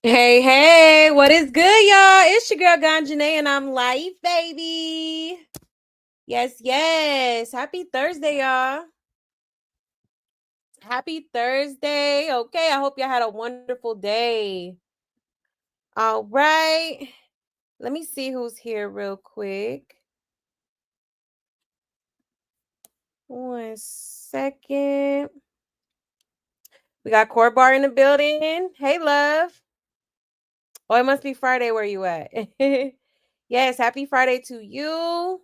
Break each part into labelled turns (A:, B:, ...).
A: Hey, what is good, y'all? It's your girl Ganjane, and I'm live, baby. Yes. Happy Thursday, y'all. Happy Thursday. Okay, I hope y'all had a wonderful day. All right. Let me see who's here real quick. 1 second. We got Core Bar in the building. Hey, love. Oh, it must be Friday where you at. Yes, happy Friday to you.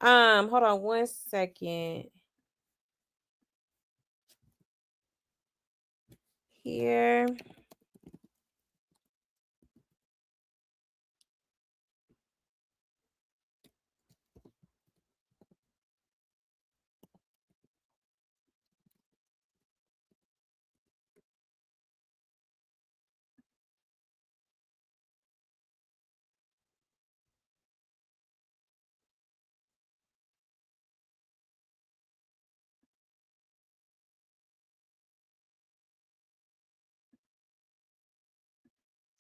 A: Hold on 1 second. Here.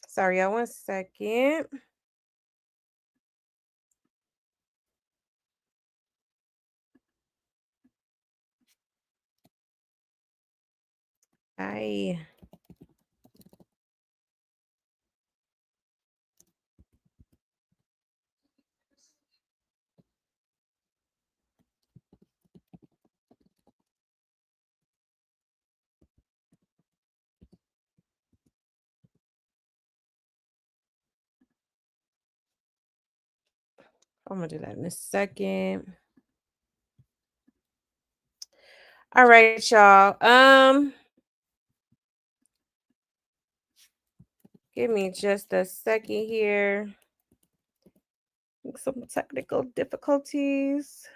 A: Sorry, y'all, 1 second. I I'm gonna do that in a second. All right, y'all. Give me just a second here. Some technical difficulties.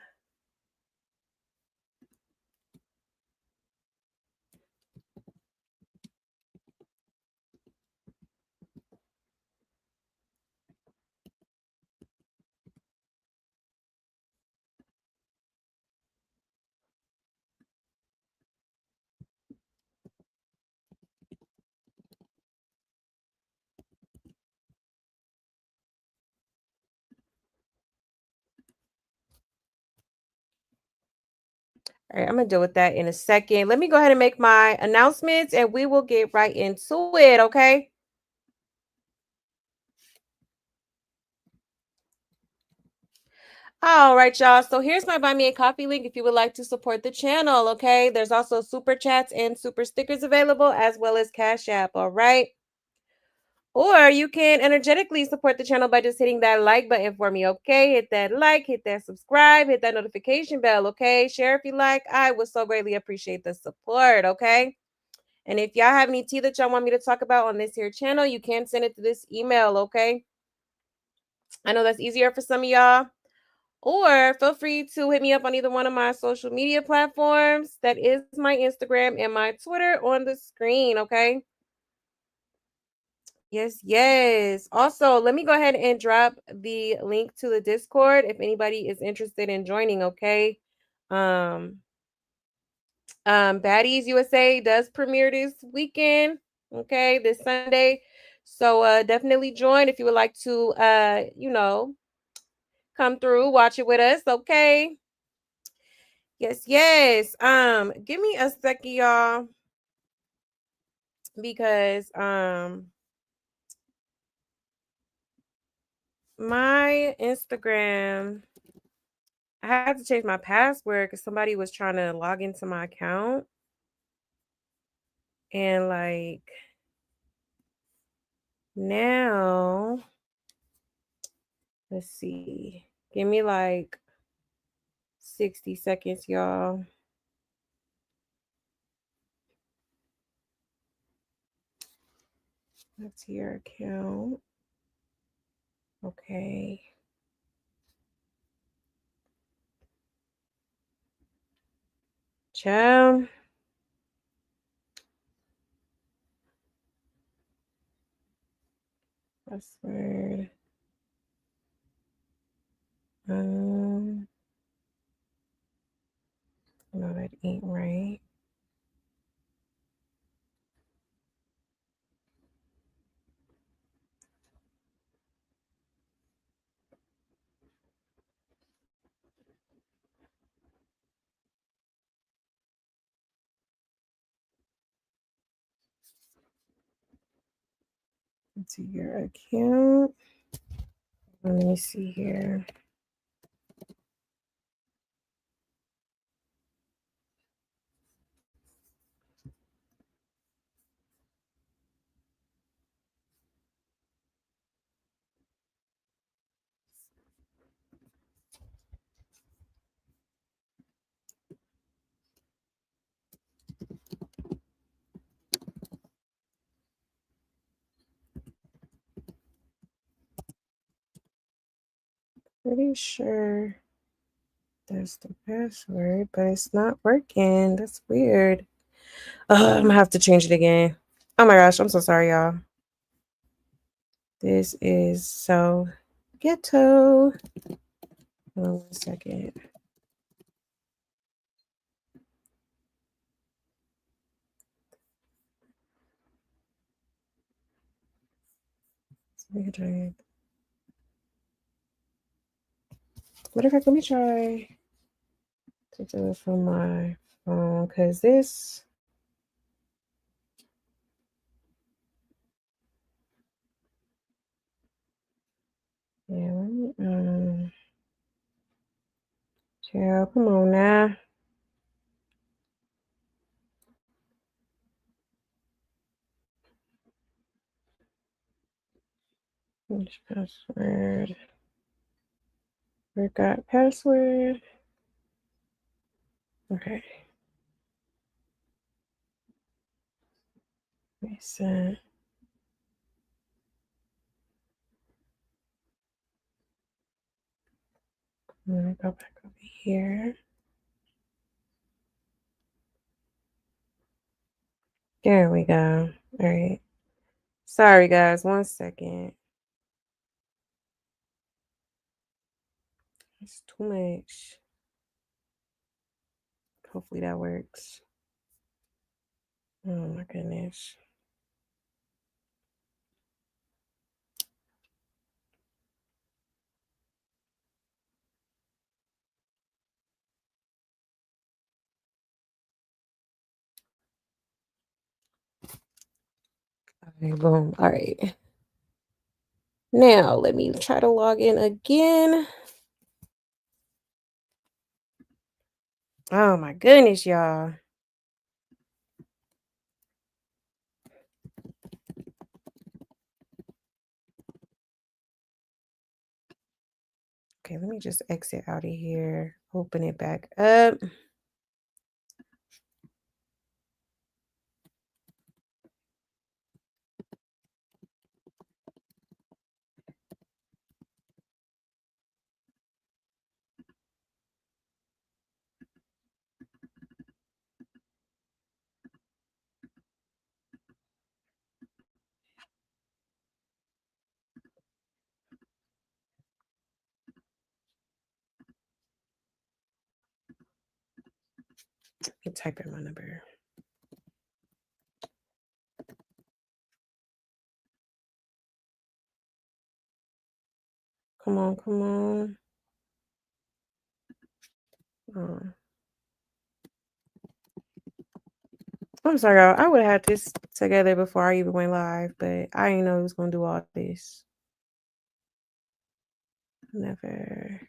A: All right, I'm gonna deal with that in a second. Let me go ahead and make my announcements and we will get right into it, okay? All right, y'all. So here's my Buy Me a Coffee link if you would like to support the channel, okay? There's also super chats and super stickers available as well as Cash App, all right? Or you can energetically support the channel by just hitting that like button for me, okay? Hit that like, hit that subscribe, hit that notification bell, okay? Share if you like. I would so greatly appreciate the support, okay? And if y'all have any tea that y'all want me to talk about on this here channel, you can send it to this email, okay? I know that's easier for some of y'all. Or feel free to hit me up on either one of my social media platforms. That is my Instagram and my Twitter on the screen, okay? Yes. Also, let me go ahead and drop the link to the Discord if anybody is interested in joining, okay? Um Baddies USA does premiere this weekend, okay? This Sunday. So definitely join if you would like to come through, watch it with us, okay? Yes. Give me a second, y'all, because my Instagram, I had to change my password because somebody was trying to log into my account. And like now, let's see. Give me like 60 seconds, y'all. That's your account. Okay. Ciao. Password. No, that ain't right. into your account. Let me see here. Pretty sure that's the password, but it's not working. That's weird. I'm gonna have to change it again. Oh my gosh, I'm so sorry, y'all. This is so ghetto. Hold on 1 second. What if let me try to do it from my phone? Because this. Yeah, let me, child, come on now. Which password? Forgot password. Okay. Reset. I'm gonna go back over here. There we go. All right. Sorry, guys. 1 second. It's too much. Hopefully that works. Oh my goodness. Okay, boom. All right. Now let me try to log in again. Oh my goodness, y'all. Okay, let me just exit out of here. Open it back up. Let me type in my number. Come on, come on. Oh. I'm sorry, y'all. I would have had this together before I even went live, but I didn't know it was gonna do all this. Never.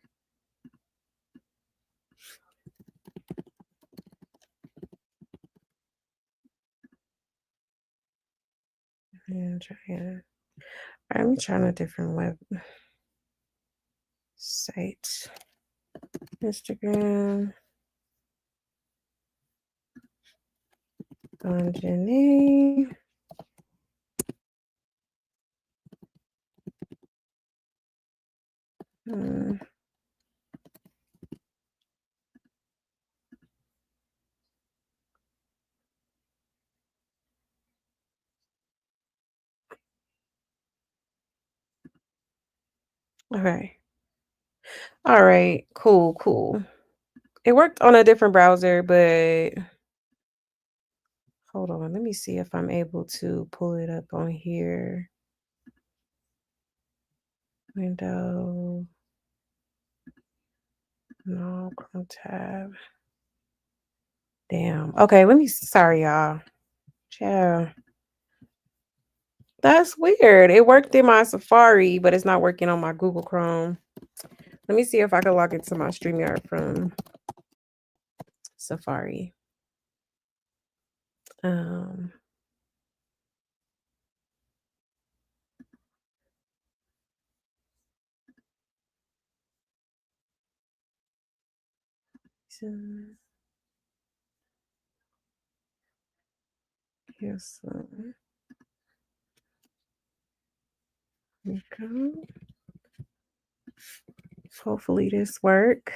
A: Yeah, I'm trying a different web site. Instagram. Anjani. Okay. All right. Cool, cool. It worked on a different browser, but hold on. Let me see if I'm able to pull it up on here. Window. No, Chrome tab. Damn. Okay, sorry, y'all. Ciao. That's weird. It worked in my Safari, but it's not working on my Google Chrome. Let me see if I can log into my StreamYard from Safari. So here's some. Here we go. Hopefully this work.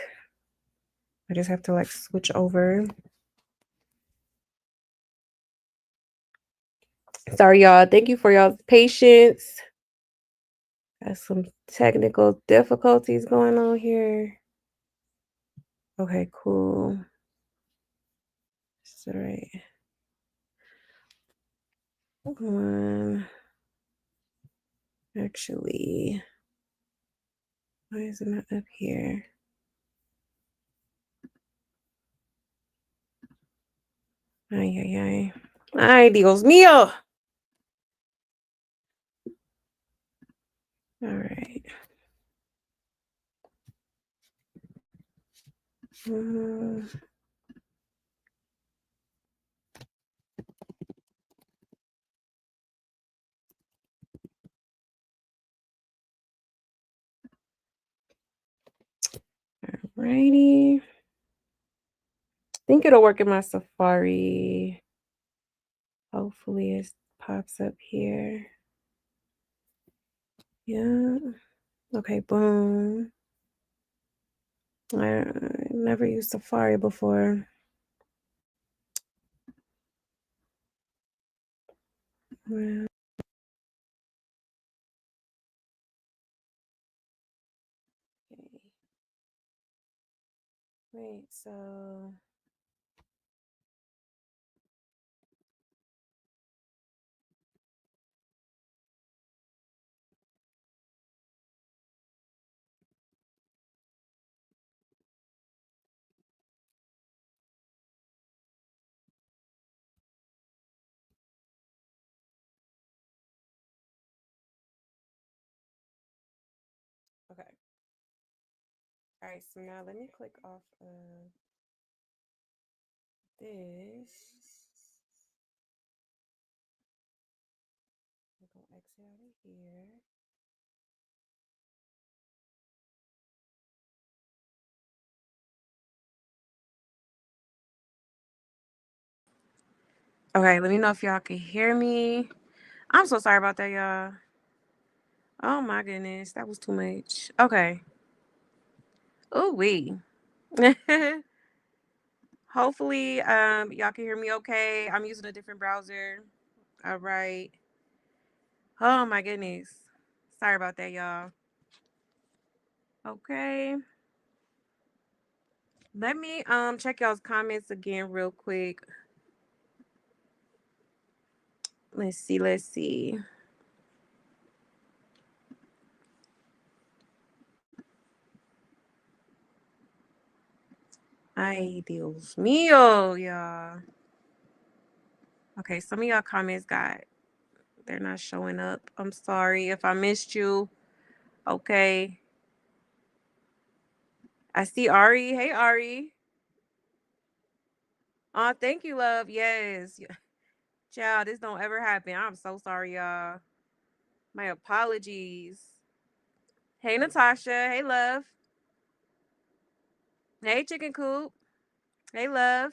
A: I just have to like switch over. Sorry, y'all. Thank you for y'all's patience. Got some technical difficulties going on here. Okay, cool. That's all right. Actually, why is it not up here? Ay, ay, ay. Ay, Dios mío. All right. Alrighty. I think it'll work in my Safari. Hopefully it pops up here. Yeah. Okay, boom. I never used Safari before. Well, okay. Wait, so okay. All right, so now let me click off of this. I'm gonna exit out of here. Okay, let me know if y'all can hear me. I'm so sorry about that, y'all. Oh my goodness, that was too much. Okay. Oh wee. Hopefully, y'all can hear me okay. I'm using a different browser. All right. Oh my goodness. Sorry about that, y'all. Okay. Let me check y'all's comments again real quick. Let's see, let's see. Ay, Dios mío, y'all. Okay, some of y'all comments they're not showing up. I'm sorry if I missed you. Okay. I see Ari. Hey, Ari. Oh, thank you, love. Yes. Child, this don't ever happen. I'm so sorry, y'all. My apologies. Hey, Natasha. Hey, love. Hey, Chicken Coop. Hey, love.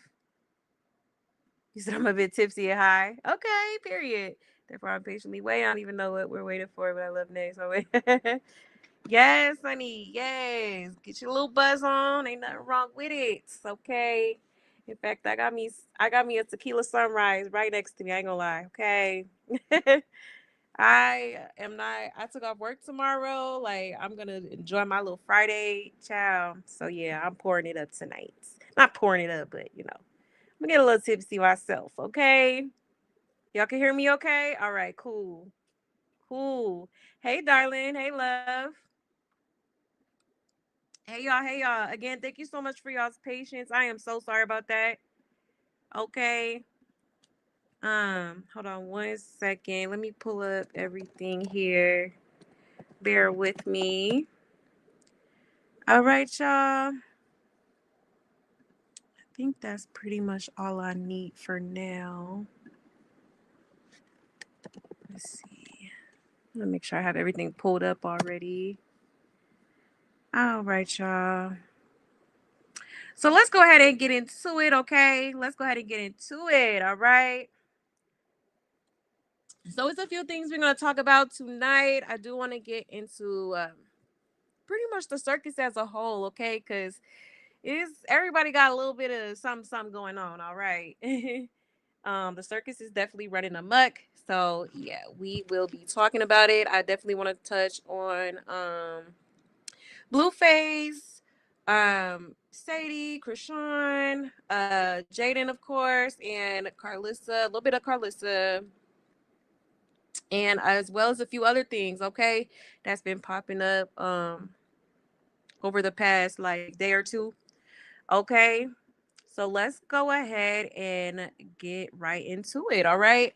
A: You said I'm a bit tipsy and high. Okay, period. Therefore, I'm patiently waiting. I don't even know what we're waiting for, but I love next. So wait. Yes, honey. Yes. Get your little buzz on. Ain't nothing wrong with it. Okay. In fact, I got me a tequila sunrise right next to me. I ain't gonna lie. Okay. I took off work tomorrow. Like I'm gonna enjoy my little Friday chow. So yeah, I'm pouring it up tonight. Not pouring it up, but I'm gonna get a little tipsy myself, okay? Y'all can hear me okay? All right, cool. Cool. Hey darling. Hey love. Hey y'all, hey y'all. Again, thank you so much for y'all's patience. I am so sorry about that. Okay. Hold on 1 second. Let me pull up everything here. Bear with me. All right, y'all. I think that's pretty much all I need for now. Let's see. I'm gonna make sure I have everything pulled up already. All right, y'all. So let's go ahead and get into it, okay? Let's go ahead and get into it, all right? So it's a few things we're gonna talk about tonight. I do want to get into pretty much the circus as a whole, okay? Because it's everybody got a little bit of something going on, all right? The circus is definitely running amok. So yeah, we will be talking about it. I definitely want to touch on Blueface, Sadie, Chrisean, Jaidyn, of course, and Carlissa, a little bit of Carlissa, and as well as a few other things, okay, that's been popping up over the past like day or two. Okay. So let's go ahead and get right into it. All right.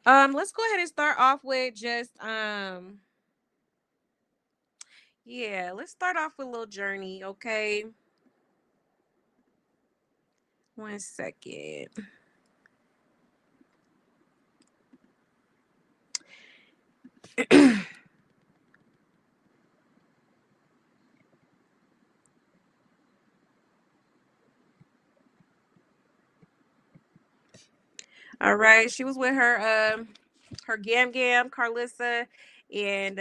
A: Let's go ahead and start off with just yeah, let's start off with a little journey, okay? 1 second. All right. She was with her gam Carlissa, and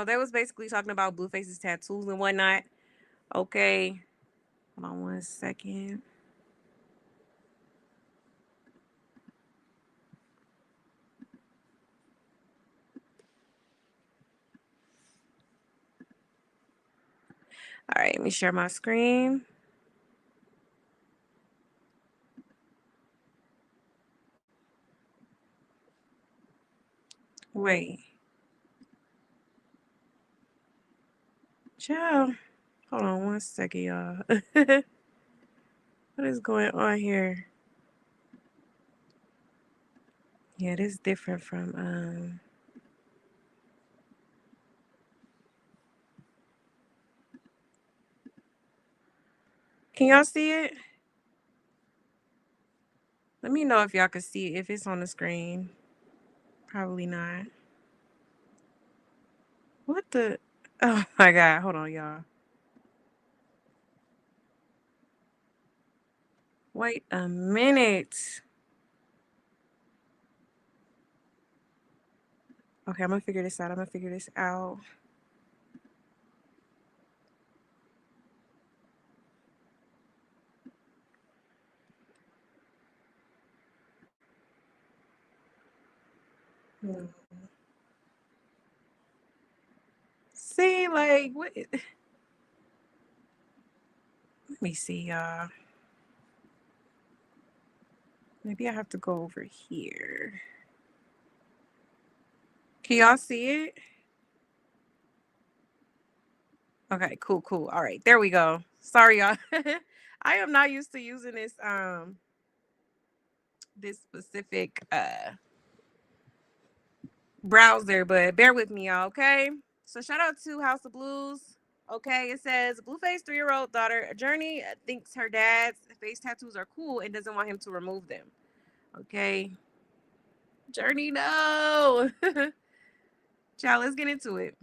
A: they was basically talking about Blueface's tattoos and whatnot. Okay. Hold on 1 second. All right, let me share my screen. Wait. Ciao. Hold on 1 second, y'all. What is going on here? Yeah, this is different from Can y'all see it? Let me know if y'all can see it, if it's on the screen. Probably not. What the Oh my god, hold on, y'all. Wait a minute. Okay, I'm gonna figure this out. I'm gonna figure this out. Hmm. See, like, what? Let me see, y'all. Maybe I have to go over here. Can y'all see it? Okay, cool, cool. All right, there we go. Sorry, y'all. I am not used to using this specific browser, but bear with me, y'all, okay? So shout out to House of Blues. Okay, it says Blueface 3-year-old daughter Journey thinks her dad's face tattoos are cool and doesn't want him to remove them. Okay. Journey, no. Child, let's get into it.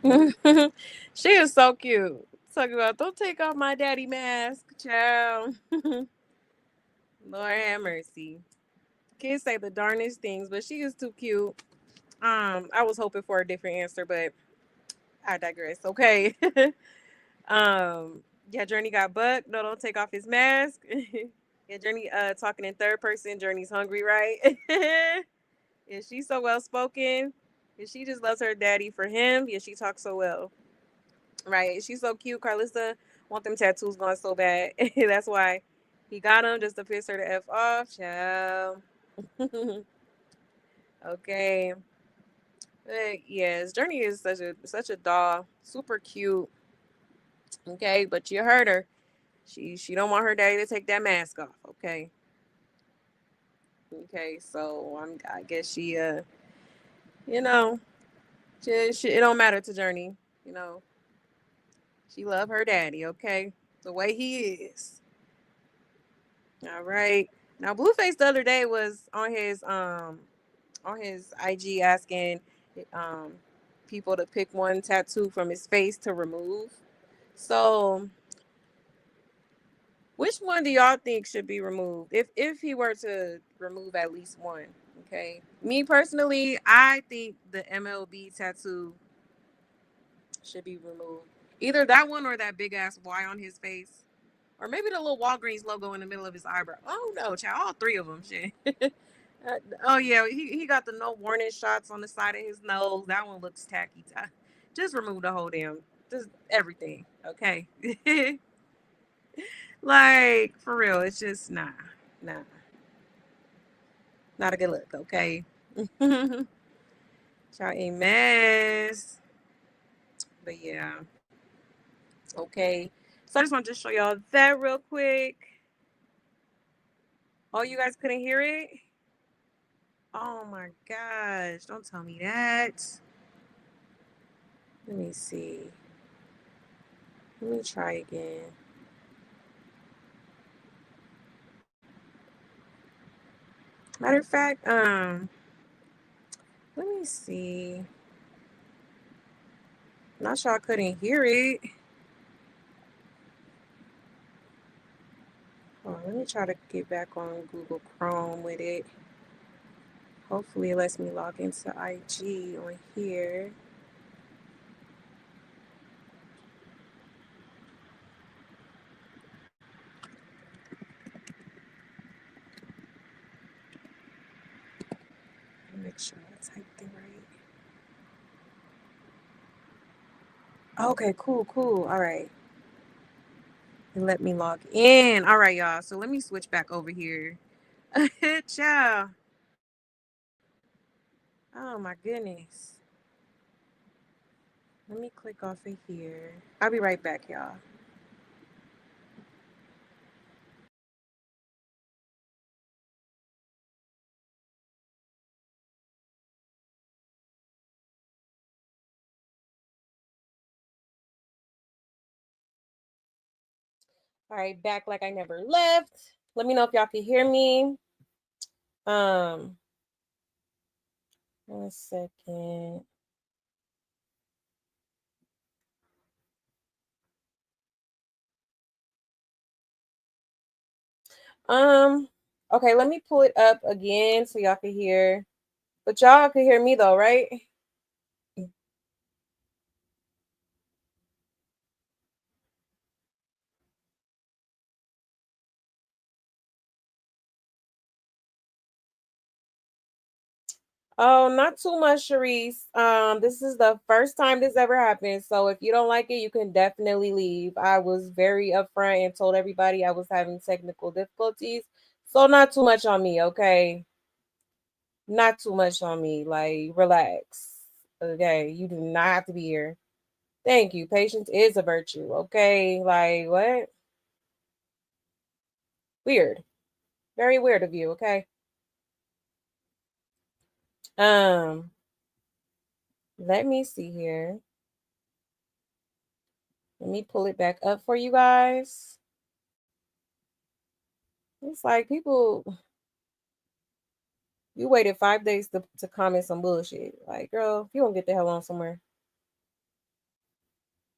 A: She is so cute. Talking about, don't take off my daddy mask, child. Lord have mercy. Kids say the darnest things, but she is too cute. I was hoping for a different answer, but I digress. Okay. Yeah, Journey got bucked. No, don't take off his mask. Yeah, Journey talking in third person. Journey's hungry, right? And she's so well spoken. And she just loves her daddy for him. Yeah, she talks so well. Right. She's so cute. Carlissa want them tattoos going so bad. That's why he got them just to piss her the F off. Child. Okay. But yes, Journey is such a doll. Super cute. Okay, but you heard her. She don't want her daddy to take that mask off. Okay. Okay, so I guess you know, it don't matter to Journey. You know, she love her daddy. Okay, the way he is. All right. Now, Blueface the other day was on his IG asking um people to pick one tattoo from his face to remove. So, which one do y'all think should be removed? If he were to remove at least one, okay. Me personally, I think the MLB tattoo should be removed. Either that one or that big ass Y on his face. Or maybe the little Walgreens logo in the middle of his eyebrow. Oh no, child, all three of them. Shit. Oh yeah, he got the no warning shots on the side of his nose. That one looks tacky. Just remove the whole damn, just everything. Okay. Like for real, it's just nah, not a good look. Okay. Child a mess. But yeah, okay. So I just want to show y'all that real quick. Oh, you guys couldn't hear it? Oh my gosh, don't tell me that. Let me see. Let me try again. Matter of fact, let me see. Not sure I couldn't hear it. Oh, let me try to get back on Google Chrome with it. Hopefully it lets me log into IG on here. Make sure I typed it right. Okay, cool. All right. And let me log in. All right, y'all. So let me switch back over here. Ciao. Oh my goodness. Let me click off of here. I'll be right back, y'all. All right, back like I never left. Let me know if y'all can hear me. Um, 1 second. Um, okay, let me pull it up again so y'all can hear. But y'all can hear me though, right? Oh, not too much, Sharice. This is the first time this ever happened. So if you don't like it, you can definitely leave. I was very upfront and told everybody I was having technical difficulties. So not too much on me, okay? Not too much on me. Like, relax. Okay, you do not have to be here. Thank you. Patience is a virtue, okay? Like, what? Weird. Very weird of you, okay? Um, let me see here. Let me pull it back up for you guys. It's like people, you waited 5 days to comment some bullshit. Like, girl, you won't get the hell on somewhere.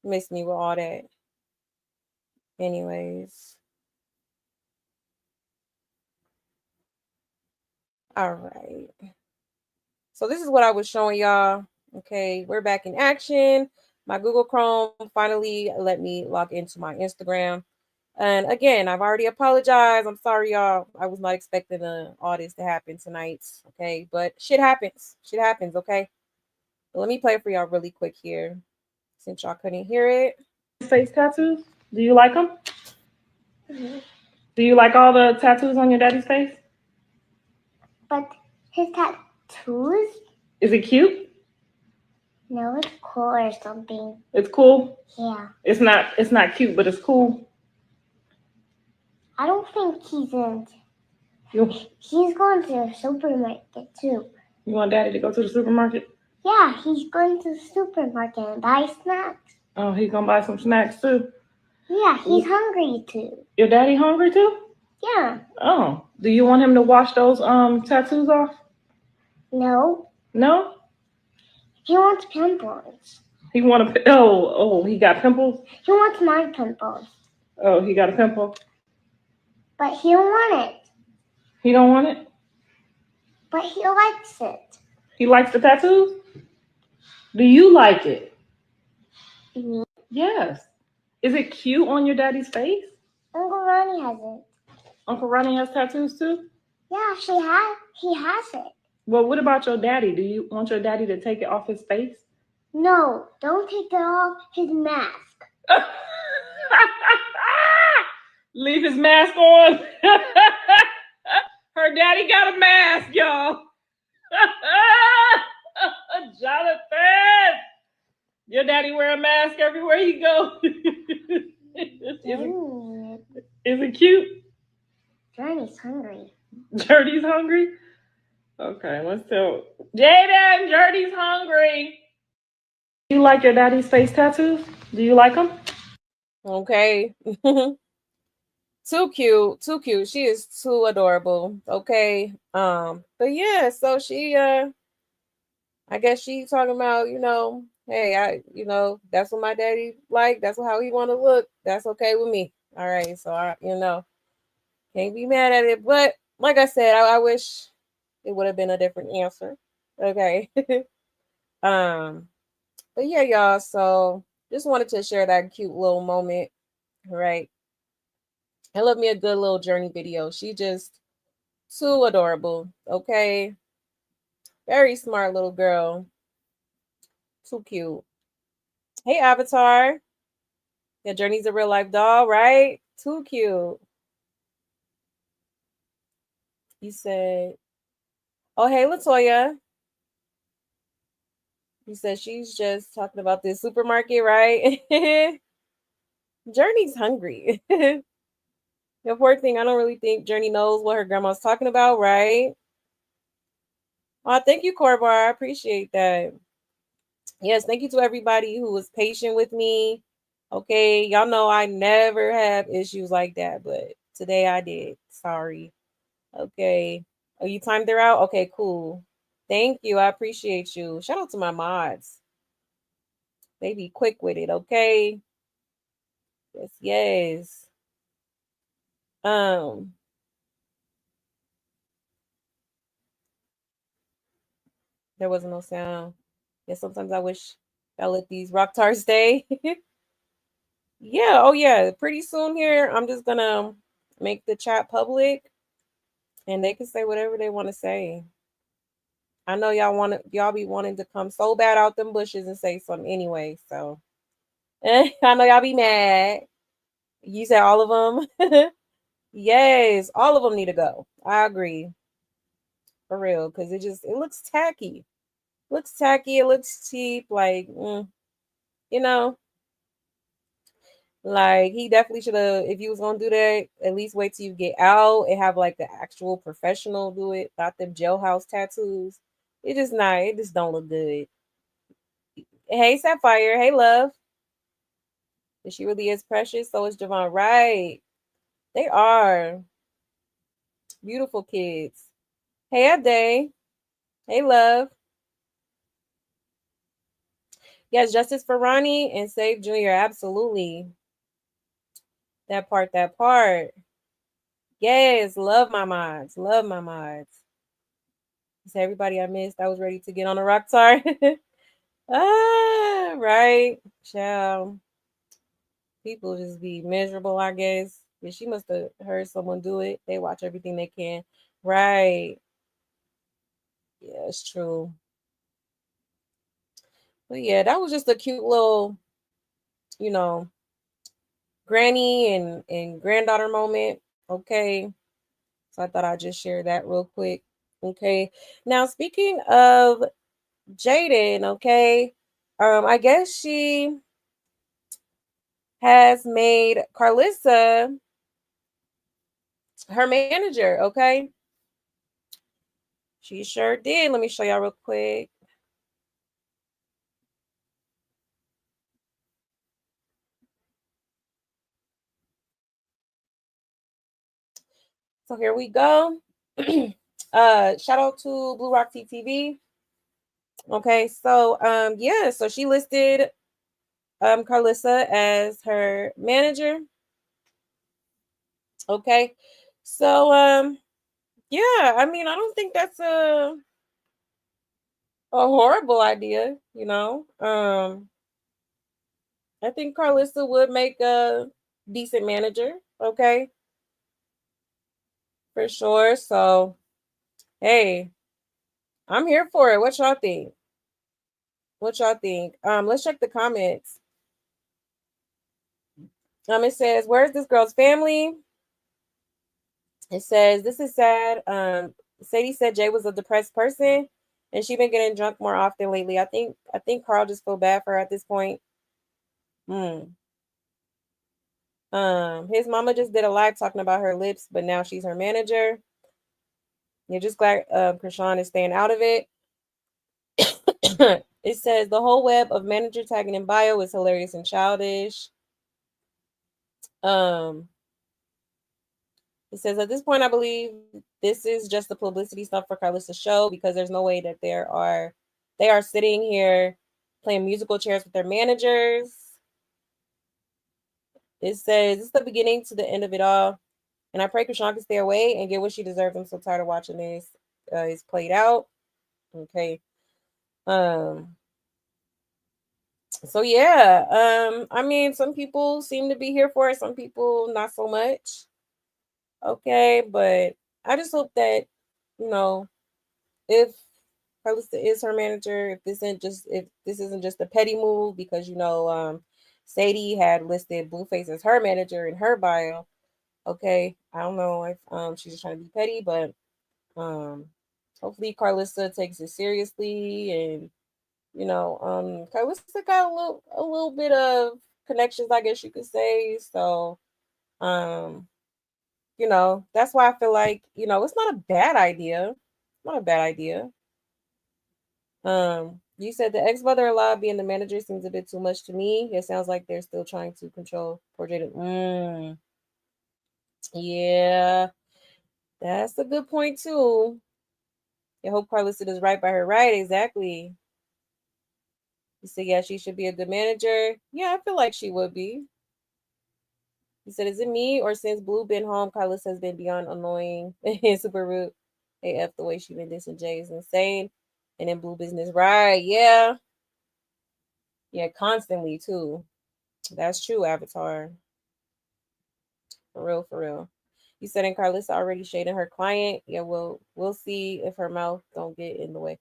A: Miss me with all that. Anyways. All right. So this is what I was showing y'all. Okay, we're back in action. My Google Chrome finally let me log into my Instagram. And again, I've already apologized. I'm sorry, y'all. I was not expecting all this to happen tonight. Okay, but shit happens. Shit happens. Okay. But let me play it for y'all really quick here, since y'all couldn't hear it.
B: Face tattoos? Do you like them? Mm-hmm. Do you like all the tattoos on your daddy's face?
C: But his tattoos?
B: Is it cute?
C: No, it's cool or something.
B: It's cool?
C: Yeah.
B: It's not cute, but it's cool.
C: I don't think he's in.
B: You,
C: He's going to the supermarket too.
B: you want daddy to go to the supermarket?
C: Yeah, he's going to the supermarket and buy snacks.
B: Oh, he's gonna buy some snacks too.
C: Yeah, he's hungry too.
B: Your daddy hungry too?
C: Yeah.
B: Oh, do you want him to wash those tattoos off?
C: No.
B: No?
C: He wants pimples.
B: He want to he got pimples?
C: He wants my pimples.
B: Oh, he got a pimple.
C: But he don't want it.
B: He don't want it?
C: But he likes it.
B: He likes the tattoos? Do you like it?
C: Me?
B: Yes. Is it cute on your daddy's face?
C: Uncle Ronnie has it.
B: Uncle Ronnie has tattoos too?
C: Yeah, he has it.
B: Well, what about your daddy? Do you want your daddy to take it off his face?
C: No, don't take it off his mask.
B: Leave his mask on. Her daddy got a mask, y'all. Jonathan, your daddy wear a mask everywhere he go. Is it cute?
C: Journey's hungry.
B: Journey's hungry? Okay, let's tell Jaidyn, Journey's hungry. Do you like your daddy's face tattoos? Do you like them?
A: Okay. Too cute, too cute. She is too adorable. Okay. But yeah, so she I guess she talking about, hey, that's what my daddy like. That's how he want to look. That's okay with me. All right. So can't be mad at it. But like I said, I wish it would have been a different answer. Okay. But yeah, y'all. So just wanted to share that cute little moment. Right. I love me a good little journey video. She just too adorable. Okay. Very smart little girl. Too cute. Hey, Avatar. Yeah, Journey's a real life doll, right? Too cute. You said, oh, hey, Latoya. You said she's just talking about this supermarket, right? Journey's hungry. The poor thing, I don't really think Journey knows what her grandma's talking about, right? Oh, thank you, Corbar. I appreciate that. Yes, thank you to everybody who was patient with me. Okay, y'all know I never have issues like that, but today I did. Sorry. Okay. Oh, you timed her out? Okay, cool. Thank you. I appreciate you. Shout out to my mods. They be quick with it, okay? Yes, yes. Um, there wasn't no sound. Yeah, sometimes I wish I let these rock tars stay. Yeah, oh yeah. Pretty soon here, I'm just gonna make the chat public and they can say whatever they want to say. I know y'all be wanting to come so bad out them bushes and say something anyway, so I know y'all be mad. You said all of them? Yes, all of them need to go. I agree. For real, because it looks tacky. Looks tacky, it looks cheap, like you know, like he definitely should have, if you was gonna do that, at least wait till you get out and have like the actual professional do it, not them jailhouse tattoos. It just don't look good. Hey Sapphire, hey love. And she really is precious, so is Javon. Right. They are beautiful kids. Hey Abday. Hey love. Yes, justice for Ronnie and save Junior. Absolutely. That part, that part. Yes, love my mods. Love my mods. It's everybody I missed. I was ready to get on a rock tar. Right. Child. People just be miserable, I guess. Yeah, she must have heard someone do it. They watch everything they can. Right. Yeah, it's true. But yeah, that was just a cute little, you know, granny and granddaughter moment. Okay. So I thought I'd just share that real quick. Okay. Now speaking of Jaidyn, okay. I guess she has made Carlissa her manager, okay? She sure did. Let me show y'all real quick. So here we go. Shout out to Blue Rock TTV. Okay, so yeah, so she listed Carlissa as her manager. Okay. So yeah, I mean, I don't think that's a horrible idea, you know. I think Carlissa would make a decent manager, okay, for sure. So hey, I'm here for it. What y'all think? What y'all think? Let's check the comments. It says, "Where's this girl's family?" It says, "This is sad." Sadie said Jay was a depressed person, and she been getting drunk more often lately. I think Carl just feel bad for her at this point. Hmm. His mama just did a live talking about her lips, but now she's her manager. You're just glad Chrisean is staying out of it. It says the whole web of manager tagging in bio is hilarious and childish. Um, it says at this point, I believe this is just the publicity stuff for Carlissa's show because there's no way that they are sitting here playing musical chairs with their managers. It says it's the beginning to the end of it all, and I pray Chrisean can stay away and get what she deserves. I'm so tired of watching this. It's played out. Okay. Um. So yeah. I mean, some people seem to be here for it. Some people not so much. Okay, but I just hope that you know if Carlissa is her manager, if this isn't just a petty move because Sadie had listed Blueface as her manager in her bio. Okay, I don't know if she's just trying to be petty, but um hopefully Carlissa takes it seriously and Carlissa got a little bit of connections, I guess you could say. So um that's why I feel like, it's not a bad idea. It's not a bad idea. You said the ex-mother-in-law being the manager seems a bit too much to me. It sounds like they're still trying to control poor Jaidyn. Yeah, that's a good point too. I hope Carlissa does right by her. Right, exactly. You said, yeah, she should be a good manager. Yeah, I feel like she would be. He said, is it me or since Blue been home, Carlos has been beyond annoying and super rude. AF, the way she been dissing Jay is insane. And then Blue business, right? Yeah. Yeah, constantly too. That's true, Avatar. For real, for real. You said in Carlissa already shading her client. Yeah, we'll see if her mouth don't get in the way.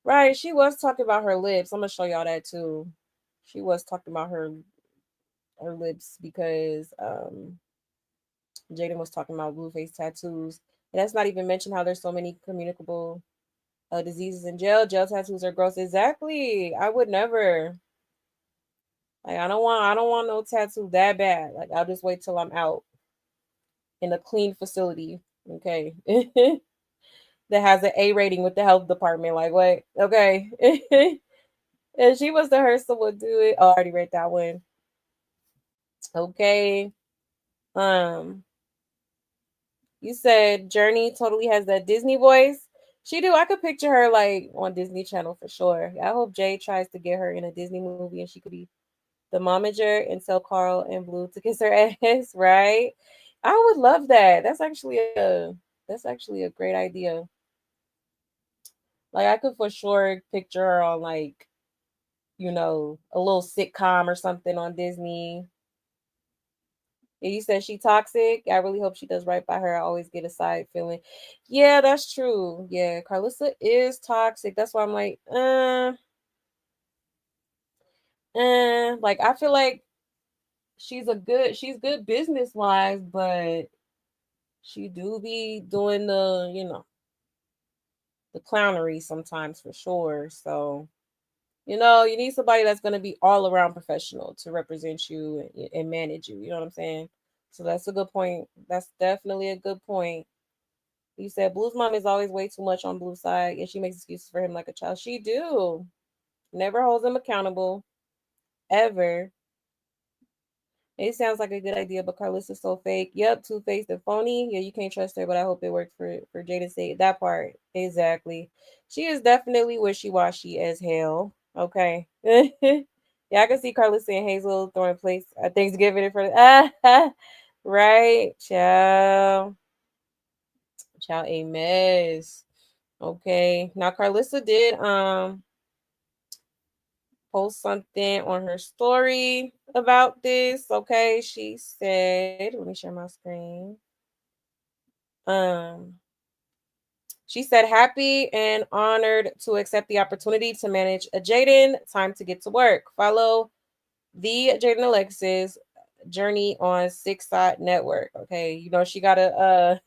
A: Right, she was talking about her lips. I'm gonna show y'all that too. She was talking about her lips because Jaidyn was talking about blue face tattoos. And that's not even mention how there's so many communicable diseases in jail. Jail tattoos are gross. Exactly. I would never. Like I don't want no tattoo that bad. Like I'll just wait till I'm out in a clean facility. Okay. That has an A rating with the health department. Like what? Okay. And she was the Hearst would do it. Oh, I already read that one. Okay. Um, you said Journey totally has that Disney voice. She do. I could picture her like on Disney Channel for sure. I hope Jay tries to get her in a Disney movie and she could be the momager and tell Carl and Blue to kiss her ass, right? I would love that. That's actually a great idea. Like I could for sure picture her on like, a little sitcom or something on Disney. Yeah, you said she toxic. I really hope she does right by her. I always get a side feeling. Yeah, that's true. Yeah, Carlissa is toxic. That's why I'm like, like I feel like she's good business wise, but she do be doing the clownery sometimes for sure. So, you need somebody that's gonna be all around professional to represent you and manage you. You know what I'm saying? So that's a good point. That's definitely a good point. You said Blue's mom is always way too much on Blue's side, and she makes excuses for him like a child. She do. Never holds him accountable ever. It sounds like a good idea, but Carlissa's so fake. Yep, two faced and phony. Yeah, you can't trust her, but I hope it works for Jaidyn's sake. That part exactly. She is definitely wishy washy as hell. Okay. Yeah, I can see Carlissa and Hazel throwing plates at Thanksgiving in front of right. Ciao. Ciao a mess. Okay. Now Carlissa did post something on her story about this. Okay. She said, let me share my screen. Um she said, happy and honored to accept the opportunity to manage a Jaidyn. Time to get to work. Follow the Jaidyn Alexis journey on Six Side Network. Okay. She gotta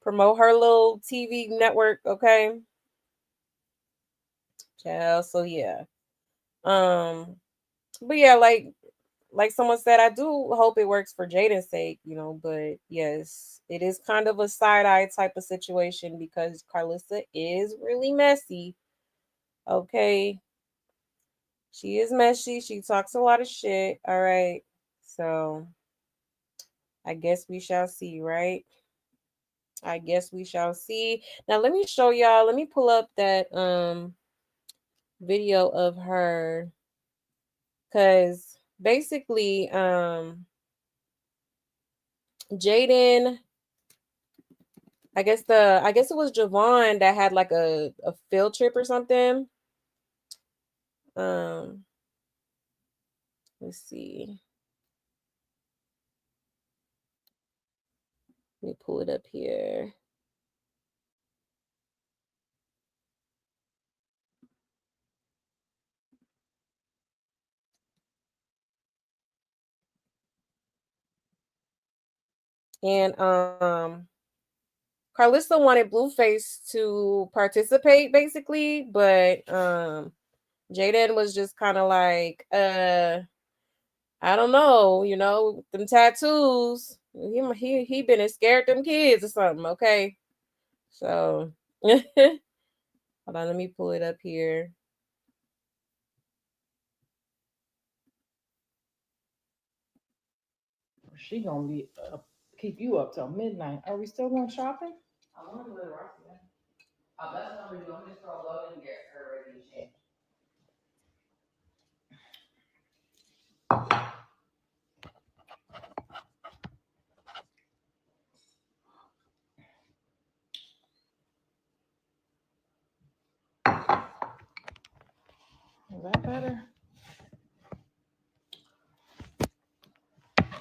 A: promote her little TV network, okay? Child, so yeah. Um, but yeah, like someone said, I do hope it works for Jaden's sake, but yes, it is kind of a side eye type of situation because Carlissa is really messy. Okay. She is messy. She talks a lot of shit. All right. So I guess we shall see, right? I guess we shall see. Now let me show y'all. Let me pull up that video of her cuz basically Jaidyn, I guess it was Javon that had like a field trip or something. Um let's see. Let me pull it up here. And Carlissa wanted Blueface to participate basically, but Jaden was just kind of like, I don't know, them tattoos. He been scared them kids or something, okay? So hold on, let me pull it up here.
B: She gonna be keep you up till midnight. Are we still going shopping?
A: I want to go to the Roxy. That's what I'm gonna do. I'm just gonna load and get her ready to change.
B: Is that better?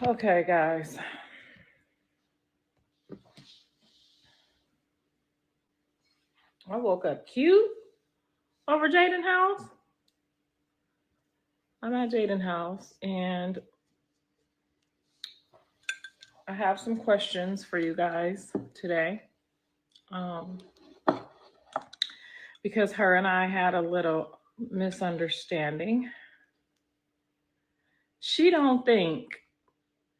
B: Okay, guys. I woke up cute over Jaden house. I'm at Jaden house and I have some questions for you guys today. Um, because her and I had a little misunderstanding. She don't think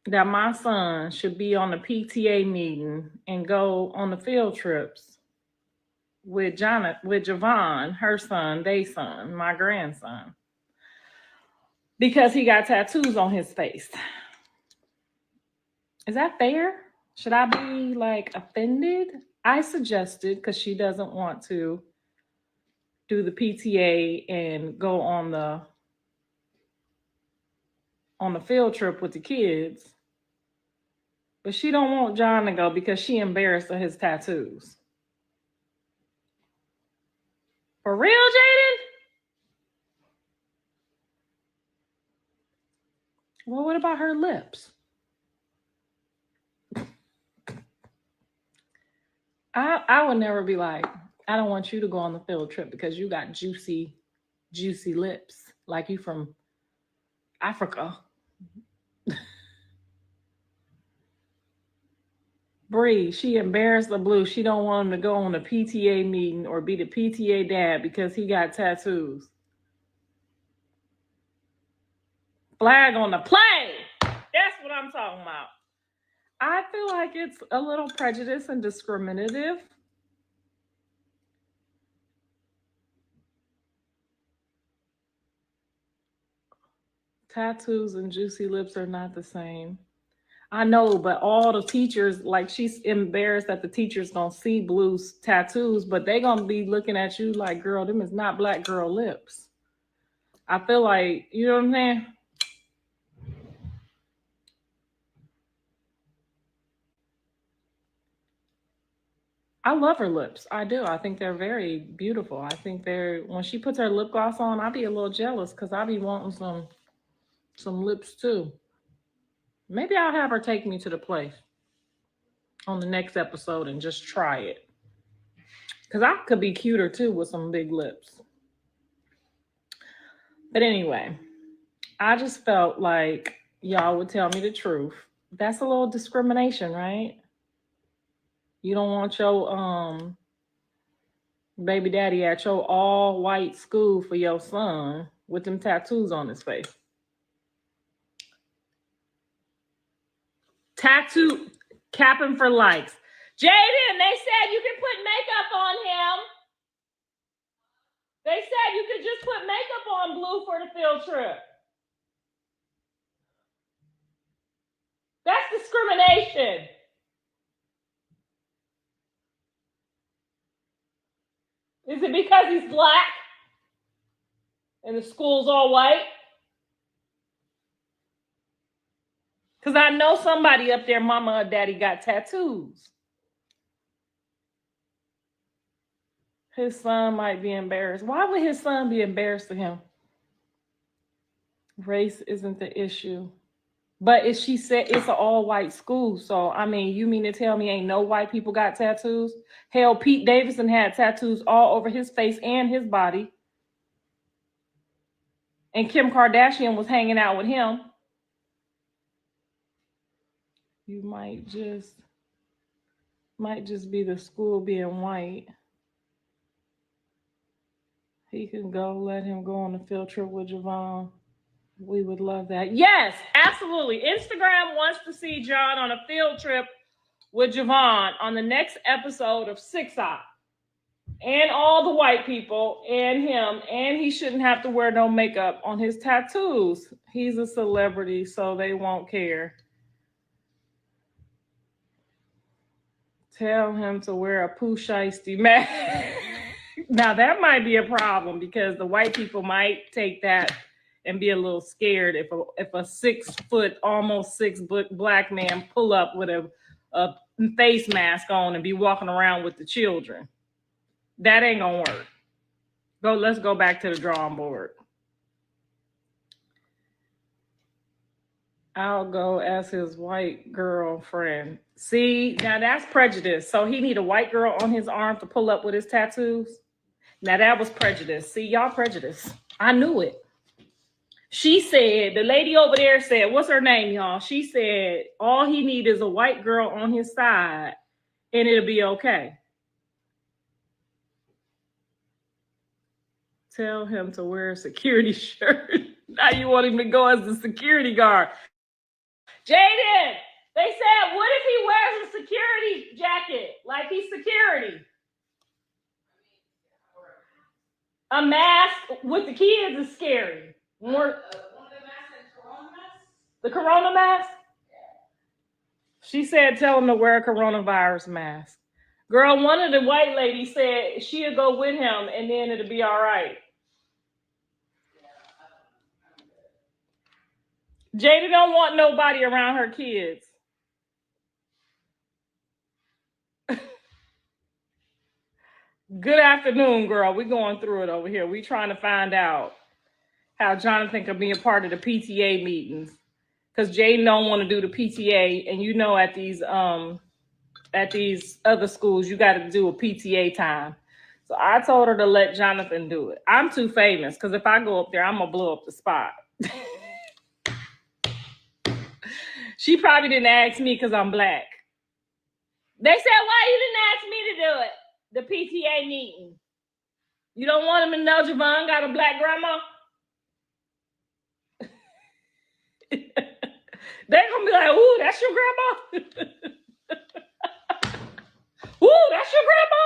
B: that my son should be on the PTA meeting and go on the field trips with Javon, her son, they son, my grandson, because he got tattoos on his face. Is that fair? Should I be like offended? I suggested, because she doesn't want to do the PTA and go on the field trip with the kids, but she don't want John to go because she embarrassed of his tattoos. For real, Jaidyn? Well, what about her lips? I would never be like, I don't want you to go on the field trip because you got juicy, juicy lips, like you from Africa. Bree, she embarrassed the blue. She don't want him to go on a PTA meeting or be the PTA dad because he got tattoos. Flag on the play. That's what I'm talking about. I feel like it's a little prejudice and discriminative. Tattoos and juicy lips are not the same. I know, but all the teachers, like, she's embarrassed that the teachers gonna see Blue's tattoos, but they gonna be looking at you like, girl, them is not black girl lips. I feel like, you know what I'm saying? I love her lips. I do. I think they're very beautiful. I think they're, when she puts her lip gloss on, I'll be a little jealous because I'll be wanting some lips too. Maybe I'll have her take me to the place on the next episode and just try it. Because I could be cuter too with some big lips. But anyway, I just felt like y'all would tell me the truth. That's a little discrimination, right? You don't want your baby daddy at your all white school for your son with them tattoos on his face. Tattoo capping for likes. Jaidyn, they said you can put makeup on him. They said you could just put makeup on Blue for the field trip. That's discrimination. Is it because he's black and the school's all white? Because I know somebody up there, mama or daddy, got tattoos. His son might be embarrassed. Why would his son be embarrassed to him? Race isn't the issue. But if she said it's an all-white school, so, I mean, you mean to tell me ain't no white people got tattoos? Hell, Pete Davidson had tattoos all over his face and his body. And Kim Kardashian was hanging out with him. You might just be the school being white. He can go, let him go on the field trip with Javon. We would love that. Yes, absolutely. Instagram wants to see John on a field trip with Javon on the next episode of 6 Eye. And all the white people and him. And he shouldn't have to wear no makeup on his tattoos. He's a celebrity, so they won't care. Tell him to wear a Pooh Shiesty mask. Now, that might be a problem because the white people might take that and be a little scared if a 6 foot, almost 6 foot black man pull up with a face mask on and be walking around with the children. That ain't gonna work. Let's go back to the drawing board. I'll go as his white girlfriend. See, now that's prejudice. So he need a white girl on his arm to pull up with his tattoos. Now that was prejudice. See, y'all prejudice. I knew it. She said, the lady over there said, what's her name, y'all? She said, all he need is a white girl on his side and it'll be okay. Tell him to wear a security shirt. Now you want him to go as the security guard. Jaidyn, they said, what if he wears a security jacket? Like he's security. A mask with the kids is scary. More, the corona mask? She said, tell him to wear a coronavirus mask. Girl, one of the white ladies said she'll go with him and then it'll be all right. Jaidyn don't want nobody around her kids. Good afternoon, girl. We going through it over here. We trying to find out how Jonathan could be a part of the PTA meetings. Because Jaidyn don't want to do the PTA, and you know at these other schools you got to do a PTA time. So I told her to let Jonathan do it. I'm too famous because if I go up there, I'm gonna blow up the spot. She probably didn't ask me because I'm black. They said, why you didn't ask me to do it? The PTA meeting. You don't want them to know Javon got a black grandma? They're going to be like, ooh, that's your grandma? Ooh, that's your grandma?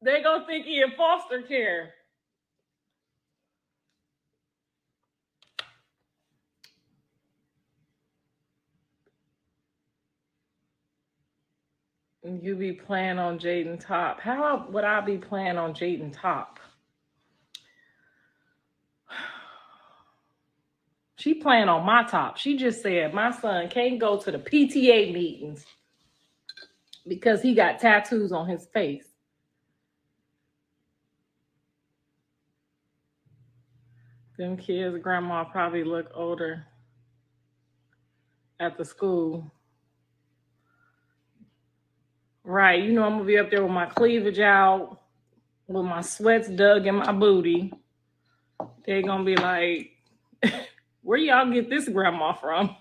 B: They're going to think he in foster care. You be playing on Jaidyn top. How would I be playing on Jaidyn top? She playing on my top. She just said my son can't go to the PTA meetings because he got tattoos on his face. Them kids' grandma probably look older at the school. Right, you know I'm gonna be up there with my cleavage out, with my sweats dug in my booty. They're gonna be like, where y'all get this grandma from?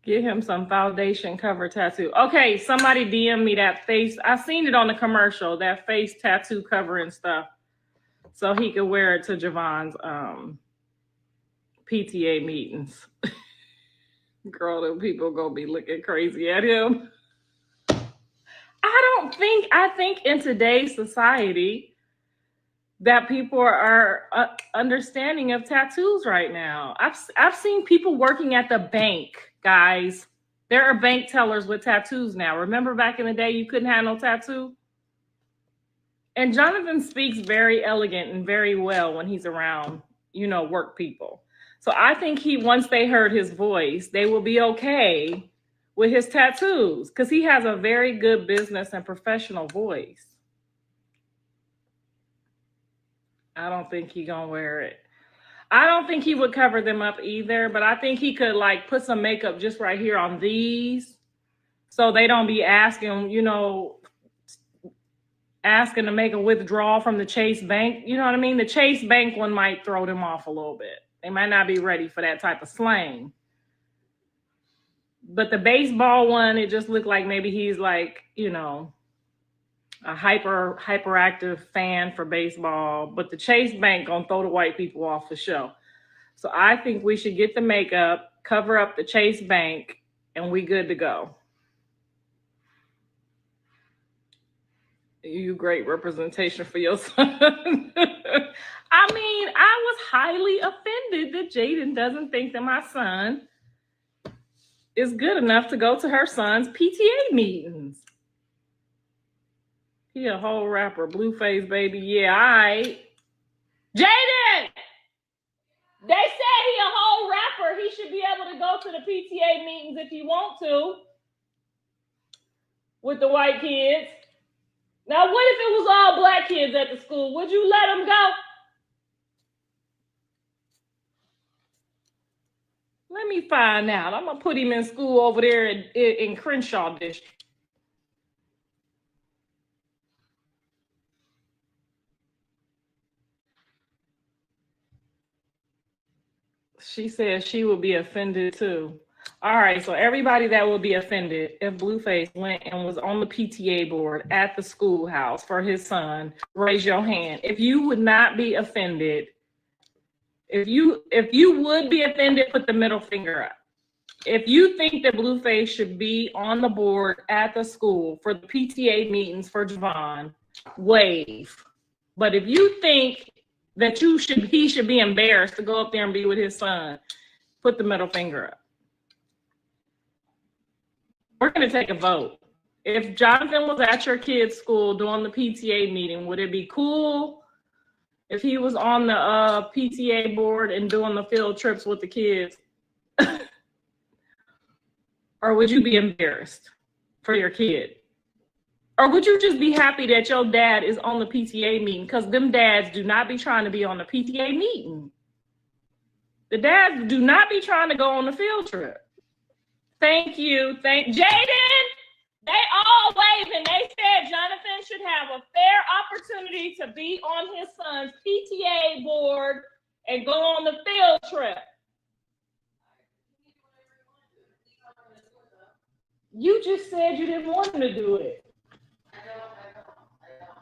B: Get him some foundation cover tattoo. Okay, somebody DM me that face. I seen it on the commercial, that face tattoo cover and stuff. So he could wear it to Javon's PTA meetings. Girl, them people gonna be looking crazy at him. I think in today's society that people are understanding of tattoos right now. I've seen people working at the bank, guys. There are bank tellers with tattoos now. Remember back in the day you couldn't have no tattoo? And Jonathan speaks very elegant and very well when he's around, work people. So I think once they heard his voice, they will be okay with his tattoos because he has a very good business and professional voice. I don't think he gonna wear it. I don't think he would cover them up either, but I think he could put some makeup just right here on these so they don't be asking to make a withdrawal from the Chase Bank. You know what I mean? The Chase Bank one might throw them off a little bit. They might not be ready for that type of slang. But the baseball one, it just looked like maybe he's a hyperactive fan for baseball. But the Chase Bank gonna throw the white people off the show. So I think we should get the makeup, cover up the Chase Bank, and we good to go. You great representation for your son. I mean, I was highly offended that Jaidyn doesn't think that my son is good enough to go to her son's PTA meetings. He a whole rapper, Blueface baby. Yeah, all right. Jaidyn! They said he a whole rapper. He should be able to go to the PTA meetings if he want to with the white kids. Now, what if it was all black kids at the school? Would you let them go? Let me find out. I'm going to put him in school over there in Crenshaw District. She said she would be offended too. All right, so everybody that would be offended if Blueface went and was on the PTA board at the schoolhouse for his son, raise your hand. If you would not be offended, if you would be offended, put the middle finger up. If you think that Blueface should be on the board at the school for the PTA meetings for Javon, wave. But if you think that he should be embarrassed to go up there and be with his son, put the middle finger up. We're going to take a vote. If Jonathan was at your kid's school doing the PTA meeting, would it be cool if he was on the PTA board and doing the field trips with the kids? Or would you be embarrassed for your kid? Or would you just be happy that your dad is on the PTA meeting? Because them dads do not be trying to be on the PTA meeting. The dads do not be trying to go on the field trip. Thank you. Jaidyn! They all waving. They said Jonathan should have a fair opportunity to be on his son's PTA board and go on the field trip. You just said you didn't want him to do it. I know.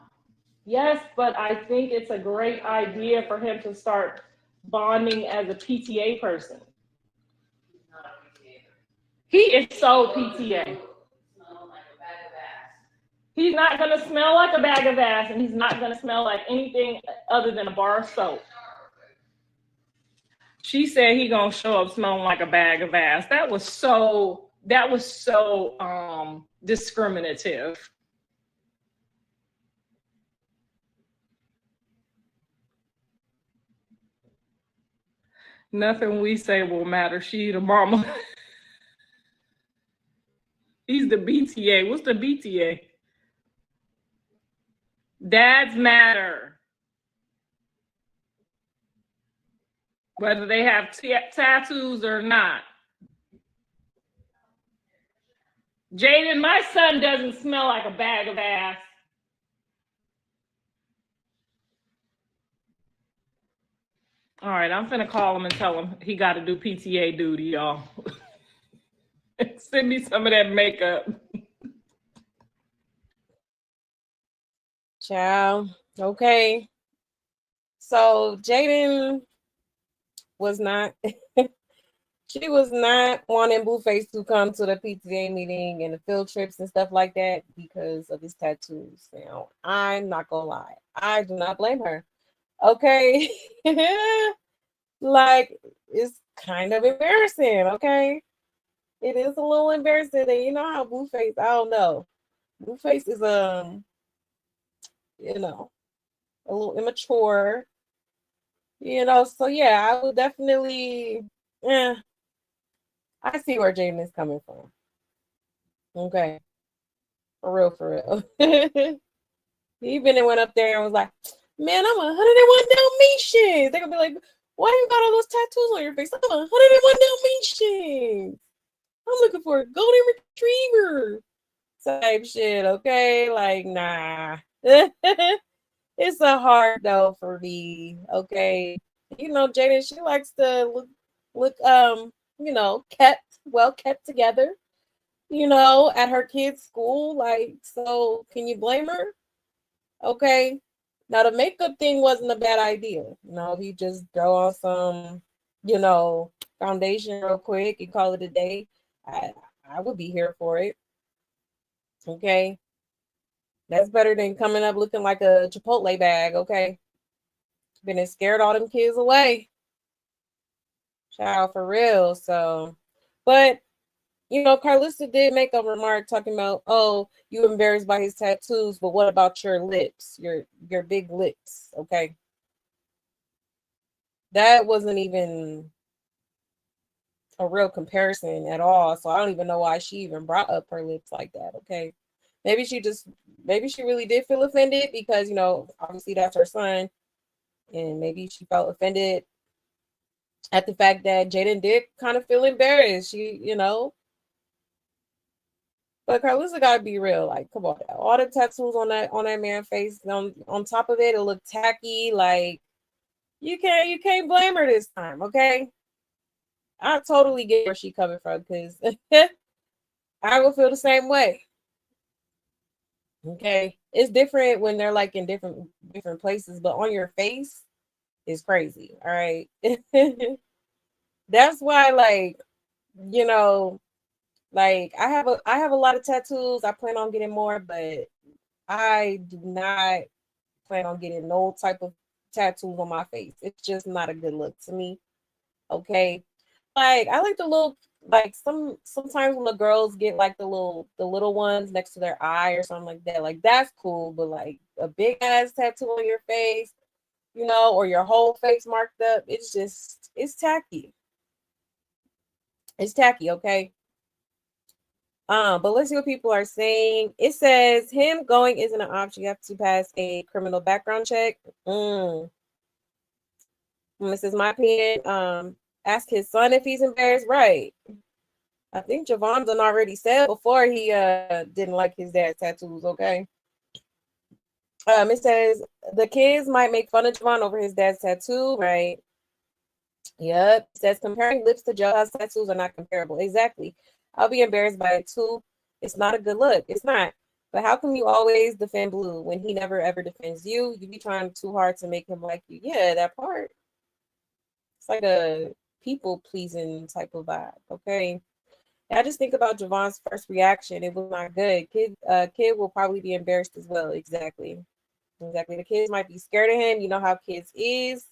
B: Yes, but I think it's a great idea for him to start bonding as a PTA person. He is so PTA. He's not going to smell like a bag of ass, and he's not going to smell like anything other than a bar of soap. She said he going to show up smelling like a bag of ass. That was so discriminative. Nothing we say will matter. She the mama. He's the BTA. What's the BTA? Dads matter. Whether they have tattoos or not. Jaidyn, my son doesn't smell like a bag of ass. All right, I'm finna call him and tell him he got to do PTA duty, y'all. Send me some of that makeup.
A: Ciao. Okay. So Jaidyn was not, she was not wanting Blueface to come to the PTA meeting and the field trips and stuff like that because of his tattoos. Now, I'm not gonna lie. I do not blame her. Okay. Like, it's kind of embarrassing, okay? It is a little embarrassing. And you know how Blueface, I don't know. Blueface is you know, a little immature. You know, so yeah, I would definitely I see where Jaidyn is coming from. Okay. For real. He even went up there and was like, man, I'm 101 Dalmatians. They're gonna be like, why you got all those tattoos on your face? I'm 101 Dalmatians. I'm looking for a golden retriever type shit, okay? Like, nah. It's a hard no for me, okay? You know, Jaidyn, she likes to look you know, kept together, you know, at her kid's school. Like, so can you blame her? Okay. Now the makeup thing wasn't a bad idea. You know, he just throw on some, you know, foundation real quick and call it a day. I would be here for it. Okay. That's better than coming up looking like a Chipotle bag, okay? Been scared all them kids away. Child, for real. So, but you know, Carlissa did make a remark talking about, oh, you embarrassed by his tattoos, but what about your lips, your big lips? Okay. That wasn't even a real comparison at all. So I don't even know why she even brought up her lips like that. Okay. Maybe she really did feel offended because, you know, obviously that's her son. And maybe she felt offended at the fact that Jaidyn did kind of feel embarrassed. She, you know, but Carlissa gotta be real. Like, come on, all the tattoos on that man's face. On top of it, it looked tacky. Like, you can't blame her this time, okay? I totally get where she's coming from because I would feel the same way. Okay, it's different when they're like in different places, but on your face is crazy. All right, that's why, like, you know. Like I have a lot of tattoos. I plan on getting more, but I do not plan on getting no type of tattoos on my face. It's just not a good look to me. Okay. Like I like the like sometimes when the girls get like the little ones next to their eye or something like that, like that's cool. But like a big ass tattoo on your face, you know, or your whole face marked up, it's tacky. It's tacky, okay? But let's see what people are saying. It says him going isn't an option. You have to pass a criminal background check. Mm. This is my opinion. Ask his son if he's embarrassed. Right. I think Javon done already said before he didn't like his dad's tattoos. Okay. It says the kids might make fun of Javon over his dad's tattoo. Right. Yep. It says comparing lips to jailhouse tattoos are not comparable. Exactly. I'll be embarrassed by it too. It's not a good look. It's not. But how come you always defend Blue when he never ever defends you? You be trying too hard to make him like you. Yeah, that part. It's like a people pleasing type of vibe. Okay. And I just think about Javon's first reaction. It was not good. Kid will probably be embarrassed as well. Exactly. Exactly. The kids might be scared of him. You know how kids is.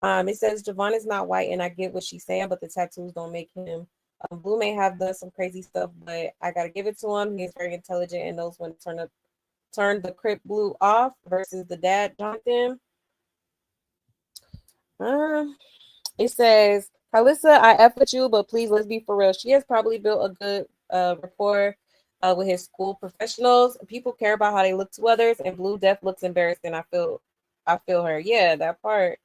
A: It says Javon is not white, and I get what she's saying, but the tattoos don't make him. Blue may have done some crazy stuff, but I gotta give it to him. He's very intelligent and knows when to turn the Crip Blue off versus the dad Jonathan. Um, it says, Carlissa, I F with you, but please let's be for real. She has probably built a good rapport with his school professionals. People care about how they look to others, and Blue Death looks embarrassed, and I feel her. Yeah, that part.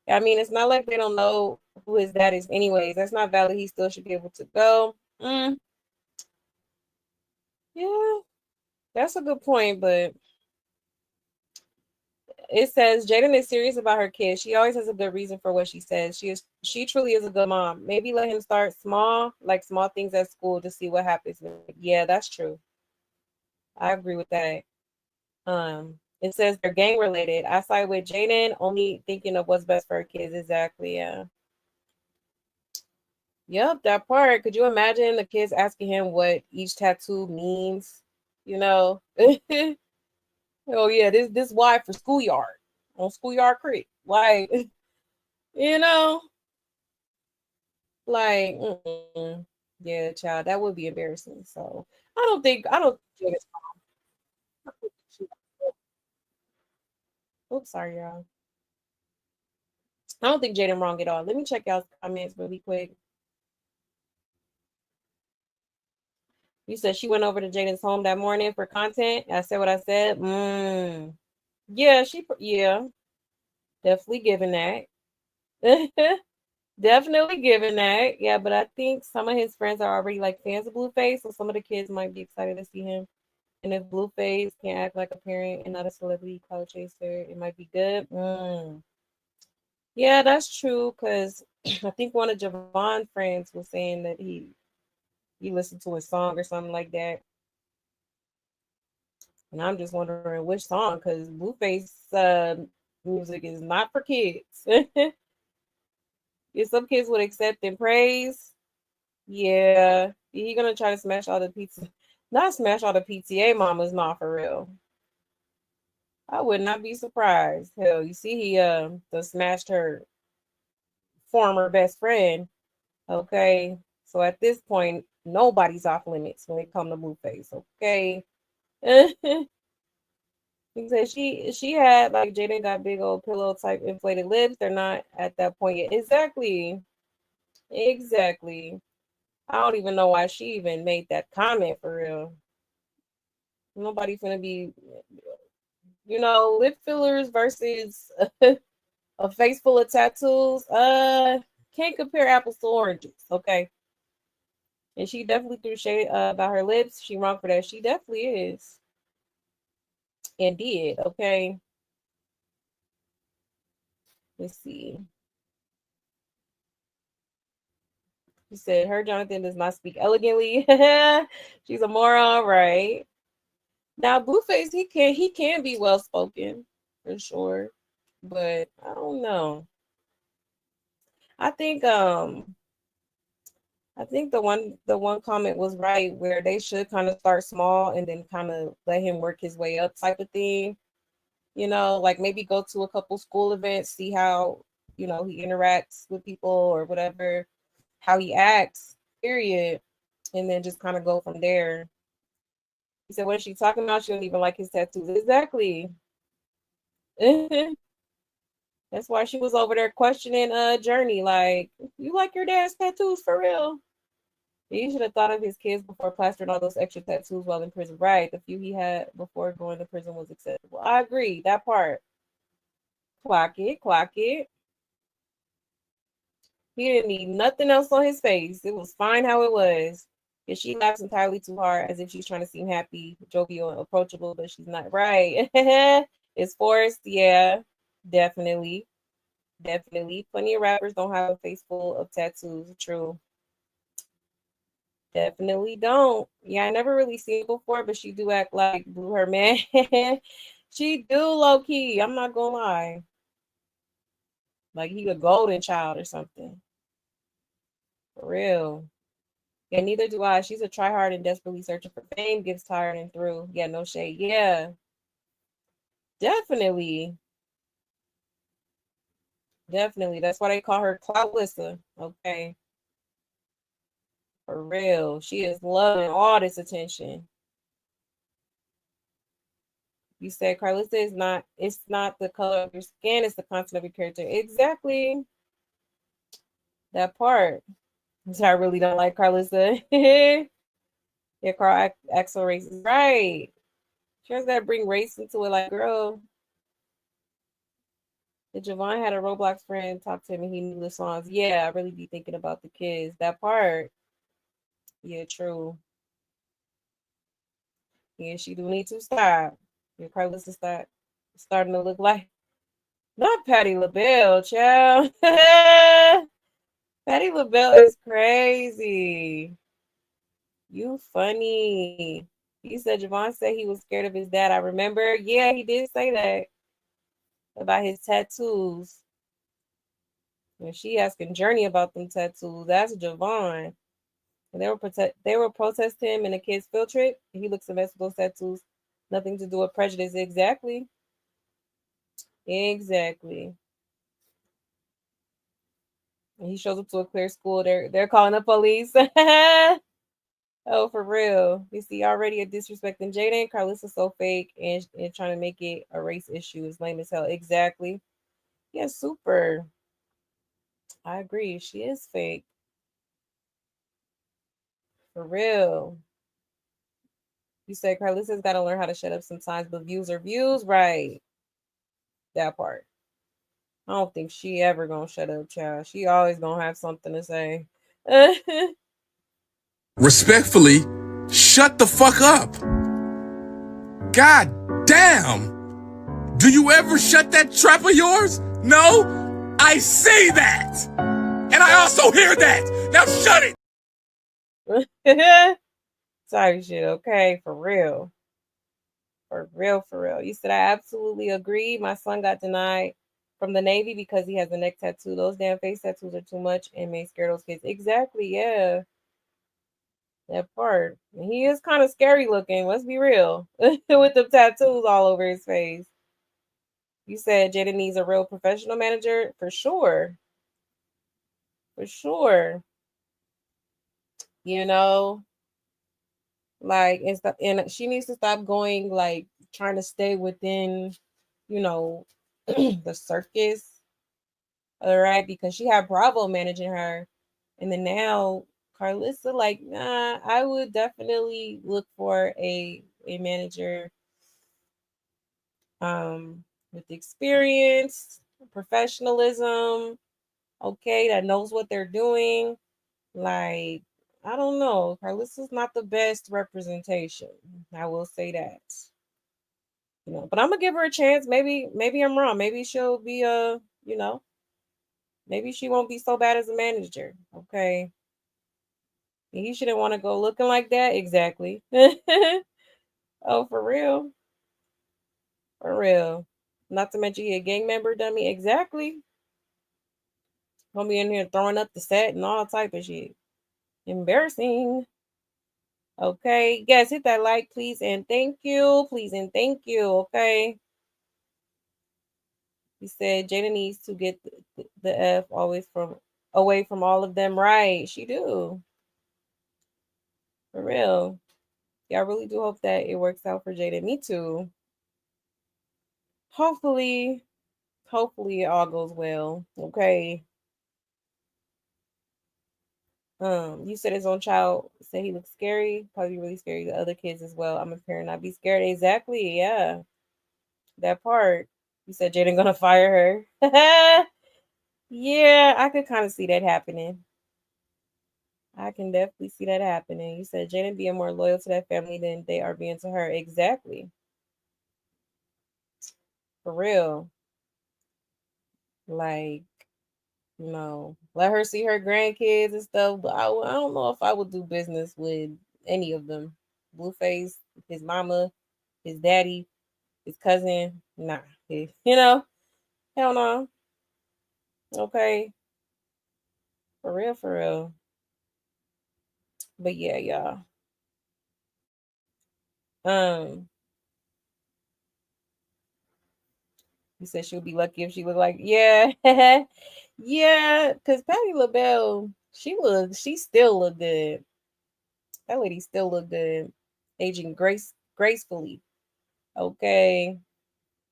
A: I mean, it's not like they don't know who his dad is, anyways. That's not valid. He still should be able to go. Yeah, that's a good point, but it says Jaidyn is serious about her kids. She always has a good reason for what she says. She truly is a good mom. Maybe let him start small, like small things at school to see what happens. Yeah, that's true. I agree with that. It says they're gang related. I side with Jaidyn, only thinking of what's best for her kids. Exactly. Yeah. Yep, that part. Could you imagine the kids asking him what each tattoo means? You know? Oh yeah, this Y for schoolyard on Schoolyard Creek. Like, you know, like, yeah, child, that would be embarrassing. So I don't think Jaden's wrong. Oops, sorry, y'all. I don't think Jaden wrong at all. Let me check y'all's comments really quick. You said she went over to Jaden's home that morning for content. I said what I said. Yeah, yeah, definitely giving that. Definitely giving that. Yeah, but I think some of his friends are already like fans of Blueface, so some of the kids might be excited to see him. And if Blueface can act like a parent and not a celebrity cloud chaser, it might be good. Yeah, that's true. Cause I think one of Javon's friends was saying that he listened to a song or something like that. And I'm just wondering which song, because Blueface music is not for kids. If some kids would accept and praise, yeah, he gonna try to smash all the pizza, not smash all the PTA mamas, not for real. I would not be surprised. Hell, you see, he done smashed her former best friend. Okay, so at this point, nobody's off limits when it comes to Blueface. Okay, he said she had like Jaden got big old pillow type inflated lips. They're not at that point yet. Exactly, exactly. I don't even know why she even made that comment for real. Nobody's gonna be, lip fillers versus a face full of tattoos. Can't compare apples to oranges. Okay, and she definitely threw shade about her lips. She wrong for that. She definitely is and did. Okay, let's see. She said her Jonathan does not speak elegantly. She's a moron, right? Now Blueface, he can be well spoken for sure, but I don't know. I think I think the one comment was right where they should kind of start small and then kind of let him work his way up type of thing. Like maybe go to a couple school events, see how he interacts with people or whatever, how he acts. period, and then just kind of go from there. He said, what is she talking about? She don't even like his tattoos. Exactly. That's why she was over there questioning Journey, like, you like your dad's tattoos for real? He should have thought of his kids before plastering all those extra tattoos while in prison. Right. The few he had before going to prison was acceptable. I agree. That part. Clock it, clock it. He didn't need nothing else on his face. It was fine how it was. And she laughs entirely too hard as if she's trying to seem happy, jovial, and approachable, but she's not. Right. It's forced. Yeah, definitely. Definitely. Plenty of rappers don't have a face full of tattoos. True. Definitely don't. Yeah, I never really seen it before, but she do act like Blue her man. She do low key. I'm not gonna lie. Like he a golden child or something. For real. Yeah, neither do I. She's a tryhard and desperately searching for fame, gets tired and through. Yeah, no shade. Yeah, definitely. Definitely. That's why they call her Cloudlissa. Okay. For real. She is loving all this attention. You said Carlissa is not, it's not the color of your skin, it's the content of your character. Exactly. That part. So I really don't like Carlissa. Yeah, Carl Axel race is right. She has got to bring race into it. Like, girl, if Javon had a Roblox friend talk to him and he knew the songs, yeah, I really be thinking about the kids. That part. Yeah, true. Yeah, she do need to stop. Yeah, Carlissa start starting to look like not Patty LaBelle, child. Patty LaBelle is crazy. You funny. He said Javon said he was scared of his dad. I remember. Yeah, he did say that about his tattoos. And she asking Journey about them tattoos. That's Javon. And they will protest him in a kid's field trip. He looks a mess with those tattoos. Nothing to do with prejudice. Exactly. Exactly. And he shows up to a clear school. They're calling the police. Oh, for real. You see already a disrespecting Jaidyn. Carlissa's so fake and trying to make it a race issue is lame as hell. Exactly. Yeah, super. I agree. She is fake. For real. You said Carlissa's got to learn how to shut up sometimes, but views are views. Right. That part. I don't think she ever gonna shut up, child. She always gonna have something to say.
D: Respectfully, shut the fuck up. God damn. Do you ever shut that trap of yours? No? I say that. And I also hear that. Now shut it.
A: Sorry, shit. Okay, for real. For real, for real. You said I absolutely agree. My son got denied from the Navy because he has a neck tattoo. Those damn face tattoos are too much and may scare those kids. Exactly, yeah. That part. And he is kind of scary looking, let's be real. With the tattoos all over his face. You said Jaidyn needs a real professional manager? For sure. For sure. You know, like and she needs to stop going like trying to stay within, you know, the circus. All right, because she had Bravo managing her. And then now Carlissa, like, nah, I would definitely look for a manager with experience, professionalism, okay, that knows what they're doing. Like, I don't know. Carlissa's not the best representation. I will say that. You know, but I'm gonna give her a chance. Maybe I'm wrong. Maybe she'll be you know, maybe she won't be so bad as a manager. Okay. He shouldn't want to go looking like that. Exactly. Oh, for real. For real. Not to mention he a gang member, dummy. Exactly. Gonna be in here throwing up the set and all type of shit. Embarrassing. Okay. Guys, hit that like, please, and thank you. Please and thank you. Okay. He said Jada needs to get the F always from away from all of them. Right. She do. For real. Yeah, I really do hope that it works out for Jaidyn. Me too. Hopefully, hopefully it all goes well. Okay. You said his own child said he looks scary, probably really scary to other kids as well. I'm a parent, I'd be scared. Exactly, yeah. That part. You said Jaidyn gonna fire her. Yeah, I could kind of see that happening. I can definitely see that happening. You said Jaidyn being more loyal to that family than they are being to her. Exactly. For real. Like, let her see her grandkids and stuff. But I don't know if I would do business with any of them. Blueface, his mama, his daddy, his cousin. Nah. Hell no. Okay. For real, for real. But yeah, y'all. Um, you said she would be lucky if she looked like, yeah. Yeah, because Patti LaBelle, she still look good. That lady still look good. Aging gracefully. Okay.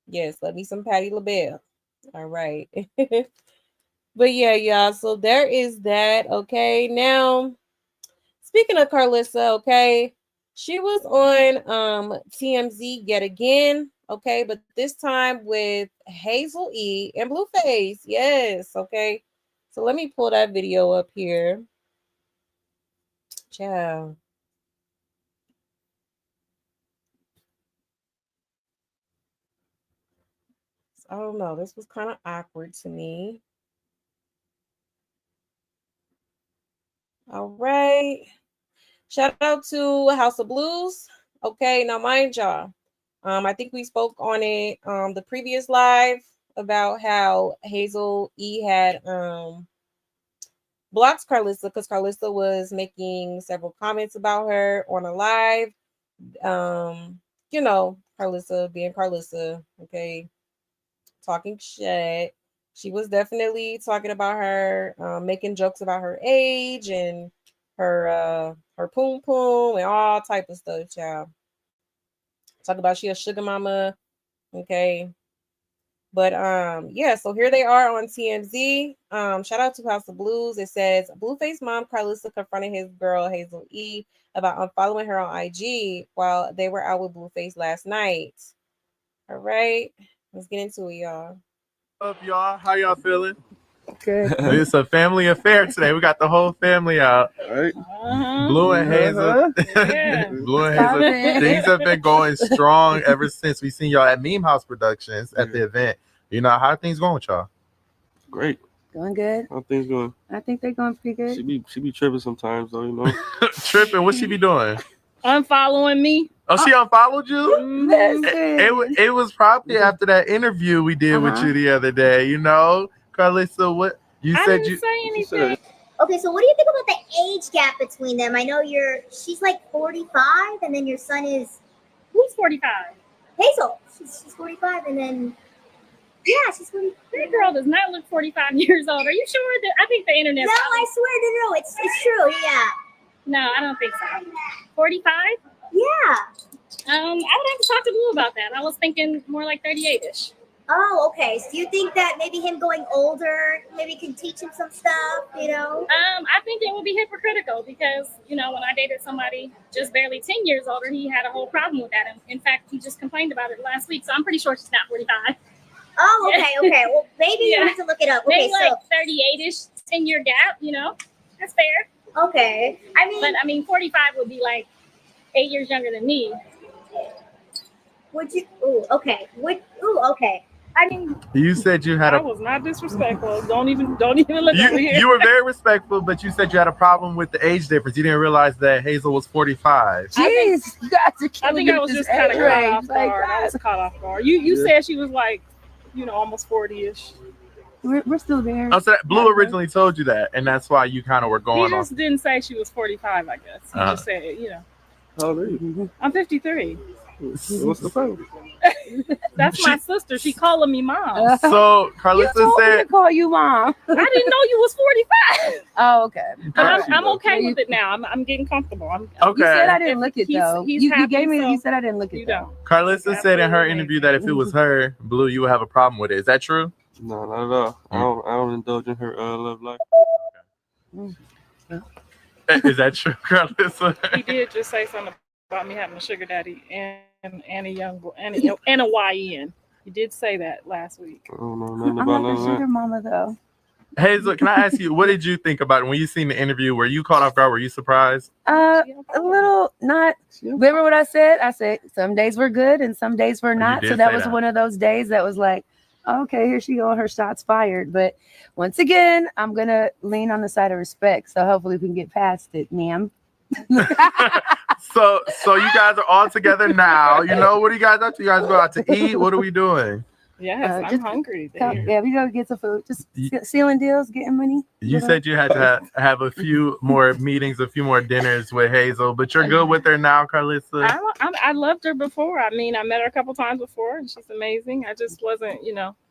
A: Yes, let me some Patti LaBelle. All right. But yeah, y'all. So there is that. Okay. Now, speaking of Carlissa, okay, she was on TMZ yet again. Okay, but this time with Hazel E and Blueface. Yes. Okay. So let me pull that video up here. Ciao. I don't know. This was kind of awkward to me. All right. Shout out to House of Blues. Okay, now mind y'all. I think we spoke on it the previous live about how Hazel E had blocked Carlissa because Carlissa was making several comments about her on a live. Carlissa being Carlissa, okay, talking shit. She was definitely talking about her, making jokes about her age and her poom poom and all type of stuff, child. Talk about she a sugar mama, okay. But yeah, so here they are on TMZ. Shout out to House of Blues. It says Blueface mom Carlissa confronted his girl Hazel E about unfollowing her on IG while they were out with Blueface last night. All right, let's get into it, y'all.
E: What's up, y'all? How y'all feeling?
B: Good.
E: It's a family affair today. We got the whole family out.
F: Right?
E: Blue and Hazel.
B: Yeah.
E: Blue and Hazel. Things have been going strong ever since we seen y'all at Meme House Productions at the event. How are things going with y'all?
F: Great.
G: Going good.
F: How things going?
G: I think they're going pretty good.
F: She be tripping sometimes though,
E: Tripping? What she be doing?
B: Unfollowing me.
E: Oh, she unfollowed you?
G: Listen.
E: It was probably after that interview we did with you the other day. Carlissa, what you
B: I
E: said?
B: didn't say anything.
C: Okay, so what do you think about the age gap between them? I know she's like 45, and then your son is
B: Who's 45?
C: Hazel. She's 45, and then she's 45.
B: That girl does not look 45 years old. Are you sure? I think the internet.
C: No, I swear, no, it's true. Yeah.
B: No, I don't think so. 45?
C: Yeah.
B: I would have to talk to Blue about that. I was thinking more like 38-ish.
C: Oh, okay. So do you think that maybe him going older maybe can teach him some stuff,
B: I think it would be hypocritical because, when I dated somebody just barely 10 years older, he had a whole problem with that. And in fact, he just complained about it last week. So I'm pretty sure she's not 45.
C: Oh, okay. Well, maybe you have to look it up. Okay,
B: maybe like 38-ish, 10-year gap, That's fair.
C: Okay.
B: But 45 would be like 8 years younger than me.
C: Would you? Ooh, okay. Okay.
E: You said you had
B: I was not disrespectful. Don't even look over here.
E: You were very respectful, but you said you had a problem with the age difference. You didn't realize that Hazel was 45.
G: Jeez, you guys are
B: I
G: killing
B: think I was just kind of caught off guard. You said she was like, almost 40-ish.
G: We're still there.
E: Oh, so Blue originally told you that, and that's why you kind of were going
B: He just didn't say she was 45, I guess. He just said,
F: How old are you?
B: I'm 53.
F: What's the problem?
B: That's my sister. She calling me mom.
E: So
G: You
E: Carlissa
G: told me to
E: said,
G: call you mom.
B: I didn't know you was 45.
G: Oh, okay.
B: But
G: All
B: I'm
G: right.
B: okay with it now. I'm getting comfortable.
E: okay.
G: You said I didn't
B: If
G: look it
B: he's-
G: though.
B: he's
G: You
B: happy,
G: gave me.
B: so
G: You said I didn't look it
B: You
G: though.
B: don't.
E: Carlissa
B: It's
E: said in her
B: absolutely
E: interview that if it was her, Blue, you would have a problem with it. Is that true?
F: No, not at all. I don't indulge in her love life.
E: Is that true, Carlissa?
B: He did just say something about me having a sugar daddy and a young boy and a YN. He did say that last week.
F: I don't know nothing
G: I'm
F: about
G: not
F: none
G: a
F: of that.
G: sugar mama though.
E: Hazel, can I ask you, what did you think about it when you seen the interview? Were you caught off guard? Were you surprised?
G: A little not. Remember what I said? I said some days were good and some days were not.
E: did
G: So that
E: say
G: was
E: that.
G: one of those days that was like, okay, here she go, her shots fired. But once again, I'm gonna lean on the side of respect. So hopefully we can get past it, ma'am.
E: So you guys are all together now. You know, what do you guys up to? You guys go out to eat? What are we doing?
B: Yes, I'm
G: just
B: hungry.
G: Yeah, we gotta get some food. Just sealing deals, getting money.
E: You said you had to have a few more meetings, a few more dinners with Hazel, but you're good with her now, Carlissa?
B: I loved her before. I mean, I met her a couple times before, and she's amazing. I just wasn't,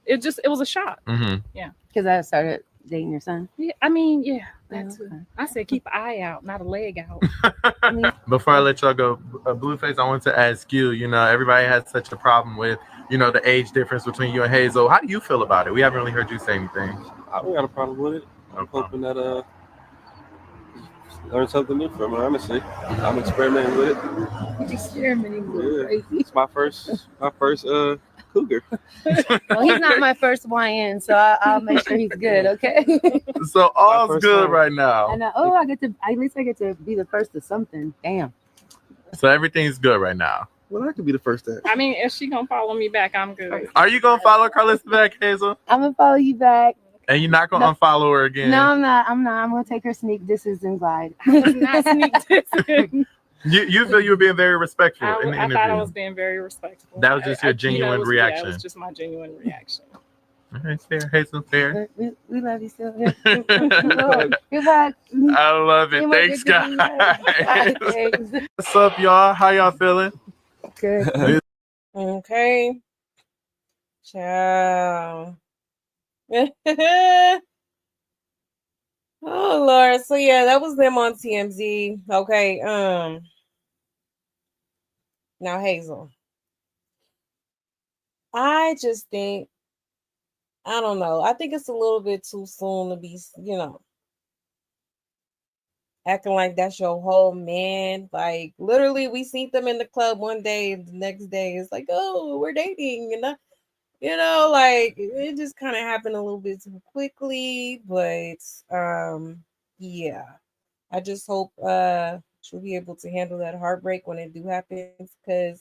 B: it was a shock.
E: Mm-hmm.
B: Yeah.
G: Because I started dating your son.
B: Yeah, I mean, yeah, that
G: Oh,
B: too.
G: okay.
B: I said keep an eye out, not a leg out.
E: Before I let y'all go, Blueface, I want to ask you, everybody has such a problem with, the age difference between you and Hazel. How do you feel about it? We haven't really heard you say anything.
F: I don't got a problem with it. I'm hoping that learn something new from it. Honestly, I'm experimenting with it.
G: Experimenting with
F: Yeah,
G: crazy.
F: it's my first cougar.
G: Well, he's not my first YN, so I'll make sure he's good. Okay.
E: So all's
F: first
E: good
F: time.
E: right now.
G: And at least I get to be the first of something. Damn.
E: So everything's good right now.
F: Well, I could be the first to.
B: I mean, if she gonna follow me back, I'm good.
E: Are you gonna follow Carlissa back, Hazel?
G: I'm gonna follow you back.
E: And you're not gonna unfollow her again?
G: No, I'm not. I'm gonna take her sneak disses and glide.
B: Not sneak dissing.
E: You feel you were being very respectful in the
B: I
E: interview.
B: thought I was being very respectful.
E: That was just your genuine reaction.
B: Yeah, it was just my genuine reaction.
E: Okay, fair, Hazel, fair.
G: We love you still. Goodbye.
E: I love it. Thanks, guys.
G: Thanks.
E: What's up, y'all? How y'all feeling?
G: Good.
A: Okay. Ciao. Oh Lord. So yeah, that was them on TMZ. Okay. Now Hazel. I just think, I don't know. I think it's a little bit too soon to be, acting like that's your whole man. Like literally, we seen them in the club one day, and the next day it's like, oh, we're dating, and like it just kind of happened a little bit too quickly. But yeah, I just hope she'll be able to handle that heartbreak when it do happen, because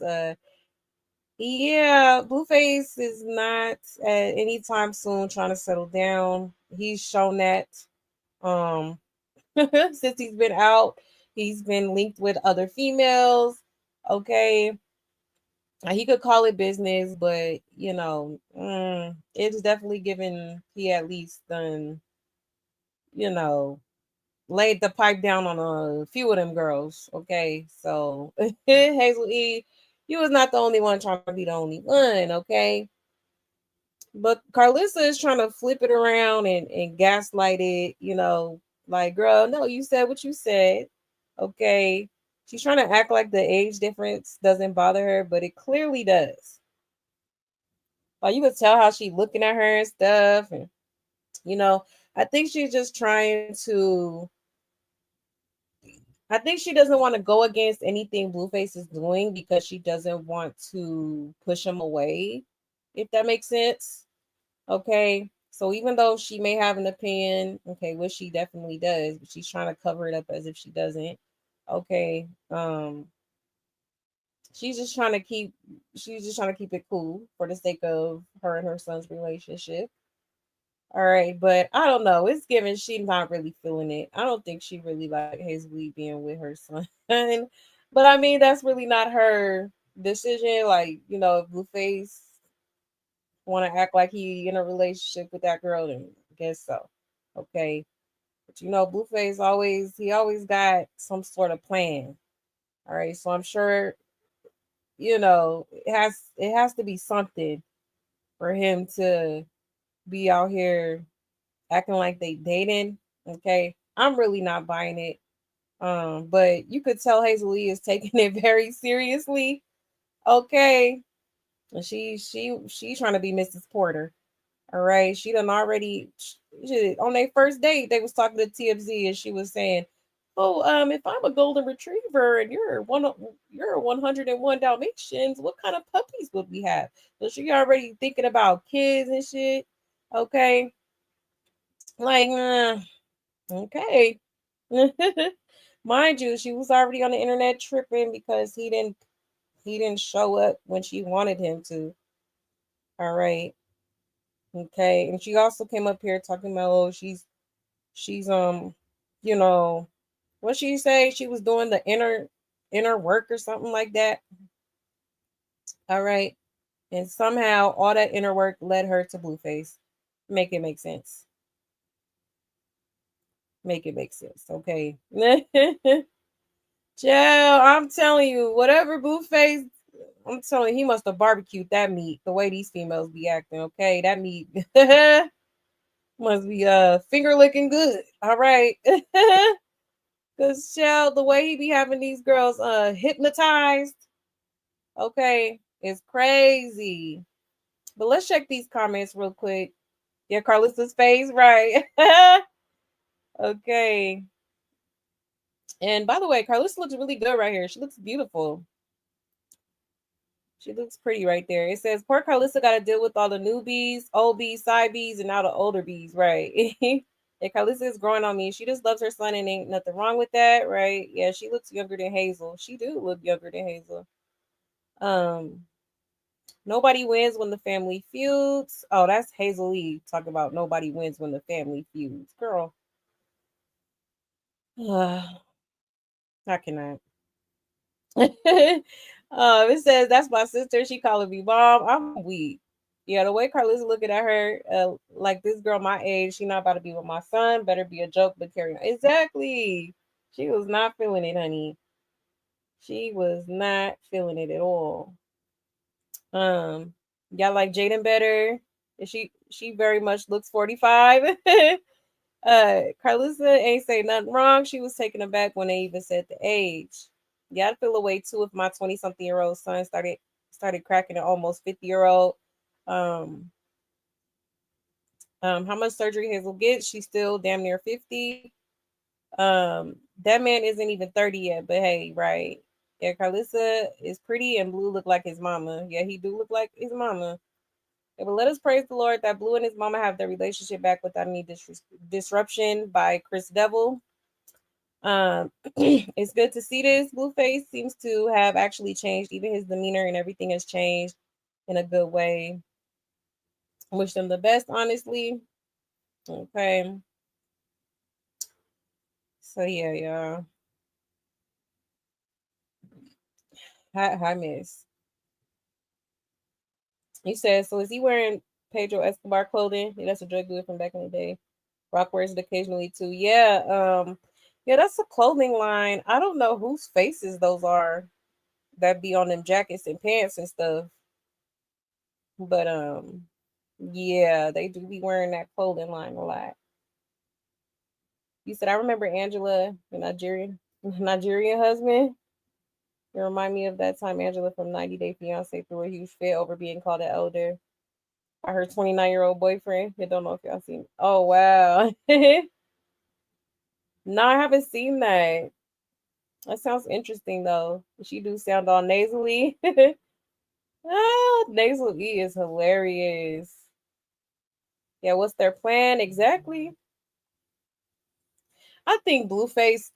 A: yeah, Blueface is not at any time soon trying to settle down. He's shown that. Since he's been out, he's been linked with other females. Okay. He could call it business, but it's definitely given he at least done, laid the pipe down on a few of them girls. Okay. So Hazel E, you was not the only one trying to be the only one, okay? But Carlissa is trying to flip it around and gaslight it, like, girl, no, you said what you said. Okay. She's trying to act like the age difference doesn't bother her, but it clearly does. Like you could tell how she's looking at her and stuff. And, I think she's just trying to, I think she doesn't want to go against anything Blueface is doing because she doesn't want to push him away, if that makes sense. Okay. So even though she may have an opinion, okay, which she definitely does, but she's trying to cover it up as if she doesn't. Okay. She's just trying to keep it cool for the sake of her and her son's relationship. All right, but I don't know. It's given she's not really feeling it. I don't think she really like Hazel being with her son. But I mean, that's really not her decision. Like, if Blueface want to act like he in a relationship with that girl, then I guess so. Okay. But Blueface always got some sort of plan. All right, so I'm sure, it has to be something for him to be out here acting like they dating. Okay, I'm really not buying it. But you could tell Hazel Lee is taking it very seriously. Okay, and she trying to be Mrs. Porter. All right, she done already on their first date. They was talking to TFZ, and she was saying, "Oh, if I'm a golden retriever and you're 101 Dalmatians, what kind of puppies would we have?" So she already thinking about kids and shit. Okay, like, okay. Mind you, she was already on the internet tripping because he didn't show up when she wanted him to. All right. Okay. And she also came up here talking about, oh, she's you know, what she say? She was doing the inner work or something like that. All right. And somehow all that inner work led her to Blueface. Make it make sense. Make it make sense. Okay. Joe, I'm telling you, whatever Blueface, I'm telling you, he must have barbecued that meat the way these females be acting. Okay, that meat must be finger licking good. All right, cause Shell, the way he be having these girls hypnotized, okay, is crazy. But let's check these comments real quick. Yeah, Carlissa's face, right? Okay. And by the way, Carlissa looks really good right here. She looks beautiful. She looks pretty right there. It says, poor Carlissa got to deal with all the newbies, old bees, side bees, and now the older bees, right? And Carlissa is growing on me. She just loves her son and ain't nothing wrong with that, right? Yeah, she looks younger than Hazel. She do look younger than Hazel. Um, Nobody wins when the family feuds. Oh, that's Hazel Lee talking about nobody wins when the family feuds. Girl, I cannot. It says that's my sister. She calling me mom. I'm weak. Yeah, the way Carlissa's looking at her, like this girl my age, she not about to be with my son. Better be a joke, but carry on. Exactly. She was not feeling it, honey. She was not feeling it at all. Y'all like Jaidyn better? She very much looks 45. Carlissa ain't say nothing wrong. She was taken aback when they even said the age. Yeah, I'd feel away too if my 20-something-year-old son started cracking an almost 50-year-old. Um, how much surgery Hazel gets? She's still damn near 50. That man isn't even 30 yet, but hey, right. Yeah, Carlissa is pretty and Blue look like his mama. Yeah, he do look like his mama. Yeah, but let us praise the Lord that Blue and his mama have their relationship back without any disruption by Chris Devil. It's good to see this. Blueface seems to have actually changed. Even his demeanor and everything has changed in a good way. Wish them the best, honestly. Okay. So yeah, y'all. Hi, Miss. He says, so is he wearing Pedro Escobar clothing? Yeah, that's a drug dealer from back in the day. Rock wears it occasionally too. Yeah, that's a clothing line. I don't know whose faces those are that be on them jackets and pants and stuff. But yeah, they do be wearing that clothing line a lot. You said I remember Angela, the Nigerian husband. It remind me of that time Angela from 90 Day Fiance threw a huge fit over being called an elder by her 29-year-old boyfriend. I don't know if y'all seen. Oh wow. No, I haven't seen that. That sounds interesting though. She do sound all nasally. Nasal E is hilarious. Yeah, what's their plan exactly? I think Blueface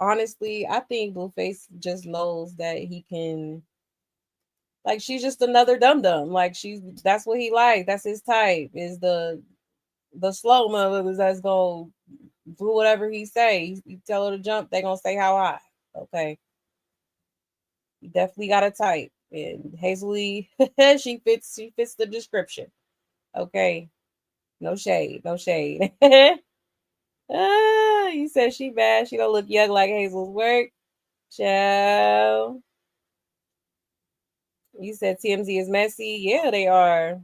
A: just knows that he can, like, she's just another dum dum. Like that's what he like. That's his type. Is the slow motherfuckers that's gonna do whatever he say. You tell her to jump, they gonna say how high. Okay. You definitely got a type. And Hazley, she fits the description. Okay. No shade. No shade. You said she bad. She don't look young like Hazel's work. Ciao. You said TMZ is messy. Yeah, they are.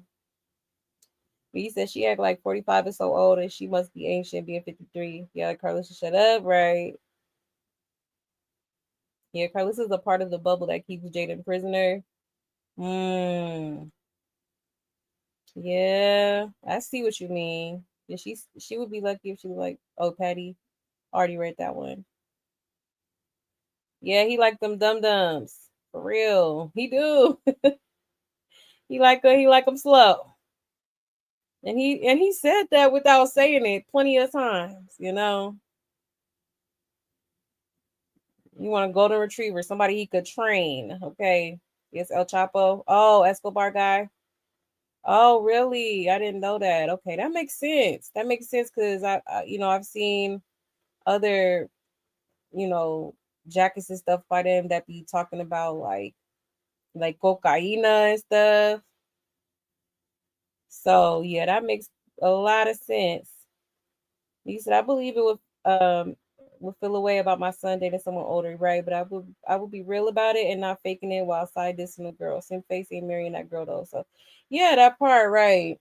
A: But you said she act like 45 is so old and she must be ancient being 53. Yeah, like Carlos should shut up, right? Yeah, Carlos is a part of the bubble that keeps Jaidyn prisoner. Yeah, I see what you mean. Yeah, she would be lucky if she was like, oh, Patty, already read that one. Yeah, he like them dum dums for real. He do. He like them slow. And he said that without saying it plenty of times. You know, you want a golden retriever, somebody he could train. Okay, yes, El Chapo. Oh, Escobar guy. Oh, really? I didn't know that. Okay, that makes sense. That makes sense because I've seen other, you know, jackets and stuff by them that be talking about like cocaina and stuff. So yeah, that makes a lot of sense. He said, I believe it would feel a way about my son dating someone older, right? But I would be real about it and not faking it while side dissing the girl. Same face ain't marrying that girl though. So yeah, that part, right.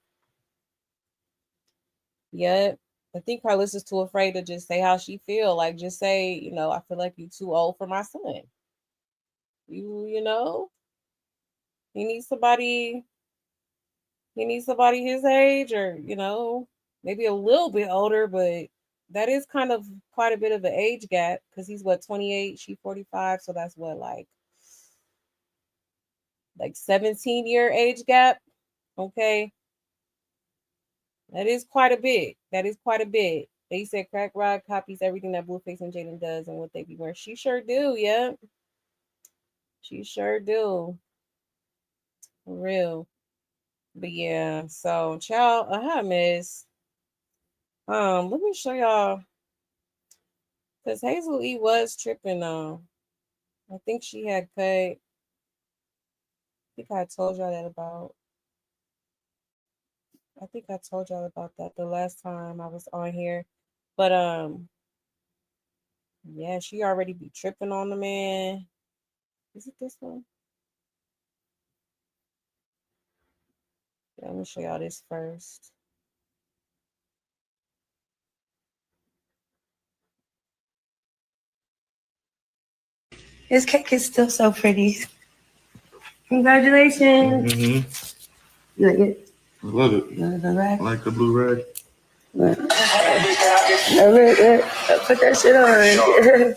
A: Yep. I think Carlos is too afraid to just say how she feel. Like just say, I feel like you too old for my son. You know, he needs somebody his age or, maybe a little bit older, but that is kind of quite a bit of an age gap because he's what, 28, she 45, so that's what like 17-year age gap. Okay. That is quite a bit. That is quite a bit. They said Crack Rock copies everything that Blueface and Jaidyn does and what they be wearing. She sure do, yeah. She sure do. For real. But yeah, so child, miss. Let me show y'all. Because Hazel E was tripping I think she had cut. I think I told y'all that about. I think I told y'all about that the last time I was on here. But yeah, she already be tripping on the man. Is it this one? Yeah, let me show y'all this first.
G: His cake is still so pretty. Congratulations.
E: Mm-hmm.
G: You like it?
E: I love it.
G: You like the rag?
E: I like the blue rag.
G: Look. Put that shit on.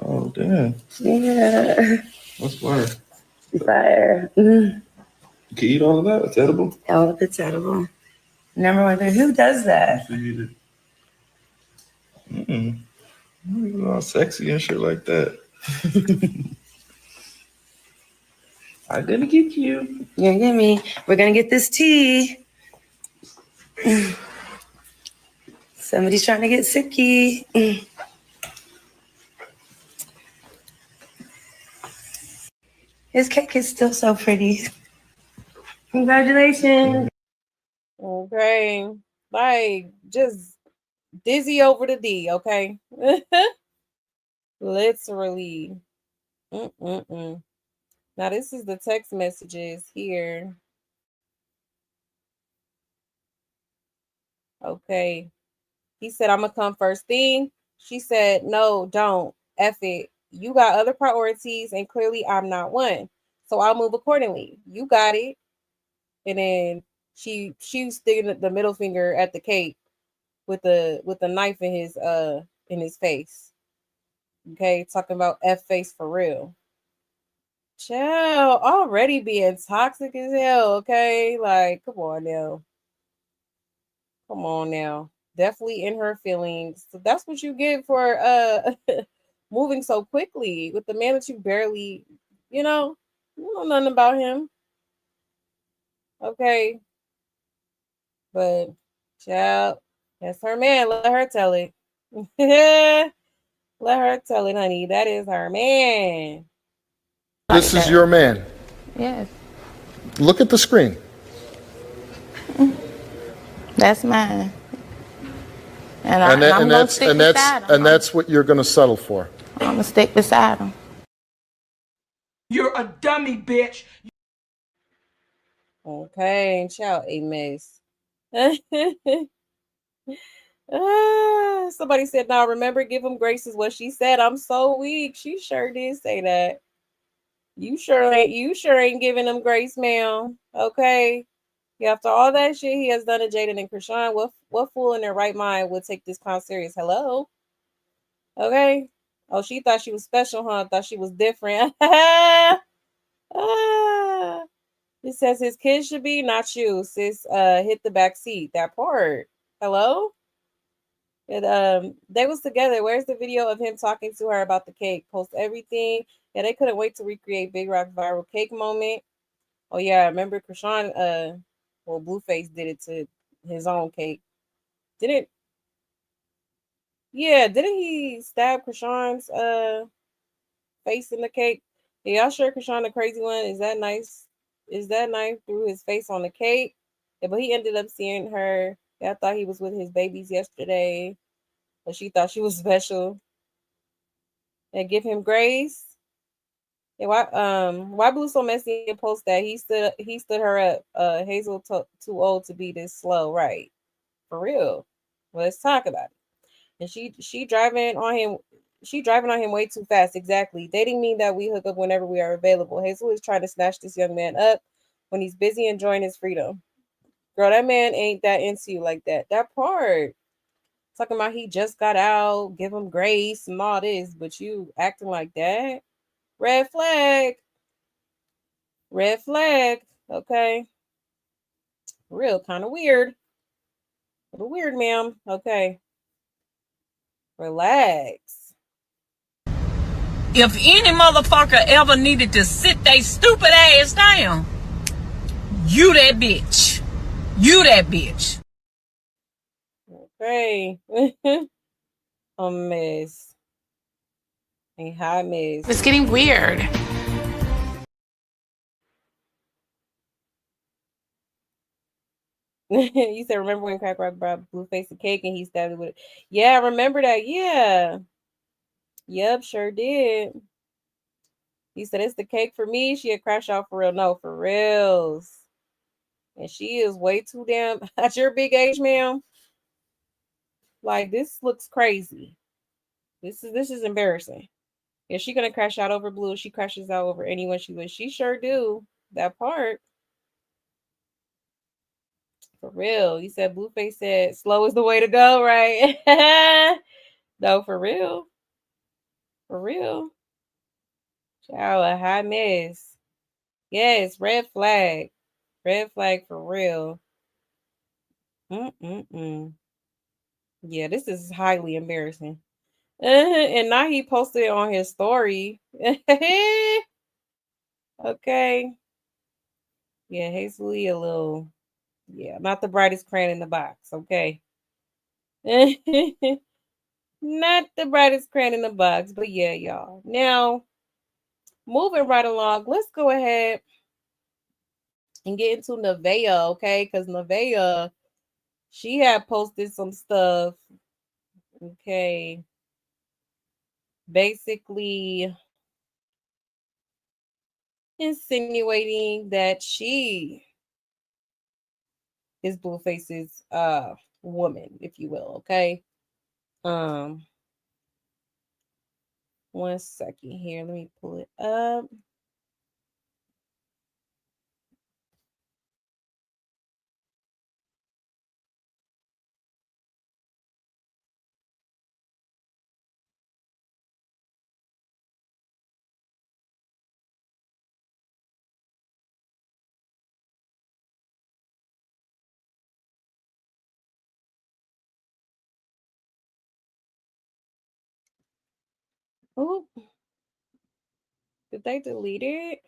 E: Oh, damn.
G: Yeah.
E: That's fire.
G: Fire.
E: You can eat all of that? It's edible?
G: All of it's edible. Never wondered who does that.
E: You eat it. You're all sexy and shit like that. I'm gonna get you.
G: You're gonna get me. We're gonna get this tea. Somebody's trying to get sicky. His cake is still so pretty. Congratulations.
A: Okay. Like, just dizzy over the D, okay? Literally. Now, this is the text messages here. Okay. He said, I'm going to come first thing. She said, no, don't. F it. You got other priorities, and clearly I'm not one. So I'll move accordingly. You got it. And then she was sticking the middle finger at the cake with the knife in his face. Okay, talking about F face for real. Chill, already being toxic as hell. Okay, like come on now. Definitely in her feelings. So that's what you get for moving so quickly with the man that you barely, you know nothing about him. Okay, but child, that's her man. Let her tell it. Let her tell it, honey. That is her man.
H: This is your man.
I: Yes,
H: Look at the screen.
I: that's mine. And I'm gonna stick beside him.
H: That's what you're going to settle for.
I: I'm gonna stick beside him.
J: You're a
B: dummy, bitch.
A: Okay, child, a mess. Somebody said, "Now remember, give him grace," is what she said. I'm so weak. She sure did say that. You sure ain't giving him grace, ma'am. Okay. Yeah, after all that shit he has done to Jaidyn and Chrisean, what fool in their right mind would take this clown serious? Hello? Okay. Oh, she thought she was special, huh? Thought she was different. Ah. It says his kids should be, not you. Sis, hit the back seat. That part. Hello? And they was together. Where's the video of him talking to her about the cake? Post everything. Yeah, they couldn't wait to recreate Big Rock's viral cake moment. Oh yeah, I remember Chrisean, well, Blueface did it to his own cake. Didn't didn't he stab Krishan's face in the cake? Yeah, y'all sure Chrisean the crazy one? Is that nice? Is that knife through his face on the cake? Yeah, but he ended up seeing her. Yeah, I thought he was with his babies yesterday, but she thought she was special. And give him grace. Yeah, why Blue so messy and post that he stood her up. Hazel too old to be this slow, right? For real. Well, let's talk about it. And she driving on him. She driving on him way too fast. Exactly. Dating mean that we hook up whenever we are available. Hazel is trying to snatch this young man up when he's busy enjoying his freedom. Girl, that man ain't that into you like that. That part. Talking about he just got out, give him grace and all this, but you acting like that. Red flag. Red flag. Okay. Real kind of weird. A little weird, ma'am. Okay. Relax.
B: If any motherfucker ever needed to sit they stupid ass down, you that bitch. You that bitch.
A: Okay. A mess. A hot mess.
I: It's getting weird.
A: You said, remember when Crack Rock brought Blueface a cake and he stabbed it with it? Yeah, I remember that. Yeah. Yep, sure did. He said, it's the cake for me. She had crashed out for real. No, for reals. And she is way too damn at your big age, ma'am. Like, this looks crazy. This is embarrassing. Is she gonna crash out over Blue? She crashes out over anyone she would. She sure do. That part. For real. You said Blueface said slow is the way to go, right? No, for real. For real. Child, a hot mess. Yes, red flag. Red flag for real. Mm-mm-mm. Yeah, this is highly embarrassing. And now he posted it on his story. Okay. Yeah, Hazley a little, yeah, not the brightest crayon in the box. Okay. Not the brightest crayon in the box, but yeah, y'all. Now, moving right along, let's go ahead and get into Nevaeh, okay? Because Nevaeh, she had posted some stuff, okay, basically insinuating that she is Blueface's woman, if you will, okay? Um, one second here, let me pull it up. Oh, did they delete it?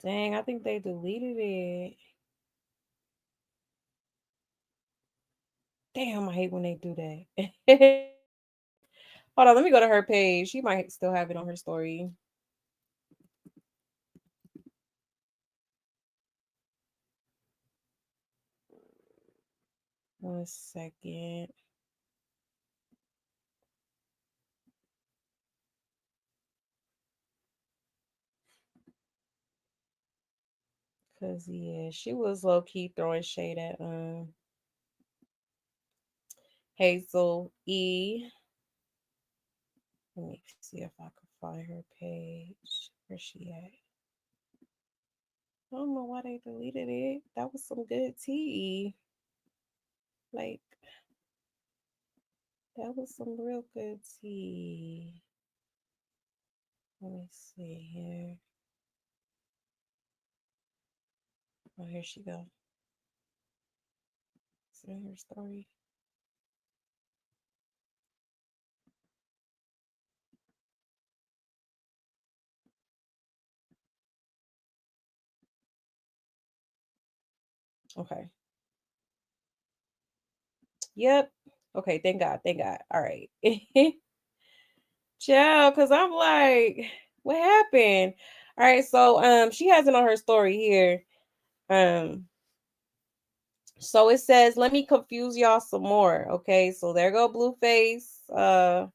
A: Dang, I think they deleted it. Damn, I hate when they do that. Hold on, let me go to her page. She might still have it on her story. One second. Cause yeah, she was low key throwing shade at Hazel E. Let me see if I can find her page. Where's she at? I don't know why they deleted it. That was some good tea. Like, that was some real good tea. Let me see here. Oh, here she go. It's in her story. Okay. Yep. Okay, thank God. Thank God. All right. Ciao, because I'm like, what happened? All right, so she has it on her story here. So it says, let me confuse y'all some more. Okay, so there go Blueface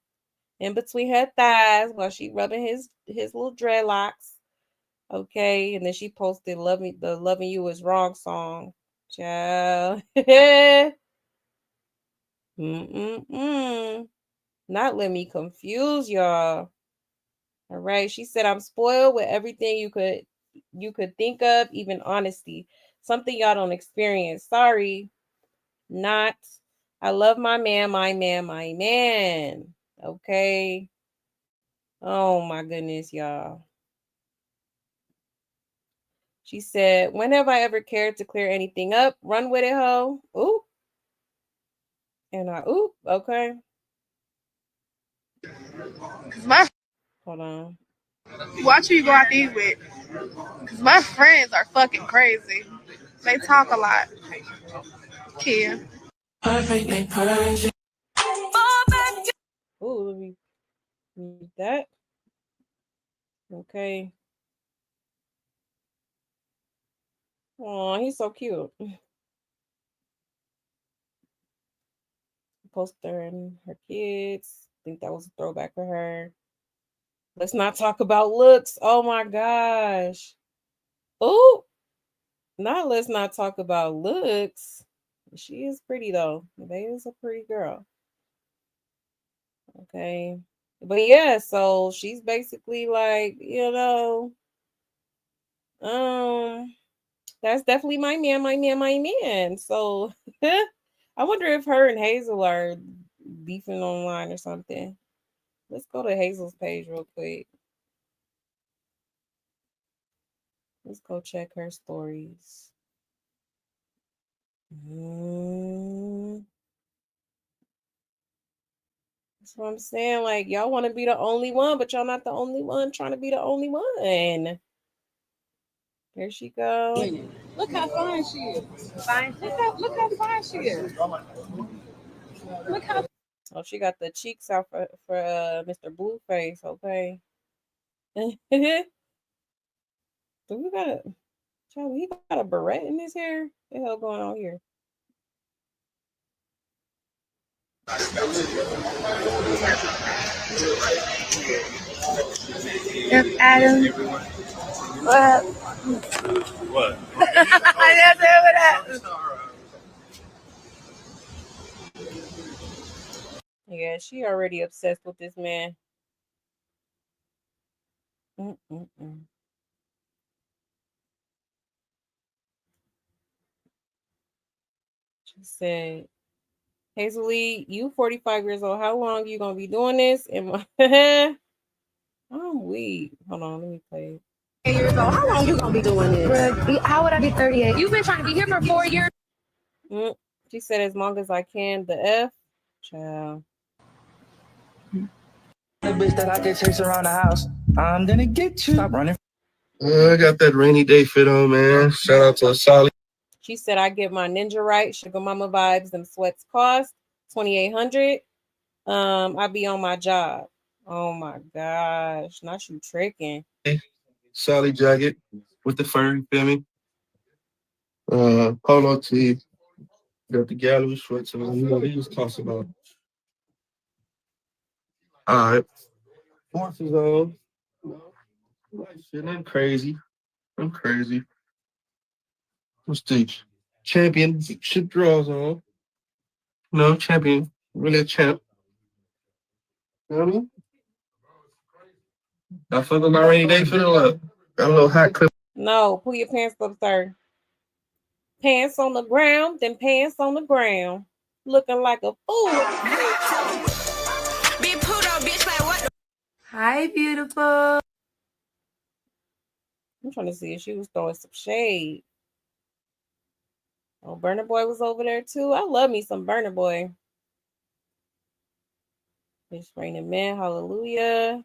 A: in between her thighs while she rubbing his little dreadlocks. Okay, and then she posted Loving You Is Wrong song. Ciao. Not let me confuse y'all. All right. She said, I'm spoiled with everything you could think of, even honesty. Something y'all don't experience. Sorry. Not. I love my man, my man, my man. Okay. Oh my goodness, y'all. She said, when have I ever cared to clear anything up? Run with it, ho. Oop. And oop. Okay. Hold on.
J: Watch who you go out to eat with. Because my friends are fucking crazy. They talk a lot. Kia.
A: Ooh, let me mute that. Okay. Oh, he's so cute. Poster and her kids. I think that was a throwback for her. Let's not talk about looks. Oh my gosh. Oh, let's not talk about looks. She is pretty though. Nevaeh is a pretty girl. Okay. But yeah, so she's basically like, that's definitely my man, my man, my man. So I wonder if her and Hazel are beefing online or something. Let's go to Hazel's page real quick. Let's go check her stories. That's what I'm saying. Like, y'all want to be the only one, but y'all not the only one trying to be the only one. Here she goes.
J: Look how fine she is. Fine. Look how fine she is. Look how.
A: Oh, she got the cheeks out for Mr. Blueface. Okay. Do we got he got a beret in his hair? What the hell going on here?
J: Yep, Adam. What?
F: What?
J: I never said what happened.
A: Yeah, she already obsessed with this man. She said, Hazel, you 45 years old. How long you gonna be doing this? I'm weak. Hold on, let me play.
J: Years old. How long you gonna be doing this? How would I be 38? You've been trying to be here for 4 years.
A: She said, as long as I can. The F, child.
K: The bitch that I can chase around the house. I'm gonna get you. Stop running.
F: I got that rainy day fit on, man. Shout out to Solid.
A: She said, I get my ninja right. Sugar mama vibes. Them sweats cost $2,800. I be on my job. Oh my gosh, not you tricking.
F: Solid jacket with the fur, you feel me? Polo tee. Got the gallery shorts on. You know, these cost about. All right. Forces on. Shit, I'm crazy.
L: What's the championship draws on? No, champion. Really a champ. You know what I mean? I fuck with my rainy day for the look. Got a little hot clip.
A: No, pull your pants up, sir. Pants on the ground, then pants on the ground. Looking like a fool.
G: Big Pluto, bitch, like what the... Hi, beautiful.
A: I'm trying to see if she was throwing some shade. Oh, Burner Boy was over there too. I love me some Burner Boy. It's raining man, hallelujah.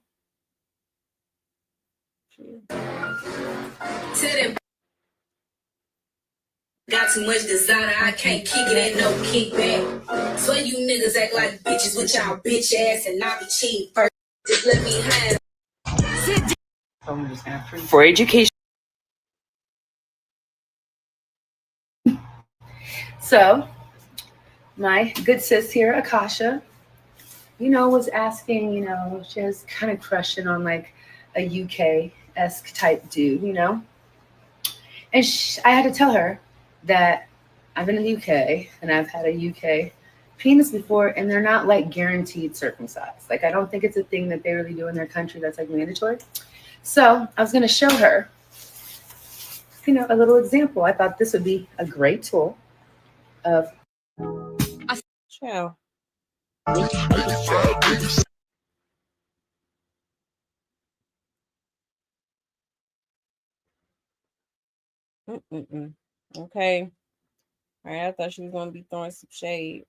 M: Got too much designer, I can't kick it, ain't no kickback. So you niggas act like bitches with y'all bitch ass and not be cheap first. Just let me have
G: For education. So, my good sis here, Akasha, was asking, she has kind of crushing on like a UK-esque type dude, And I had to tell her that I've been in the UK and I've had a UK penis before, and they're not like guaranteed circumcised. Like, I don't think it's a thing that they really do in their country that's like mandatory. So I was going to show her, a little example. I thought this would be a great tool of.
A: Ciao. Okay. All right, I thought she was going to be throwing some shade.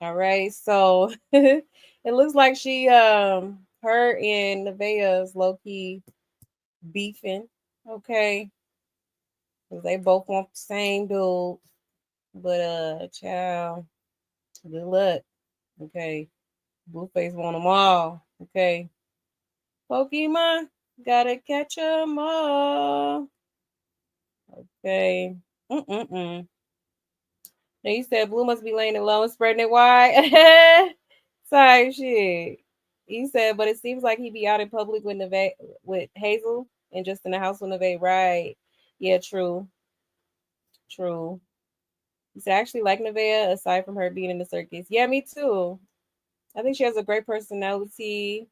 A: All right, so it looks like she her and Nevaeh's low-key beefing. Okay. Because they both want the same dude. But child, good luck. Okay. Blueface want them all. Okay. Pokemon, gotta catch them all. Okay. Now you said Blue must be laying it low and spreading it wide. Sorry, shit. He said, but it seems like he be out in public with Nevaeh, with Hazel, and just in the house with Nevaeh. Right? Yeah, true. True. He said, I actually like Nevaeh, aside from her being in the circus. Yeah, me too. I think she has a great personality,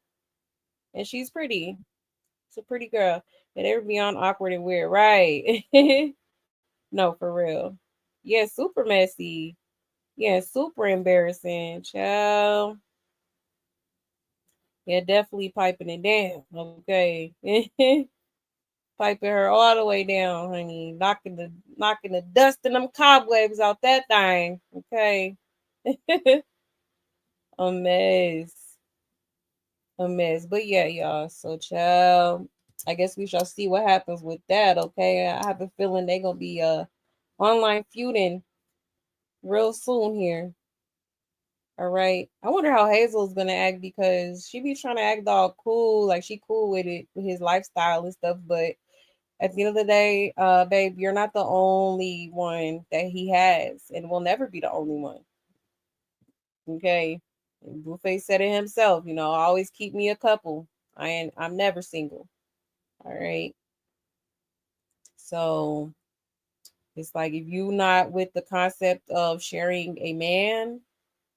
A: and she's pretty. She's a pretty girl. And they're beyond awkward and weird, right? No, for real. Yeah, super messy. Yeah, super embarrassing, child. Yeah, definitely piping it down. Okay. Piping her all the way down, honey. Knocking the dust and them cobwebs out that thing. Okay. A mess. A mess. But yeah, y'all. So child, I guess we shall see what happens with that. Okay. I have a feeling they're gonna be online feuding real soon here. All right. I wonder how Hazel's gonna act, because she be trying to act all cool, like she cool with it, with his lifestyle and stuff. But at the end of the day, babe, you're not the only one that he has, and will never be the only one. Okay. Blueface said it himself, always keep me a couple. I'm never single. All right. So it's like, if you not with the concept of sharing a man,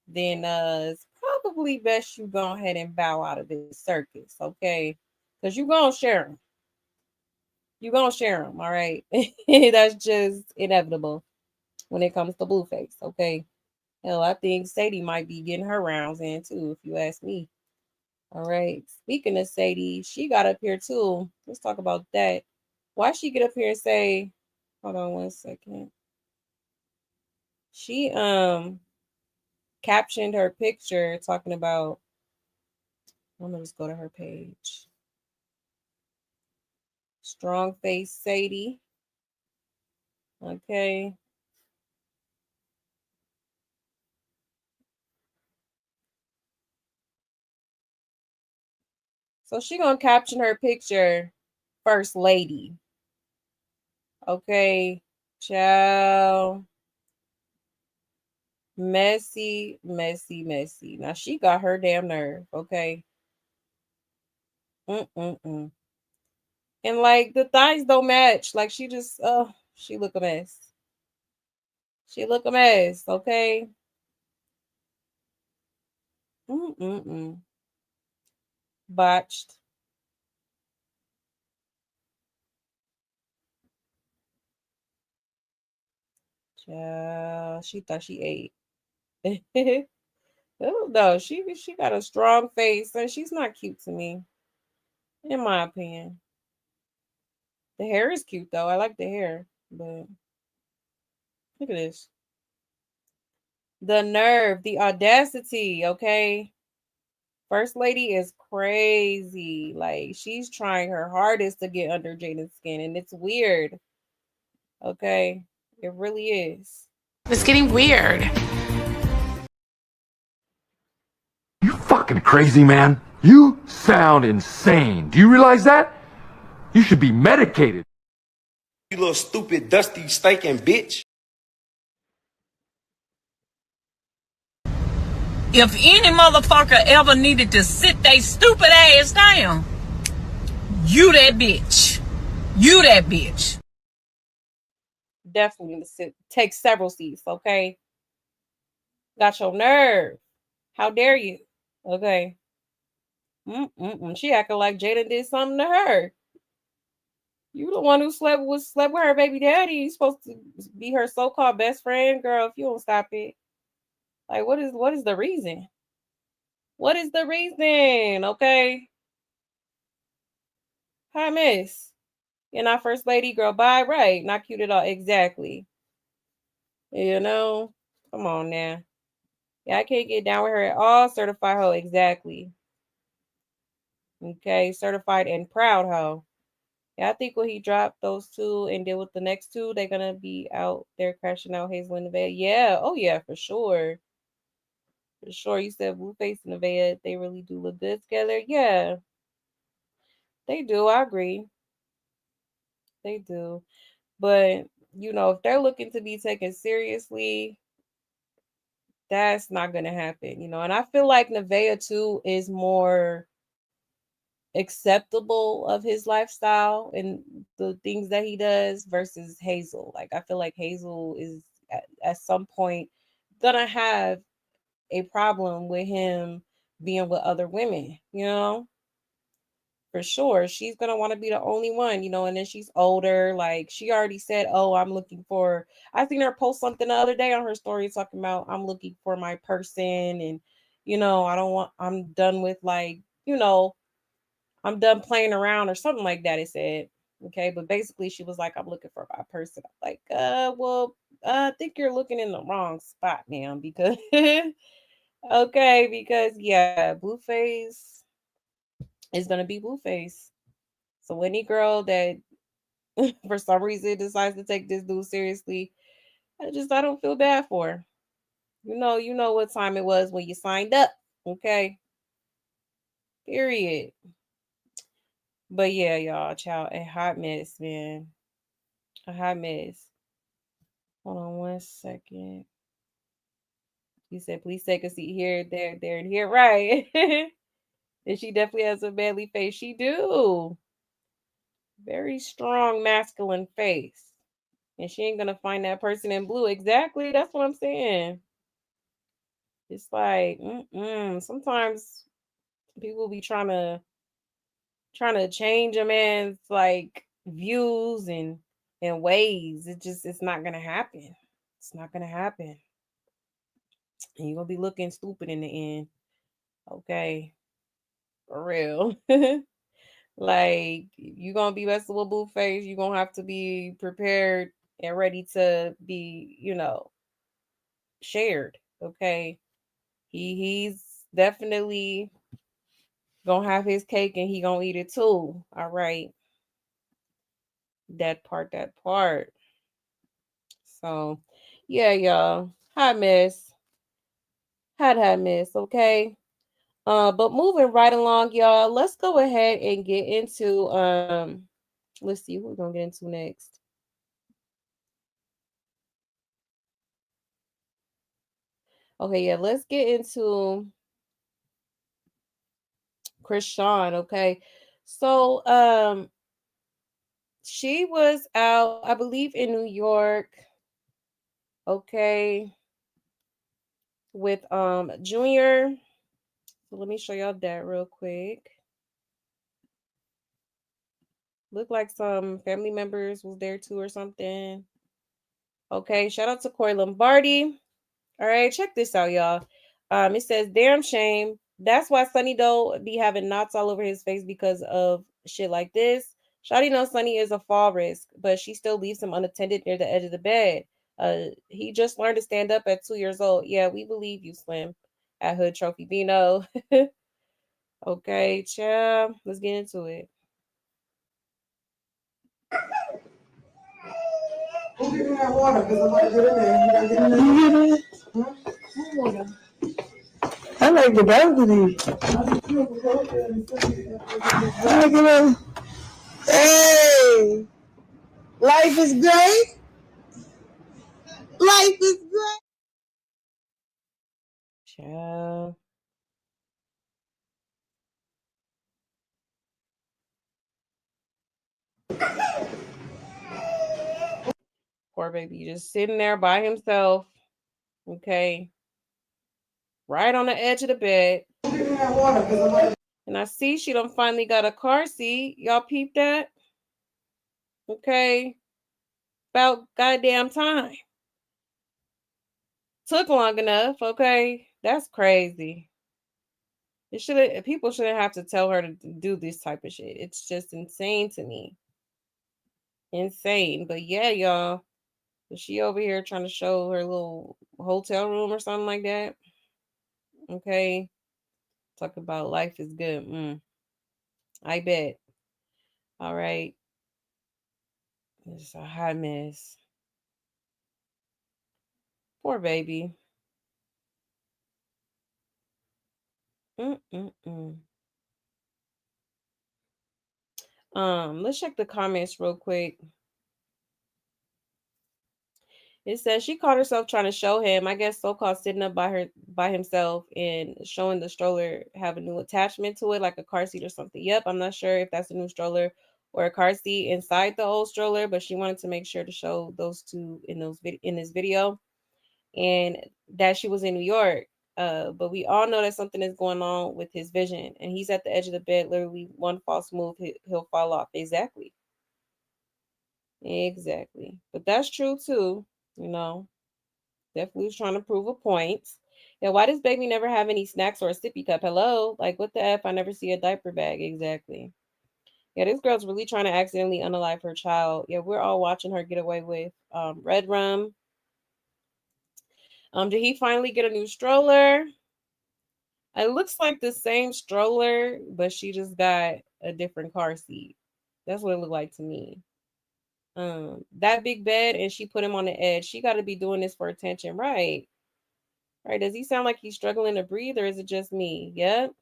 A: then it's probably best you go ahead and bow out of this circus, okay? Because you're going to share them. You're going to share them, all right? That's just inevitable when it comes to Blueface, okay? Hell, I think Sadie might be getting her rounds in too, if you ask me. All right. Speaking of Sadie, she got up here too. Let's talk about that. Why she get up here and say, hold on one second. She captioned her picture talking about, I'm gonna just go to her page. Strong face Sadie. Okay. So she gonna caption her picture, First Lady. Okay. Ciao. Messy, messy, messy. Now she got her damn nerve. Okay. And like the thighs don't match. Like she just she look a mess. She look a mess, okay? Mm-mm-mm. Botched. She thought she ate. Oh no, she got a strong face and she's not cute to me, in my opinion. The hair is cute though. I like the hair, but look at this. The nerve, the audacity, okay? First lady is crazy. Like she's trying her hardest to get under Jaidyn's skin, and it's weird. Okay, it really is.
I: It's getting weird.
N: You fucking crazy, man. You sound insane. Do you realize that? You should be medicated.
O: You little stupid, dusty, stinking bitch.
P: If any motherfucker ever needed to sit they stupid ass down, you that bitch. You that bitch.
A: Definitely need to take several seats, okay? Got your nerve. How dare you? Okay. She acting like Jaidyn did something to her. You the one who slept with her baby daddy. You supposed to be her so-called best friend, girl. If you don't stop it, like, what is the reason? What is the reason? Okay. Hi, miss. You're not first lady, girl. Bye. Right. Not cute at all. Exactly. You know? Come on now. Yeah, I can't get down with her at all. Certified hoe. Exactly. Okay. Certified and proud hoe. Yeah, I think when he dropped those two and did with the next two, they're gonna be out there crashing out Hazel and Nevaeh. Yeah, oh yeah, for sure. For sure. You said Blueface and Nevaeh, they really do look good together. Yeah, they do. I agree. They do. But if they're looking to be taken seriously, that's not gonna happen. And I feel like Nevaeh too is more acceptable of his lifestyle and the things that he does versus Hazel. Like I feel like Hazel is at some point gonna have a problem with him being with other women. For sure. She's gonna want to be the only one, and then she's older. Like she already said, oh, I seen her post something the other day on her story talking about I'm looking for my person and I'm done with I'm done playing around or something like that, it said. Okay, but basically she was like, I'm looking for my person. I'm like, well, I think you're looking in the wrong spot, ma'am, because okay, because yeah, Blueface is gonna be Blueface. So any girl that for some reason decides to take this dude seriously, I don't feel bad for her. You know what time it was when you signed up. Okay. Period. But yeah, y'all, child, a hot mess, man. A hot mess. Hold on 1 second. You said, please take a seat here, there, and here. Right. And she definitely has a manly face. She do. Very strong masculine face. And she ain't gonna find that person in blue. Exactly. That's what I'm saying. It's like, sometimes people be trying to change a man's like views and ways. It's not gonna happen. It's not gonna happen. And you're gonna be looking stupid in the end. Okay. For real. Like you're gonna be messing with Blueface, you're gonna have to be prepared and ready to be, shared. Okay. He's definitely gonna have his cake and he gonna eat it too. All right. That part. So yeah, y'all. Hi, miss. Hi, miss. Okay. But moving right along, y'all, let's go ahead and get into let's see who we're gonna get into next. Okay, yeah, let's get into Chrisean, okay? So She was out, I believe, in New York. Okay. With Junior. So let me show y'all that real quick. Looked like some family members was there too or something. Okay, shout out to Corey Lombardi. All right, check this out, y'all. It says, damn shame. That's why Sonny Doe be having knots all over his face because of shit like this. Shawty knows Sonny is a fall risk, but she still leaves him unattended near the edge of the bed. He just learned to stand up at 2 years old. Yeah, we believe you, Slim. At Hood Trophy Bino. Okay, child. Let's get into it.
Q: Who giving that water? Because I'm about to get in there. You gotta get in there. You get in? Huh? Who water? I like the both of these. I get in. Hey! Life is great. Life is great.
A: Child. Poor baby just sitting there by himself. Okay. Right on the edge of the bed. And I see she done finally got a car seat. Y'all peep that? Okay. About goddamn time. Took long enough, okay? That's crazy. People shouldn't have to tell her to do this type of shit. It's just insane to me. Insane. But yeah, y'all. Is she over here trying to show her little hotel room or something like that? Okay. Talk about life is good. I bet. All right. It's a hot mess. Poor baby. Let's check the comments real quick. It says she caught herself trying to show him, I guess so-called sitting up by himself and showing the stroller have a new attachment to it, like a car seat or something. Yep, I'm not sure if that's a new stroller or a car seat inside the old stroller, but she wanted to make sure to show those two in this video, and that she was in New York. But we all know that something is going on with his vision, and he's at the edge of the bed. Literally, one false move, he'll fall off. Exactly. But that's true too. Definitely was trying to prove a point. Yeah, why does baby never have any snacks or a sippy cup? Hello? Like, what the F? I never see a diaper bag. Exactly. Yeah, this girl's really trying to accidentally unalive her child. Yeah, we're all watching her get away with red rum. Did he finally get a new stroller? It looks like the same stroller, but she just got a different car seat. That's what it looked like to me. That big bed, and she put him on the edge. She got to be doing this for attention, right? Right? Does he sound like he's struggling to breathe, or is it just me? Yep,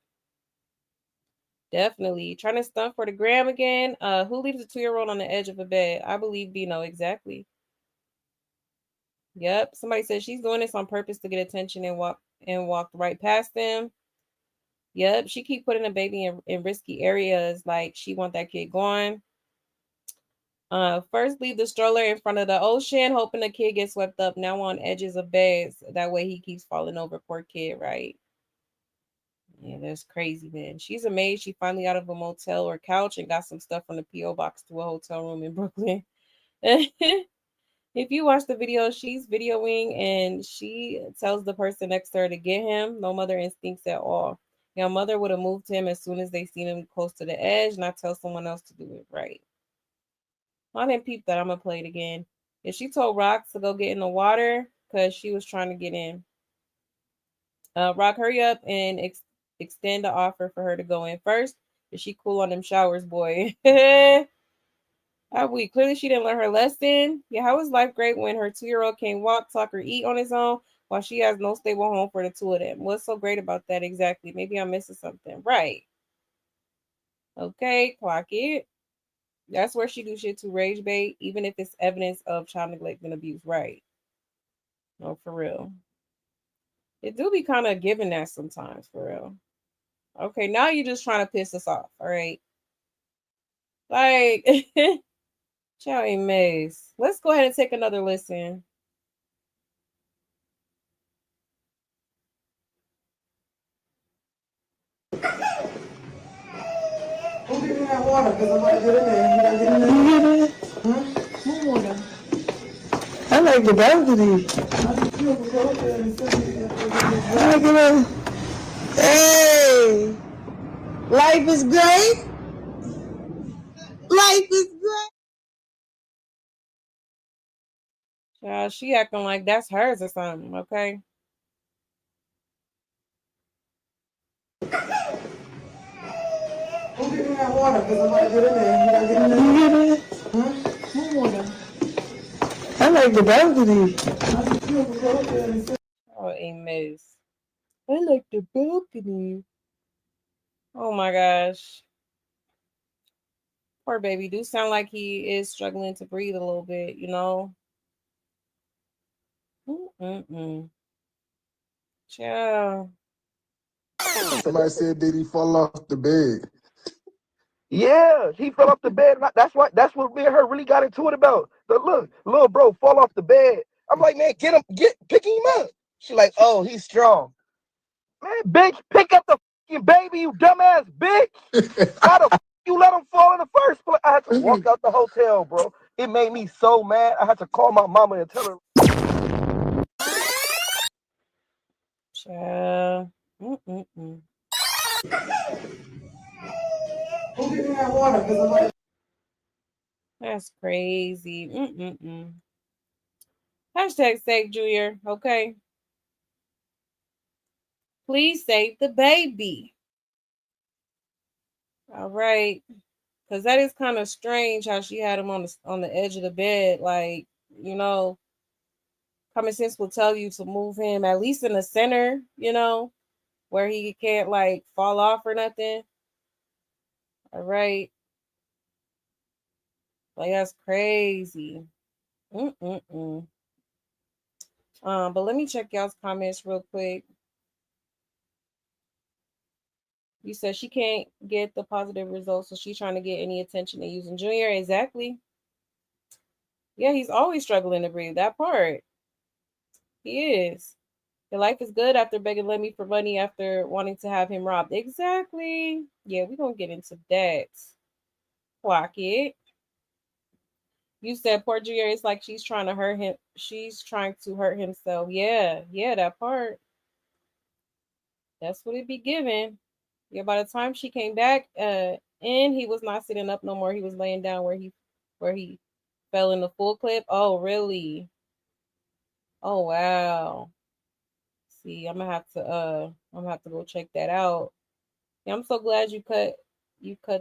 A: definitely trying to stunt for the gram again. Who leaves a 2-year-old on the edge of a bed? I believe Bino. Exactly. Yep. Somebody says she's doing this on purpose to get attention and walked right past them. Yep. She keep putting a baby in risky areas, like she want that kid gone. First leave the stroller in front of the ocean, hoping the kid gets swept up. Now on edges of beds. That way he keeps falling over. Poor kid, right? Yeah, that's crazy, man. She's amazed she finally out of a motel or couch and got some stuff from the P.O. box to a hotel room in Brooklyn. If you watch the video, she's videoing and she tells the person next to her to get him. No mother instincts at all. Your mother would have moved him as soon as they seen him close to the edge, not tell someone else to do it right. I didn't peep that. I'm going to play it again. If she told Rock to go get in the water because she was trying to get in. Rock, hurry up and extend the offer for her to go in first. Is she cool on them showers, boy? How weak. Clearly she didn't learn her lesson. Yeah, how is life great when her 2-year-old can't walk, talk, or eat on his own while she has no stable home for the two of them? What's so great about that exactly? Maybe I'm missing something. Right. Okay, clock it. That's where she do shit to rage bait, even if it's evidence of child neglect and abuse. Right. No, for real. It do be kind of giving that sometimes, for real. Okay, now you're just trying to piss us off, all right? Like, Ciao, Maze. Let's go ahead and take another listen.
Q: Who give me that water? Because I'm about to get in there. You gotta get in there. You get in? Huh? More water. I like the balcony. I just feel to go up there and sit. I like it. Hey! Life is great. Life is great.
A: She acting like that's hers or something, okay?
Q: Who give me that water? Because I'm about to get in there. You gotta get in there. You get in? Huh? More water. I like the balcony. I just feel to go up there and sit.
A: Oh, Maze. I like the balcony. Oh my gosh. Poor baby. Do sound like he is struggling to breathe a little bit, you know? Mm-mm-mm. Ciao.
R: Somebody said, did he fall off the bed?
S: Yeah, he fell off the bed. That's why. That's what me and her really got into it about. But look, little bro fall off the bed. I'm like, man, pick him up. She like, oh, he's strong. Man, bitch, pick up the fucking baby, you dumbass bitch. How the fuck you let him fall in the first place? I had to walk out the hotel, bro. It made me so mad. I had to call my mama and tell her.
A: Ciao. Mm-mm-mm.
Q: Who give me that water? Because I'm about to.
A: That's crazy. Mm-mm-mm. Hashtag save Junior, okay? Please save the baby. All right. Because that is kind of strange how she had him on the edge of the bed. Like, you know, common sense will tell you to move him at least in the center, you know, where he can't like fall off or nothing. All right. Like that's crazy. Mm-mm-mm. But let me check y'all's comments real quick. You said she can't get the positive results, so she's trying to get any attention and using Junior. Exactly. Yeah, he's always struggling to breathe. That part. He is. Your life is good after begging Lemmy for money after wanting to have him robbed. Exactly. Yeah, we're gonna get into that. Clock it. You said poor Junior, it's like she's trying to hurt him. She's trying to hurt himself. Yeah, that part. That's what it be given. Yeah, by the time she came back, in he was not sitting up no more. He was laying down where he fell in the full clip. Oh, really? Oh wow. See, I'm gonna have to go check that out. Yeah, I'm so glad you cut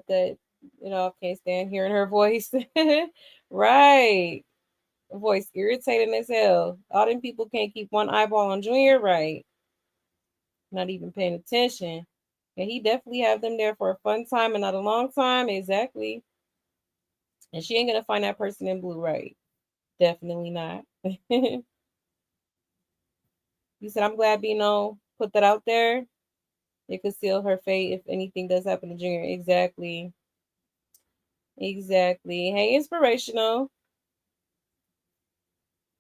A: that. You know, I can't stand hearing her voice. Right. Voice irritating as hell. All them people can't keep one eyeball on Junior, right? Not even paying attention. And he definitely have them there for a fun time and not a long time. Exactly. And she ain't gonna find that person in blue, right? Definitely not. You said I'm glad Bino put that out there. It could seal her fate if anything does happen to Junior. Exactly. Exactly. Hey, inspirational.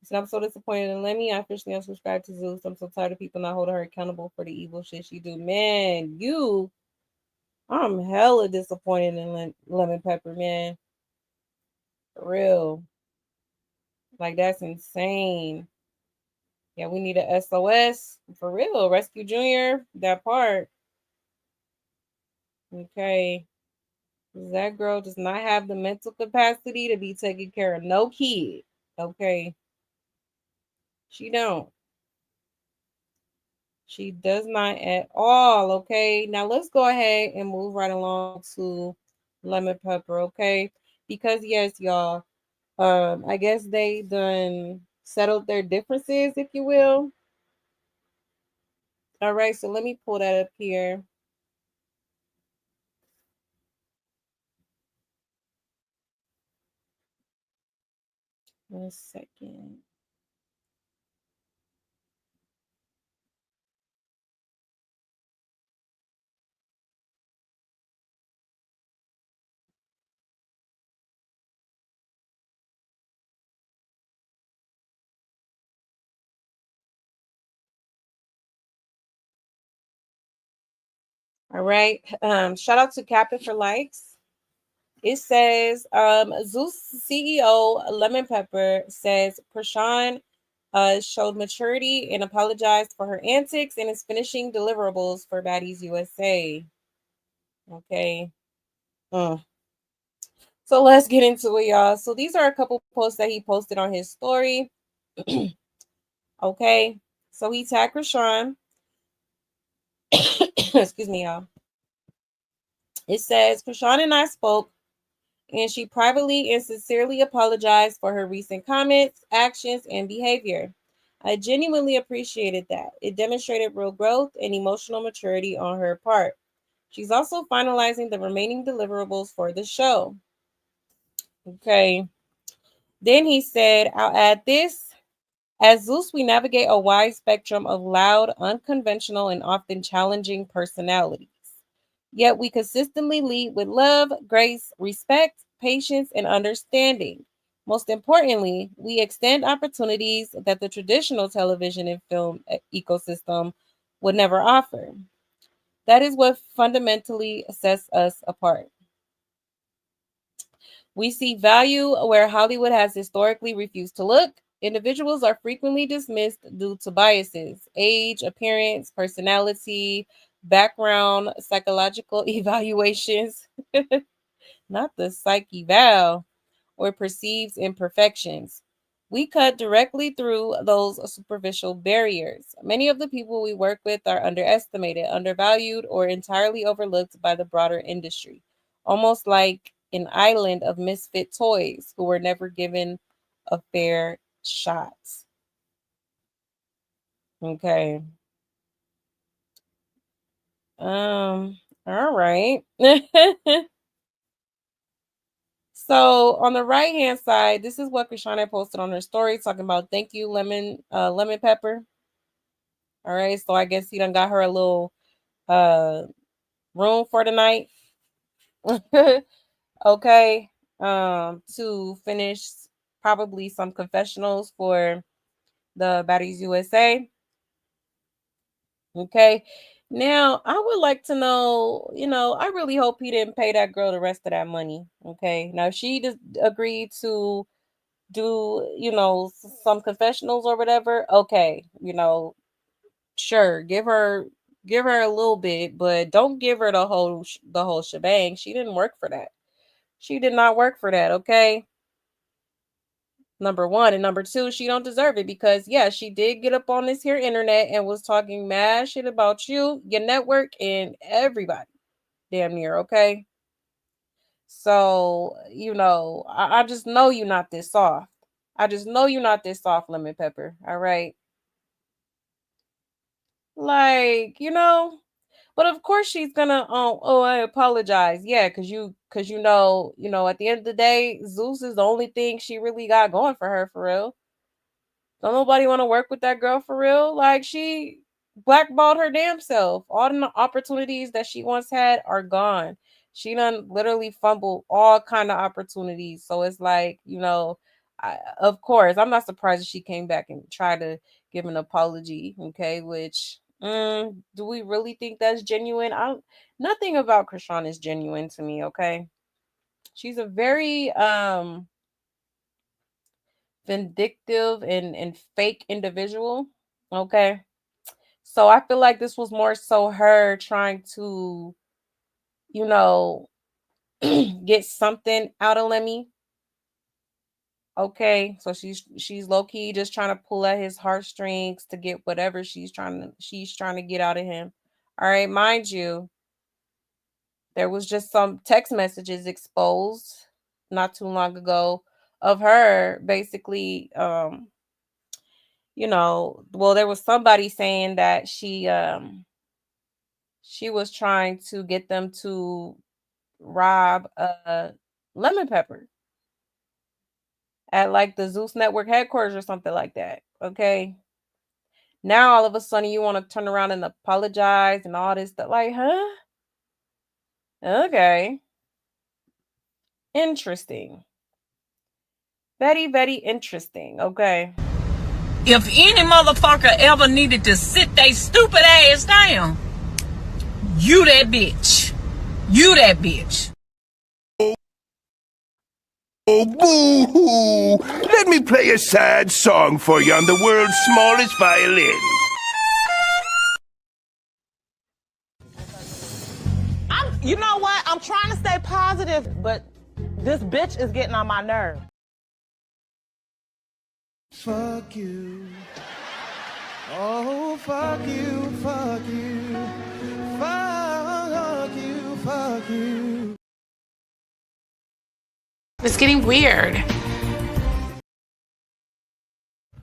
A: He said, I'm so disappointed in Lemmy. I officially unsubscribed to Zeus. I'm so tired of people not holding her accountable for the evil shit she do. Man, I'm hella disappointed in Lemon Pepper, man. For real. Like, that's insane. Yeah, we need a SOS. For real. Rescue Junior. That part. Okay. That girl does not have the mental capacity to be taking care of no kid. Okay. She don't. She does not at all. Okay. Now let's go ahead and move right along to Lemon Pepper. Okay. Because yes, y'all, I guess they done settled their differences, if you will. All right. So let me pull that up here. One second. All right. Shout out to Captain for likes. It says, Zeus CEO Lemon Pepper says Chrisean showed maturity and apologized for her antics and is finishing deliverables for Baddies USA. Okay. So let's get into it, y'all. So these are a couple posts that he posted on his story. Okay. So he tagged Chrisean. Excuse me, y'all. It says, Chrisean and I spoke, and she privately and sincerely apologized for her recent comments, actions, and behavior. I genuinely appreciated that. It demonstrated real growth and emotional maturity on her part. She's also finalizing the remaining deliverables for the show. Okay. Then he said, I'll add this. As Zeus, we navigate a wide spectrum of loud, unconventional, and often challenging personalities. Yet we consistently lead with love, grace, respect, patience, and understanding. Most importantly, we extend opportunities that the traditional television and film ecosystem would never offer. That is what fundamentally sets us apart. We see value where Hollywood has historically refused to look. Individuals are frequently dismissed due to biases, age, appearance, personality, background, psychological evaluations, not the psych eval, or perceived imperfections. We cut directly through those superficial barriers. Many of the people we work with are underestimated, undervalued, or entirely overlooked by the broader industry, almost like an island of misfit toys who were never given a fair shot. Okay. All right. So on the right hand side, this is what Chrisean posted on her story, talking about thank you, Lemon Pepper. All right, so I guess he done got her a little room for the night. Okay. To finish probably some confessionals for the Baddies USA. Okay. Now, I would like to know, I really hope he didn't pay that girl the rest of that money. Okay. Now, if she just agreed to do, some confessionals or whatever, okay, sure, give her a little bit, but don't give her the whole shebang. She didn't work for that. She did not work for that, okay? Number one. And number two, she don't deserve it because, yeah, she did get up on this here internet and was talking mad shit about you, your network, and everybody damn near, okay? So, I just know you're not this soft. I just know you're not this soft, Lemon Pepper, all right? Like, but of course she's gonna I apologize. Yeah, cause you at the end of the day, Zeus is the only thing she really got going for her for real. Don't nobody want to work with that girl for real. Like she blackballed her damn self. All the opportunities that she once had are gone. She done literally fumbled all kind of opportunities. So it's like, of course, I'm not surprised that she came back and tried to give an apology. Okay, which do we really think that's genuine? Nothing about Chrisean is genuine to me. Okay, she's a very vindictive and fake individual. Okay. So I feel like this was more so her trying to, get something out of Lemmy. Okay. So she's low key just trying to pull at his heartstrings to get whatever she's trying to get out of him. All right, mind you, there was just some text messages exposed not too long ago of her basically there was somebody saying that she was trying to get them to rob Lemon Pepper at like the Zeus Network headquarters or something like that. Okay. Now all of a sudden you want to turn around and apologize and all this stuff. Like, huh? Okay. Interesting. Very, very interesting. Okay.
P: If any motherfucker ever needed to sit they stupid ass down, You that bitch. You that bitch.
T: Oh, boo-hoo! Let me play a sad song for you on the world's smallest violin.
U: You know what? I'm trying to stay positive, but this bitch is getting on my nerve.
V: Fuck you. Oh, fuck you, fuck you. Fuck you, fuck you.
I: It's getting weird.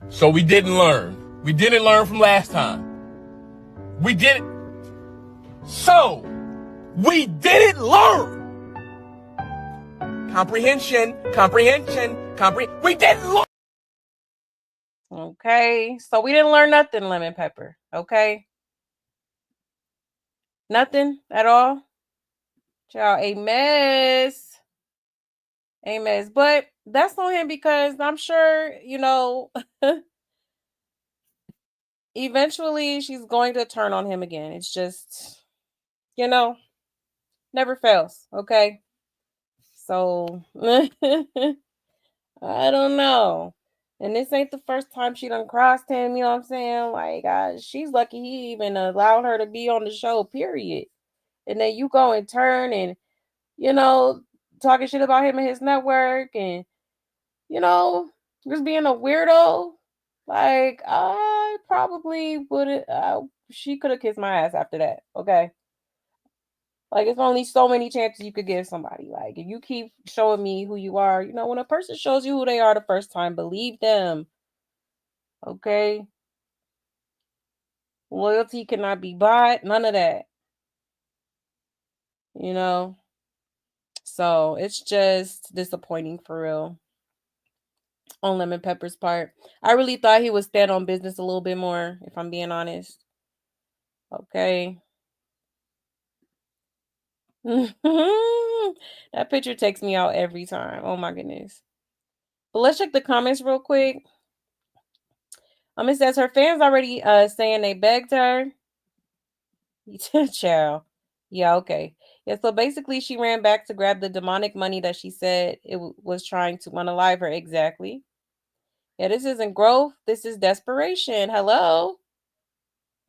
D: So we didn't learn. We didn't learn from last time. We didn't. So we didn't learn. Comprehension. We didn't learn.
A: Okay, so we didn't learn nothing, Lemon Pepper. Okay, nothing at all. Child, a mess. But that's on him because I'm sure, eventually she's going to turn on him again. It's just, never fails. Okay, so I don't know. And this ain't the first time she done crossed him, you know what I'm saying? Like, she's lucky he even allowed her to be on the show, period. And then you go and turn and, talking shit about him and his network and, just being a weirdo. Like, I probably wouldn't, she could have kissed my ass after that, okay? Like, it's only so many chances you could give somebody. Like, if you keep showing me who you are, when a person shows you who they are the first time, believe them. Okay? Loyalty cannot be bought. None of that. So it's just disappointing for real on Lemon Pepper's part. I really thought he would stand on business a little bit more, if I'm being honest. Okay. That picture takes me out every time. Oh my goodness. But let's check the comments real quick. It says her fans already saying they begged her. Child. Yeah, okay. Yeah, so basically she ran back to grab the demonic money that she said it was trying to unalive her. Exactly. Yeah, this isn't growth. This is desperation. Hello?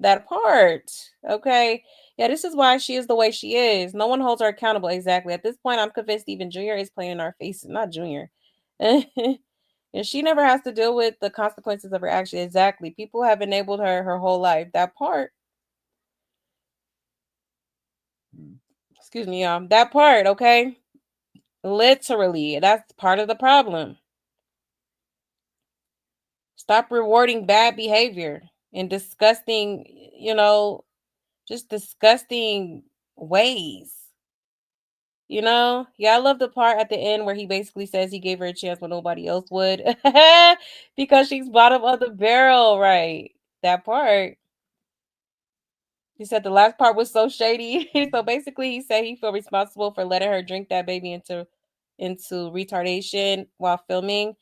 A: That part. Okay. Yeah, this is why she is the way she is. No one holds her accountable. Exactly. At this point, I'm convinced even Junior is playing in our faces. Not Junior. And she never has to deal with the consequences of her actions. Exactly. People have enabled her whole life. That part. Excuse me, y'all. That part, okay? Literally. That's part of the problem. Stop rewarding bad behavior and disgusting, just disgusting ways. Yeah, I love the part at the end where he basically says he gave her a chance when nobody else would because she's bottom of the barrel, right? That part. He said the last part was so shady. So basically, he said he felt responsible for letting her drink that baby into retardation while filming.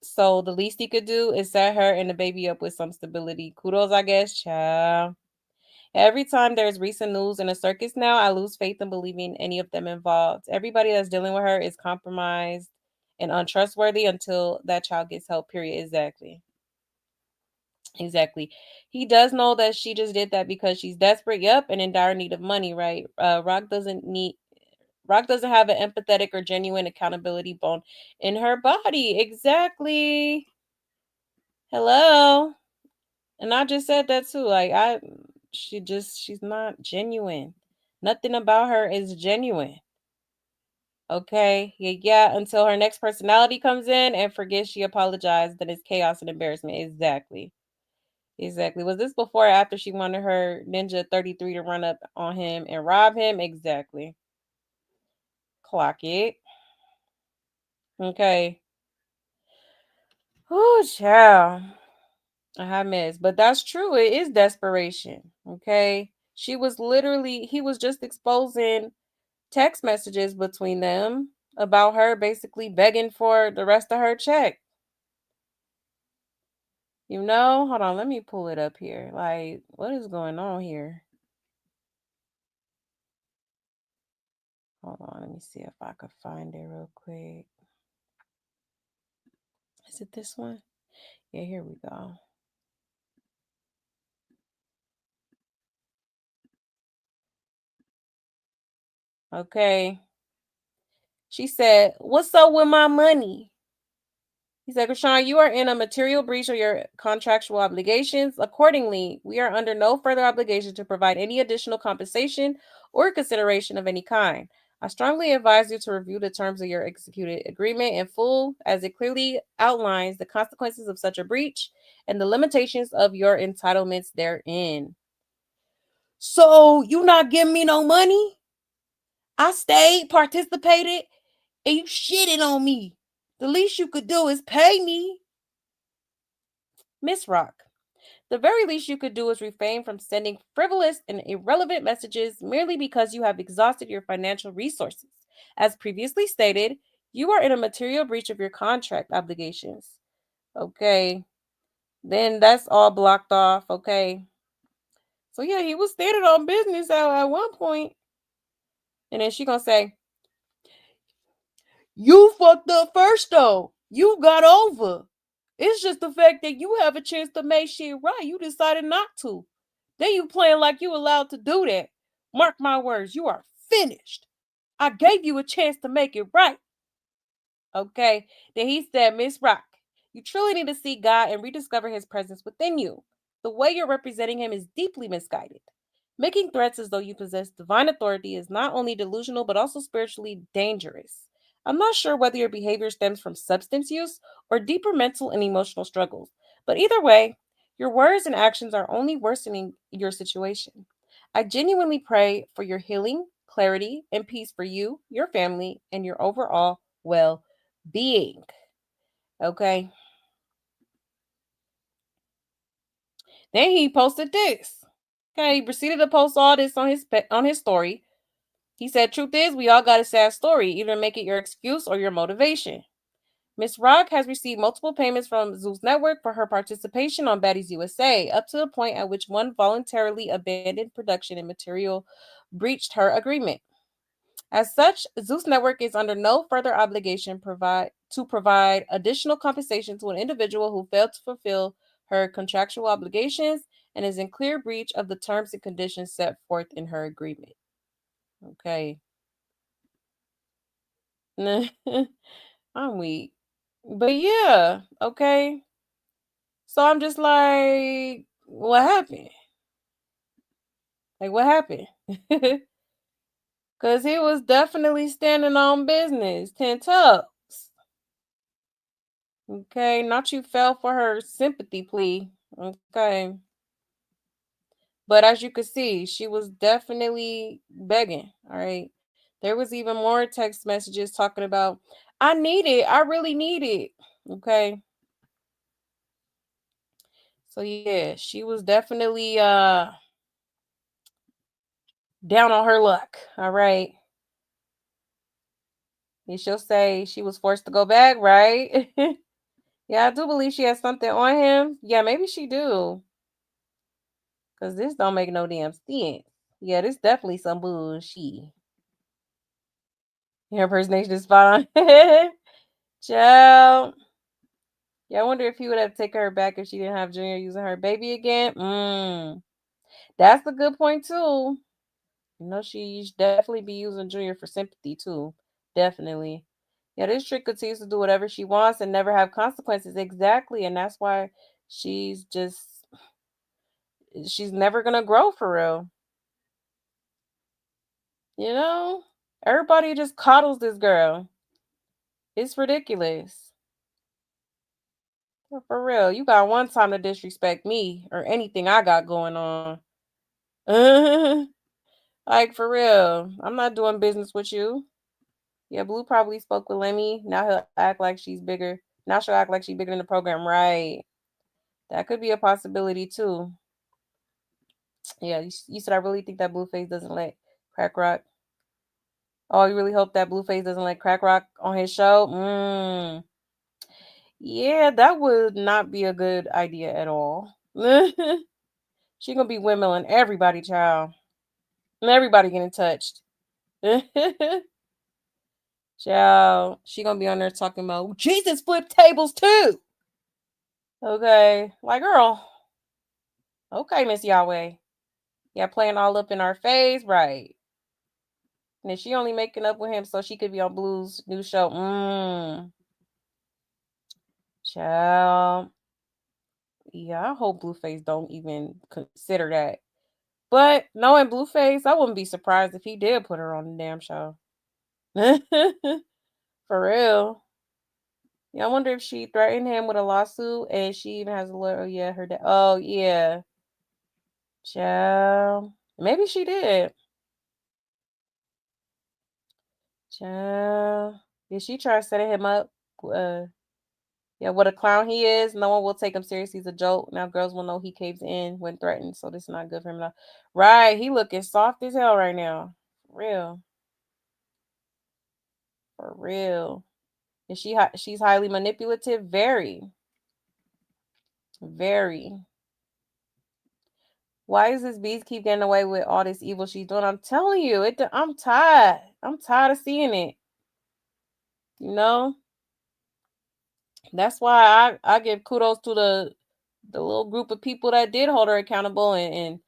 A: So the least he could do is set her and the baby up with some stability. Kudos, I guess, child. Every time there's recent news in a circus now, I lose faith in believing any of them involved. Everybody that's dealing with her is compromised and untrustworthy until that child gets help, period. Exactly. He does know that she just did that because she's desperate, yep, and in dire need of money, right? Rock doesn't have an empathetic or genuine accountability bone in her body. Exactly. Hello. And I just said that too. Like she's not genuine. Nothing about her is genuine. Okay. Yeah, until her next personality comes in and forgets she apologized, then it's chaos and embarrassment. Exactly. Was this before or after she wanted her Ninja 33 to run up on him and rob him? Exactly. Clock it. Okay. Oh, child. A hot mess. But that's true. It is desperation. Okay. He was just exposing text messages between them about her basically begging for the rest of her check. Hold on, let me pull it up here. Like, what is going on here? Hold on, let me see if I could find it real quick. Is it this one? Yeah, here we go. Okay. She said, "What's up with my money?" He said, "Chrisean, you are in a material breach of your contractual obligations. Accordingly, we are under no further obligation to provide any additional compensation or consideration of any kind. I strongly advise you to review the terms of your executed agreement in full, as it clearly outlines the consequences of such a breach and the limitations of your entitlements therein." So, you not giving me no money? I stayed, participated, and you shitted on me. The least you could do is pay me. Miss Rock, the very least you could do is refrain from sending frivolous and irrelevant messages merely because you have exhausted your financial resources. As previously stated, you are in a material breach of your contract obligations. Okay. Then that's all blocked off. Okay. So yeah, he was standing on business at one point. And then she gonna say, "You fucked up first though. You got over. It's just the fact that you have a chance to make shit right. You decided not to. Then you playing like you allowed to do that. Mark my words, you are finished. I gave you a chance to make it right." Okay. Then he said, "Miss Rock, you truly need to see God and rediscover his presence within you. The way you're representing him is deeply misguided. Making threats as though you possess divine authority is not only delusional, but also spiritually dangerous. I'm not sure whether your behavior stems from substance use or deeper mental and emotional struggles, but either way, your words and actions are only worsening your situation. I genuinely pray for your healing, clarity, and peace for you, your family, and your overall well being." Okay. Then he posted this. Okay, he proceeded to post all this on his story. He said, "Truth is, we all got a sad story. Either make it your excuse or your motivation. Miss Rock has received multiple payments from Zeus Network for her participation on Baddies USA, up to the point at which one voluntarily abandoned production and material breached her agreement. As such, Zeus Network is under no further obligation to provide additional compensation to an individual who failed to fulfill her contractual obligations and is in clear breach of the terms and conditions set forth in her agreement." Okay. I'm weak. But yeah, okay. So I'm just like, what happened? Like, what happened? Because he was definitely standing on business, 10 toes. Okay, not you fell for her sympathy plea. Okay. But as you could see, she was definitely begging. All right. There was even more text messages talking about, "I need it. I really need it." Okay. So yeah, she was definitely down on her luck. All right. And she'll say she was forced to go back, right? Yeah, I do believe she has something on him. Yeah, maybe she do. Cause this don't make no damn sense. Yeah, this definitely some bullshit. Her impersonation is fine. Child. Yeah, I wonder if he would have taken her back if she didn't have Junior using her baby again. That's a good point too. You know, she should definitely be using Junior for sympathy too. Definitely. Yeah, this trick continues to do whatever she wants and never have consequences. Exactly. And that's why she's never gonna grow for real. You know? Everybody just coddles this girl. It's ridiculous. For real. You got one time to disrespect me or anything I got going on. Like, for real. I'm not doing business with you. Yeah, Blue probably spoke with Lemmy. Now he'll act like she's bigger. Now she'll act like she's bigger than the program. Right. That could be a possibility too. Yeah, you said, "I really think that Blueface doesn't let Crack Rock." Oh, you really hope that Blueface doesn't let Crack Rock on his show? Yeah, that would not be a good idea at all. She gonna be windmilling everybody, child. And everybody getting touched. Child, she gonna be on there talking about Jesus flipped tables too. Okay, like girl. Okay, Miss Yahweh. Yeah, playing all up in our face, right? And then she only making up with him so she could be on Blue's new show. Child. Yeah, I hope Blueface don't even consider that. But knowing Blueface, I wouldn't be surprised if he did put her on the damn show. For real. Yeah, I wonder if she threatened him with a lawsuit and she even has a lawyer. Oh, yeah, her dad. Oh, yeah. Child. Maybe she did. Child. Did she try setting him up? Yeah, what a clown he is. No one will take him seriously. He's a joke. Now girls will know he caves in when threatened. So this is not good for him. Now. Right. He looking soft as hell right now. For real. For real. Is she's highly manipulative? Very. Very. Why does this beast keep getting away with all this evil she's doing? I'm telling you, I'm tired. I'm tired of seeing it. You know? That's why I give kudos to the little group of people that did hold her accountable and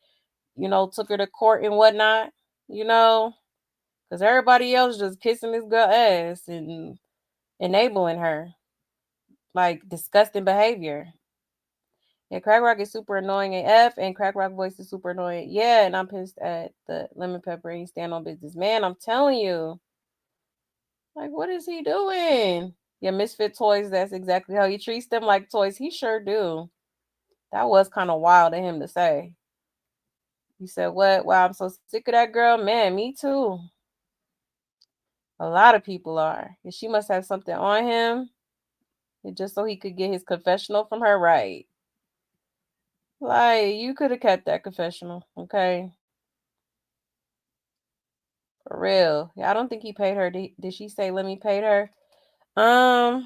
A: took her to court and whatnot, because everybody else just kissing this girl ass and enabling her, like disgusting behavior. Yeah, Crack Rock is super annoying AF, and Crack Rock voice is super annoying. Yeah, and I'm pissed at the lemon pepper ain't stand on business. Man, I'm telling you. Like, what is he doing? Yeah, Misfit Toys, that's exactly how he treats them like toys. He sure do. That was kind of wild of him to say. You said, what? Wow, I'm so sick of that girl. Man, me too. A lot of people are. And she must have something on him. Just so he could get his confessional from her, right? Like, you could have kept that confessional, okay? For real. Yeah, I don't think he paid her. Did she say Lemmy paid her? I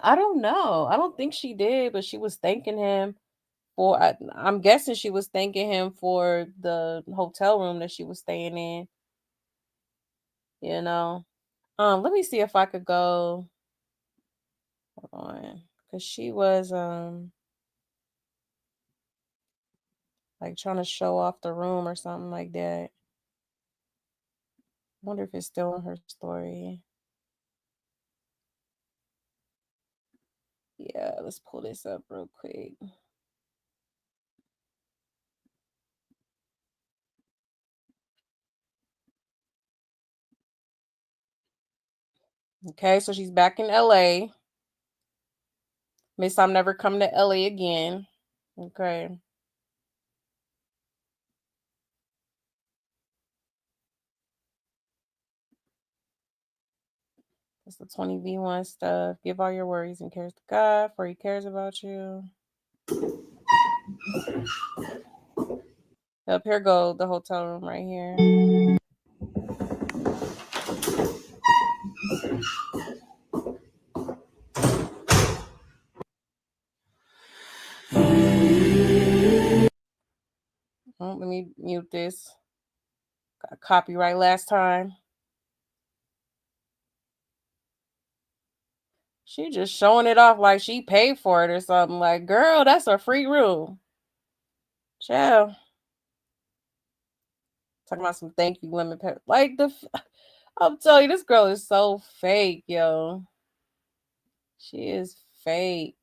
A: don't know. I don't think she did, but she was thanking him for. I'm guessing she was thanking him for the hotel room that she was staying in. You know. Let me see if I could go. Hold on, because she was like trying to show off the room or something like that. Wonder if it's still in her story. Yeah, let's pull this up real quick. Okay, so she's back in LA. Miss, I'm never coming to LA again. Okay. That's the 20v1 stuff. Give all your worries and cares to God, for he cares about you. Up here go the hotel room right here. Oh, let me mute this. Got copyright last time. She just showing it off like she paid for it or something. Like, girl, that's a free room. Ciao. Talking about some thank you lemon pepper. Like I'm telling you, this girl is so fake, yo. She is fake.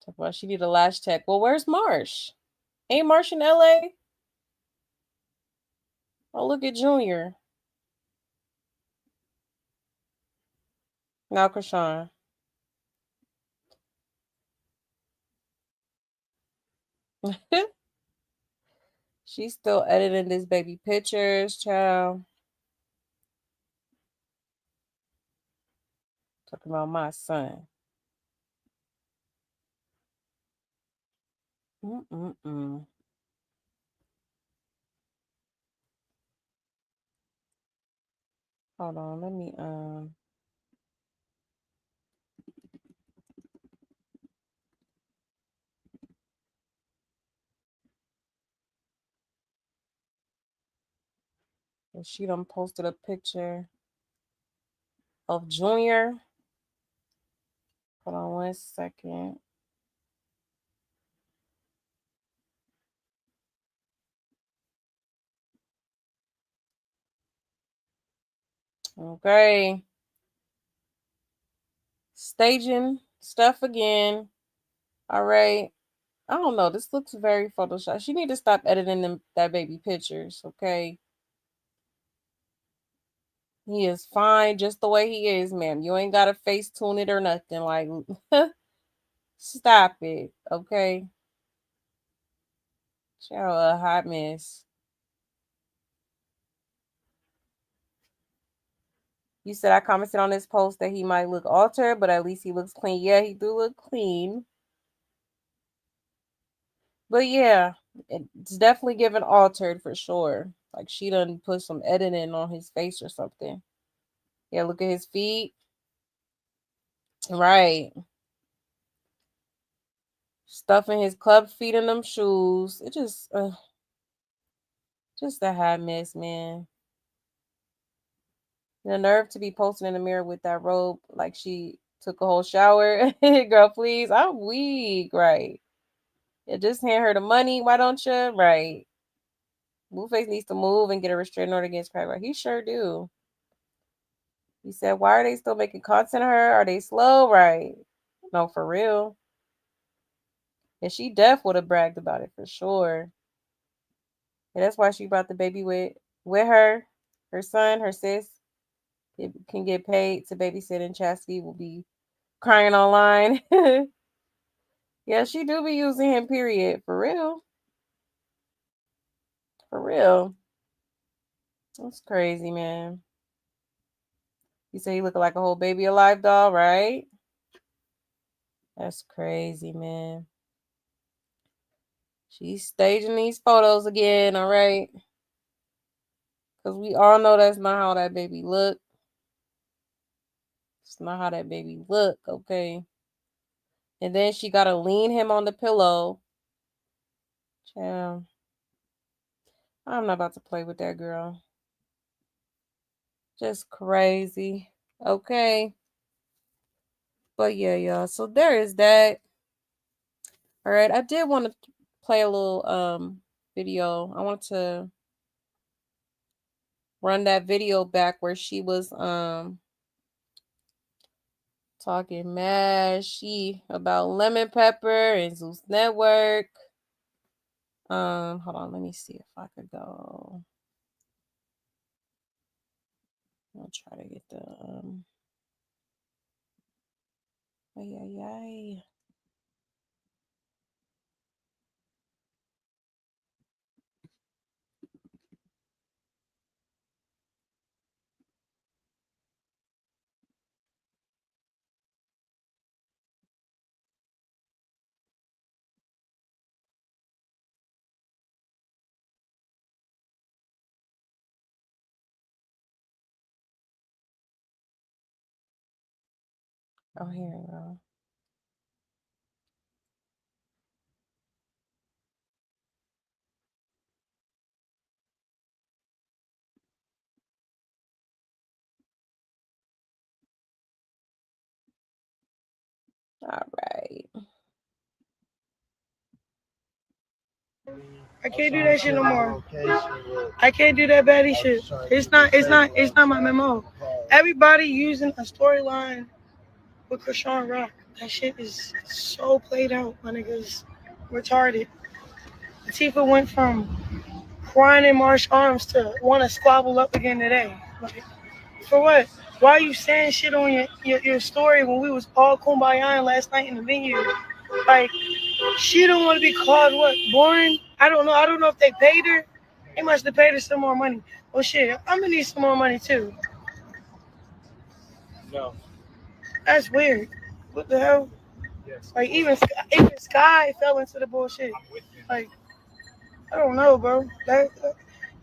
A: Talk about she need a lash tech. Well, where's Marsh? Ain't Marsh in LA? Oh, look at Junior. Now Chrisean. She's still editing this baby pictures, child. Talking about my son. Mm-mm-mm. Hold on, let me She done posted a picture of Junior. Hold on 1 second. Okay. Staging stuff again. All right. I don't know. This looks very Photoshop. She need to stop editing that baby pictures, okay? He is fine just the way he is, ma'am. You ain't got to face tune it or nothing. Like, stop it, okay? Child, a hot mess. You said I commented on this post that he might look altered, but at least he looks clean. Yeah, he do look clean. But yeah, it's definitely given altered for sure. Like she done put some editing on his face or something. Yeah, look at his feet. Right. Stuffing his club feet in them shoes. It just a hot mess, man. The nerve to be posting in the mirror with that robe like she took a whole shower. Girl, please. I'm weak. Right. Yeah, just hand her the money. Why don't you? Right. Blueface needs to move and get a restraining order against Craig. He sure do. He said, why are they still making content of her? Are they slow? Right. No, for real. And she def would have bragged about it for sure. And that's why she brought the baby with her. Her son, her sis, it can get paid to babysit, and Chastity will be crying online. Yeah, she do be using him, period. For real. For real. That's crazy, man. You say he looking like a whole baby alive doll, right? That's crazy, man. She's staging these photos again, all right? Because we all know that's not how that baby look. It's not how that baby look, okay? And then she got to lean him on the pillow. Child. I'm not about to play with that girl. Just crazy. Okay. But yeah, y'all. So there is that. All right. I did want to play a little video. I want to run that video back where she was talking mad shit about Lemon Pepper and Zeus Network. Hold on, let me see if I could go. I'll try to get the ay. Oh, here we go. All right.
J: I can't do that shit no more. I can't do that baddie shit. It's not my memo. Everybody using a storyline with Chrisean Rock. That shit is so played out, my niggas. Retarded. Latifah went from crying in Marsh Arms to want to squabble up again today. Like, for what? Why are you saying shit on your story when we was all kumbayaing last night in the venue? Like, she don't want to be called what? Boring? I don't know. I don't know if they paid her. They must have paid her some more money. Oh shit, I'm gonna need some more money too. No. That's weird. What the hell? Yes. Like even Sky fell into the bullshit. Like, I don't know, bro.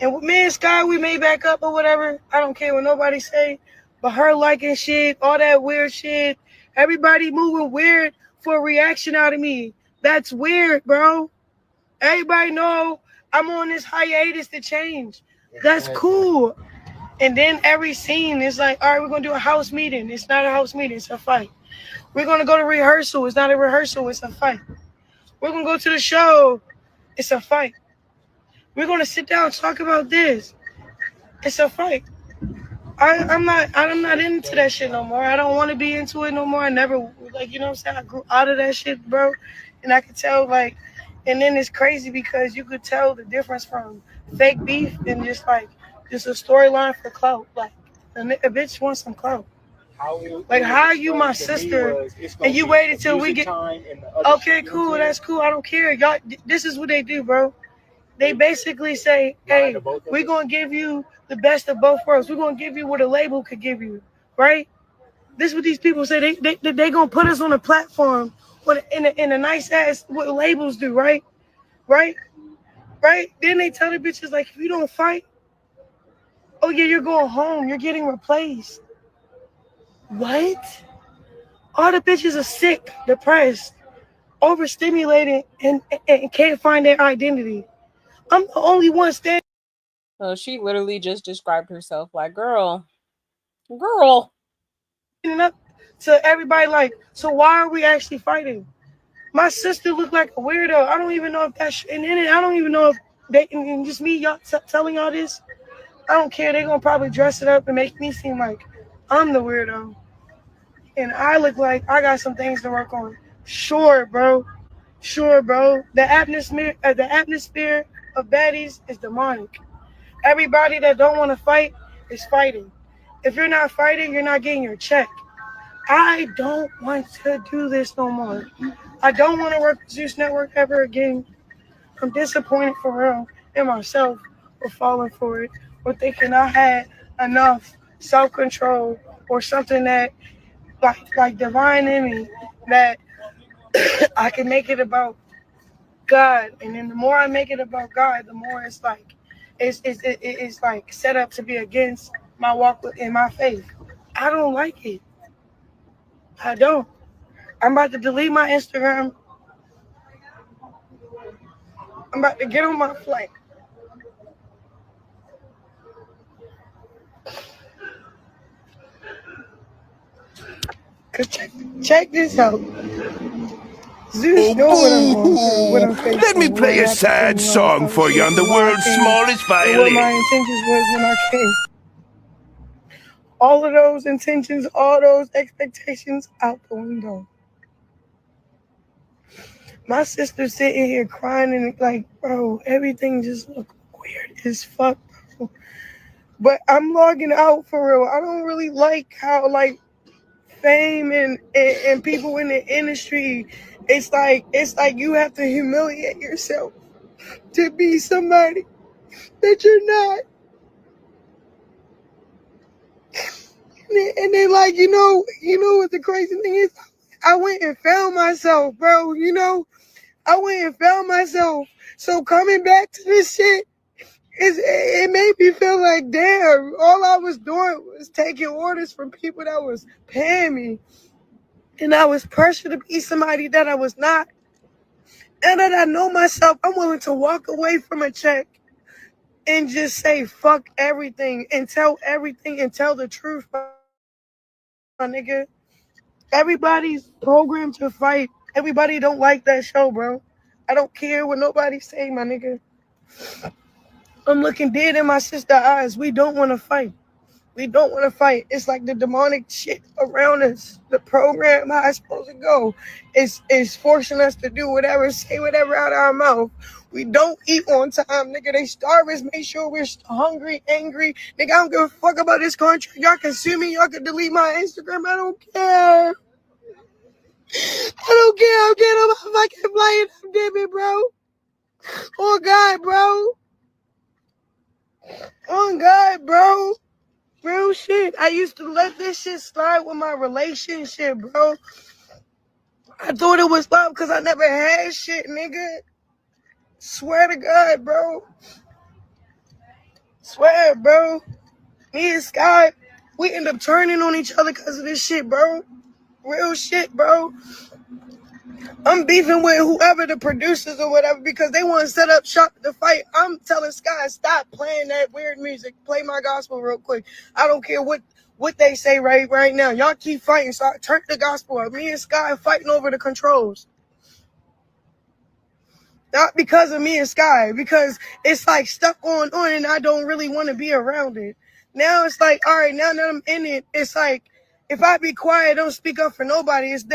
J: And with me and Sky, we made back up or whatever. I don't care what nobody say. But her liking shit, all that weird shit, everybody moving weird for a reaction out of me. That's weird, bro. Everybody know I'm on this hiatus to change. That's cool. And then every scene is like, all right, we're gonna do a house meeting. It's not a house meeting, it's a fight. We're gonna go to rehearsal. It's not a rehearsal, it's a fight. We're gonna go to the show. It's a fight. We're gonna sit down and talk about this. It's a fight. I'm not into that shit no more. I don't want to be into it no more. I never, like, you know what I'm saying? I grew out of that shit, bro. And I could tell, like, and then it's crazy because you could tell the difference from fake beef and just a storyline for clout. Like, a bitch wants some clout. Like, how are you my sister and you waited till we get, okay, cool, that's cool, I don't care. Y'all, this is what they do, bro. They basically say, hey, we're going to give you the best of both worlds. We're going to give you what a label could give you, right? This is what these people say. They going to put us on a platform in a nice ass, what labels do, right? Right? Right? Then they tell the bitches, like, if you don't fight, oh, yeah, you're going home. You're getting replaced. What? All the bitches are sick, depressed, overstimulated, and can't find their identity. I'm the only one standing.
A: So she literally just described herself like, girl.
J: Up to everybody, like, so why are we actually fighting? My sister looked like a weirdo. I don't even know if that's, and then I don't even know if they, and just me y'all telling y'all this, I don't care. They're gonna probably dress it up and make me seem like I'm the weirdo. And I look like I got some things to work on. Sure, bro. The atmosphere of baddies is demonic. Everybody that don't want to fight is fighting. If you're not fighting, you're not getting your check. I don't want to do this no more. I don't want to work with Zeus Network ever again. I'm disappointed for real in myself for falling for it or thinking I had enough self-control or something that like divine in me that I can make it about God. And then the more I make it about God, the more it's like it's like set up to be against my walk in my faith. I don't like it. I don't. I'm about to delete my Instagram. I'm about to get on my flight. Cause check this out. Zeus know what I'm going through, what I'm facing.
T: Let me play a sad song for you on the world's smallest
J: And what my
T: violin.
J: intentions was when I came. All of those intentions, all those expectations out the window. My sister's sitting here crying and like, bro, everything just look weird as fuck, bro. But I'm logging out for real. I don't really like how like fame and people in the industry, it's like you have to humiliate yourself to be somebody that you're not. And then like, you know what the crazy thing is? I went and found myself, bro, I went and found myself. So coming back to this shit, it made me feel like, damn, all I was doing was taking orders from people that was paying me. And I was pressured to be somebody that I was not. And that I know myself, I'm willing to walk away from a check and just say fuck everything and tell everything and tell the truth, my nigga. Everybody's programmed to fight. Everybody don't like that show, bro. I don't care what nobody's saying, my nigga. I'm looking dead in my sister's eyes. We don't want to fight. We don't want to fight. It's like the demonic shit around us. The program, how it's supposed to go, is forcing us to do whatever, say whatever out of our mouth. We don't eat on time, nigga. They starve us, make sure we're hungry, angry. Nigga, I don't give a fuck about this country. Y'all can sue me. Y'all can delete my Instagram. I don't care. I don't care. I'm getting on my fucking flight. I'm dipping, bro. Oh, God, bro. Oh, God, bro. Real shit. I used to let this shit slide with my relationship, bro. I thought it was love because I never had shit, nigga. Swear to God, bro. Swear, bro. Me and Sky, we end up turning on each other because of this shit, bro. Real shit, bro. I'm beefing with whoever the producers or whatever because they want to set up shop to fight. I'm telling Sky, stop playing that weird music. Play my gospel real quick. I don't care what they say right now. Y'all keep fighting, so I turn the gospel up. Me and Sky fighting over the controls. Not because of me and Sky, because it's like stuff going on and I don't really want to be around it. Now it's like, all right, now that I'm in it, it's like, if I be quiet, don't speak up for nobody, it's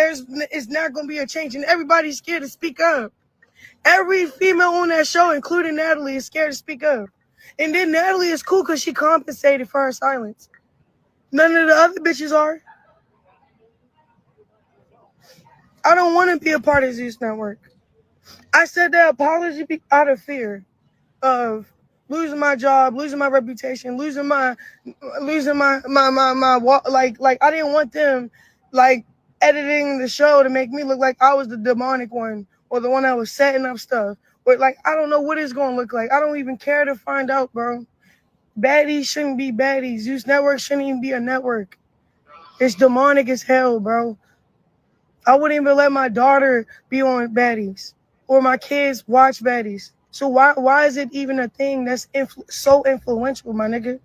J: not going to be a change. And everybody's scared to speak up. Every female on that show, including Natalie, is scared to speak up. And then Natalie is cool because she compensated for her silence. None of the other bitches are. I don't want to be a part of Zeus Network. I said that apology out of fear of losing my job, losing my reputation, losing my like I didn't want them like editing the show to make me look like I was the demonic one or the one that was setting up stuff. But like I don't know what it's gonna look like. I don't even care to find out, bro. Baddies shouldn't be baddies. Zeus Network shouldn't even be a network. It's demonic as hell, bro. I wouldn't even let my daughter be on baddies or my kids watch baddies. So why is it even a thing that's so influential, my nigga?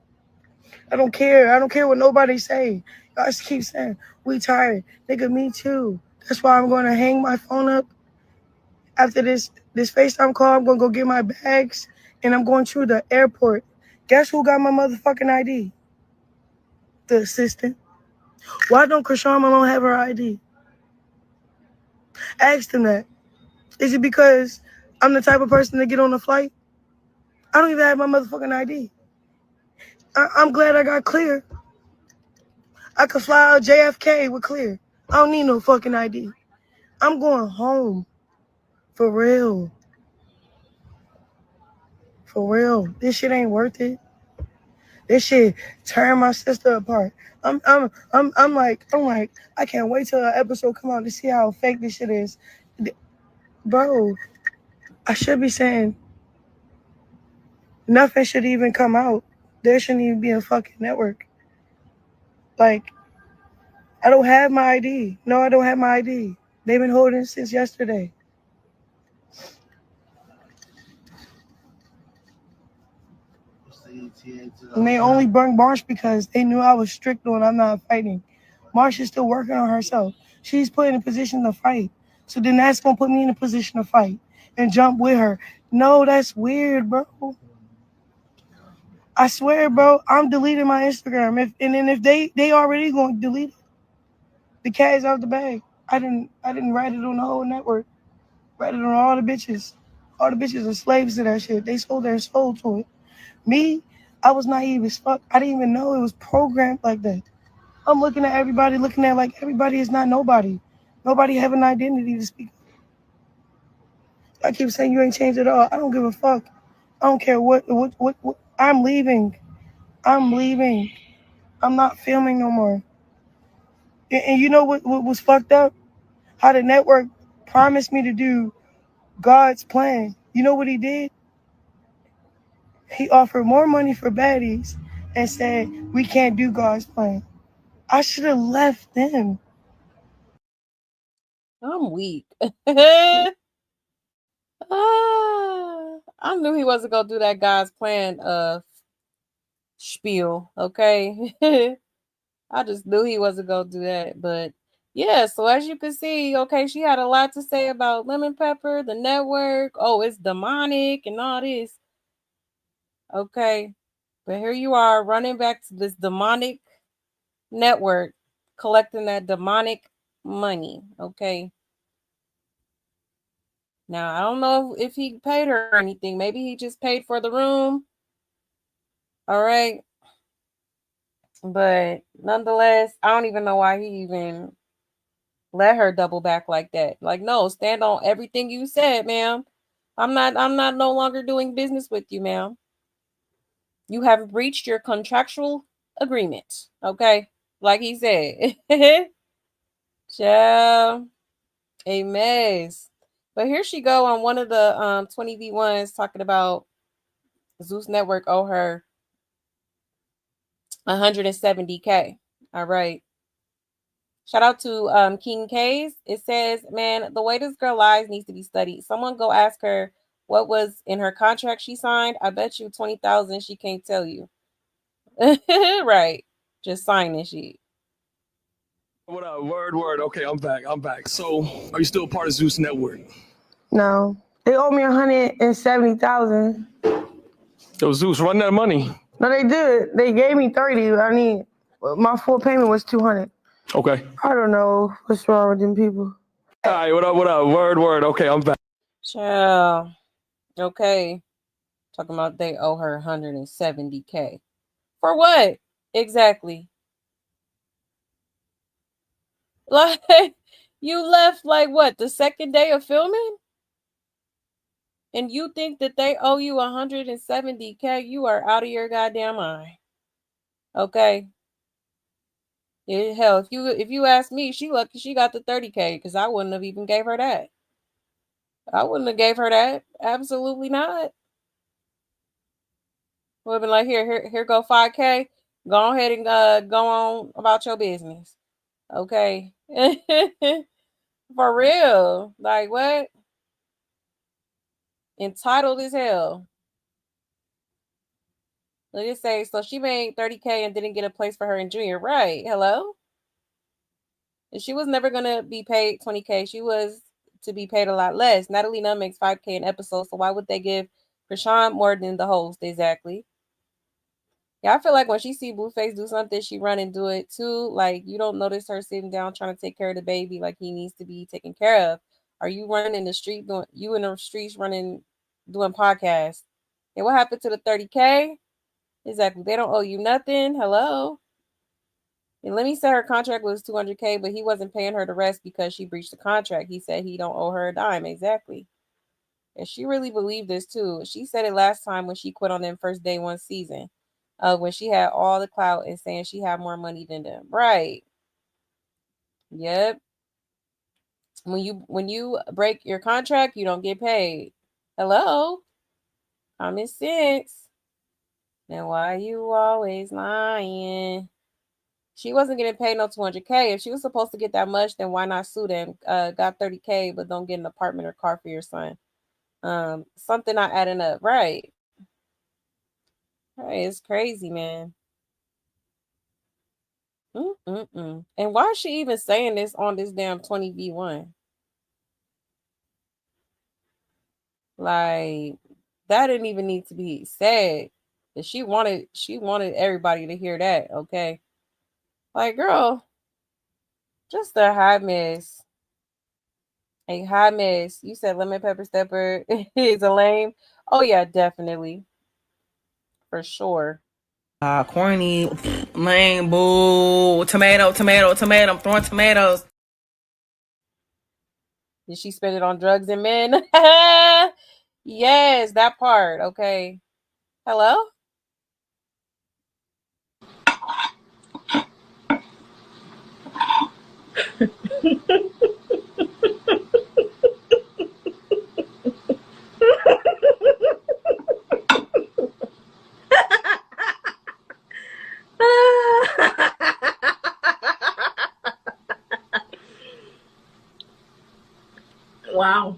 J: I don't care. I don't care what nobody say. Y'all just keep saying, we tired. Nigga, me too. That's why I'm going to hang my phone up. After this FaceTime call, I'm going to go get my bags, and I'm going to the airport. Guess who got my motherfucking ID? The assistant. Why don't Chrisean Malone have her ID? Ask them that. Is it because I'm the type of person to get on a flight? I don't even have my motherfucking ID. I'm glad I got clear. I could fly out JFK with clear. I don't need no fucking ID. I'm going home. For real. For real. This shit ain't worth it. This shit tearing my sister apart. I'm like, I can't wait till an episode come out to see how fake this shit is. Bro, I should be saying nothing should even come out. There shouldn't even be a fucking network. Like, I don't have my ID. No, I don't have my ID. They've been holding it since yesterday. And they only brung Marsh because they knew I was strict on I'm not fighting. Marsh is still working on herself. She's put in a position to fight. So then that's going to put me in a position to fight and jump with her. No, that's weird, bro. I swear, bro, I'm deleting my Instagram. If they already going to delete it. The cat is out the bag. I didn't write it on the whole network. Write it on all the bitches. All the bitches are slaves to that shit. They sold their soul to it. Me, I was naive as fuck. I didn't even know it was programmed like that. I'm looking at everybody, looking at like everybody is not nobody. Nobody have an identity to speak. I keep saying you ain't changed at all. I don't give a fuck. I don't care what. I'm leaving. I'm leaving. I'm not filming no more. And you know what was fucked up? How the network promised me to do God's plan. You know what he did? He offered more money for baddies and said, we can't do God's plan. I should have left them.
A: I'm weak. I knew he wasn't gonna do that God's plan spiel, okay? I just knew he wasn't gonna do that. But yeah, so as you can see, okay, she had a lot to say about Lemon Pepper, the network. Oh, it's demonic and all this. Okay. But here you are running back to this demonic network, collecting that demonic money. Okay. Now, I don't know if he paid her or anything. Maybe he just paid for the room. All right. But nonetheless, I don't even know why he even let her double back like that. Like, no, stand on everything you said, ma'am. I'm not no longer doing business with you, ma'am. You have breached your contractual agreement. Okay. Like he said. Ciao. A mess. But here she go on one of the 20v1s talking about Zeus Network owe her 170K. All right. Shout out to King K's. It says, man, the way this girl lies needs to be studied. Someone go ask her what was in her contract she signed. I bet you 20,000 she can't tell you. Right. Just sign this shit.
C: What up? Word. Okay, I'm back. So, are you still part of Zeus Network?
J: No, they owe me 170,000.
C: Yo, Zeus, run that money.
J: No, they did. They gave me 30. My full payment was 200.
C: Okay.
J: I don't know what's wrong with them people.
C: All right, what up? Word. Okay, I'm back.
A: Chill. Okay. Talking about they owe her 170K. For what? Exactly. Like, you left like what, the second day of filming? And you think that they owe you 170K? You are out of your goddamn mind. Okay. Yeah, hell, if you ask me, she lucky she got the 30K because I wouldn't have even gave her that. I wouldn't have gave her that. Absolutely not. Would have been like, here go 5K. Go ahead and go on about your business. Okay. For real. Like what? Entitled as hell. Let it say, so she made 30K and didn't get a place for her in junior. Right. Hello? And she was never gonna be paid 20K. She was to be paid a lot less. Natalie Nunn makes 5K an episode, so why would they give Chrisean more than the host? Exactly. Yeah, I feel like when she see Blueface do something, she run and do it too. Like, you don't notice her sitting down trying to take care of the baby like he needs to be taken care of. Are you running in the street doing you in the streets running doing podcasts? And what happened to the 30K? Exactly. They don't owe you nothing. Hello. And Lemmy said her contract was 200K, but he wasn't paying her the rest because she breached the contract. He said he don't owe her a dime. Exactly. And she really believed this too. She said it last time when she quit on them first day one season. When she had all the clout and saying she had more money than them. Right. Yep. When you break your contract, you don't get paid. Hello? Common sense. Then why you always lying? She wasn't getting paid no 200K. If she was supposed to get that much, then why not sue them? Got 30K, but don't get an apartment or car for your son. Something not adding up. Right. Right. It's crazy, man. And why is she even saying this on this damn 20v1? Like, that didn't even need to be said. She wanted everybody to hear that, okay? Like, girl, just a hot mess. A hot mess. You said lemon pepper stepper is a lame. Oh yeah, definitely. For sure.
U: Corny, lame, boo, tomato. I'm throwing tomatoes.
A: Did she spend it on drugs and men? Yes, that part. Okay. Hello?
B: Wow.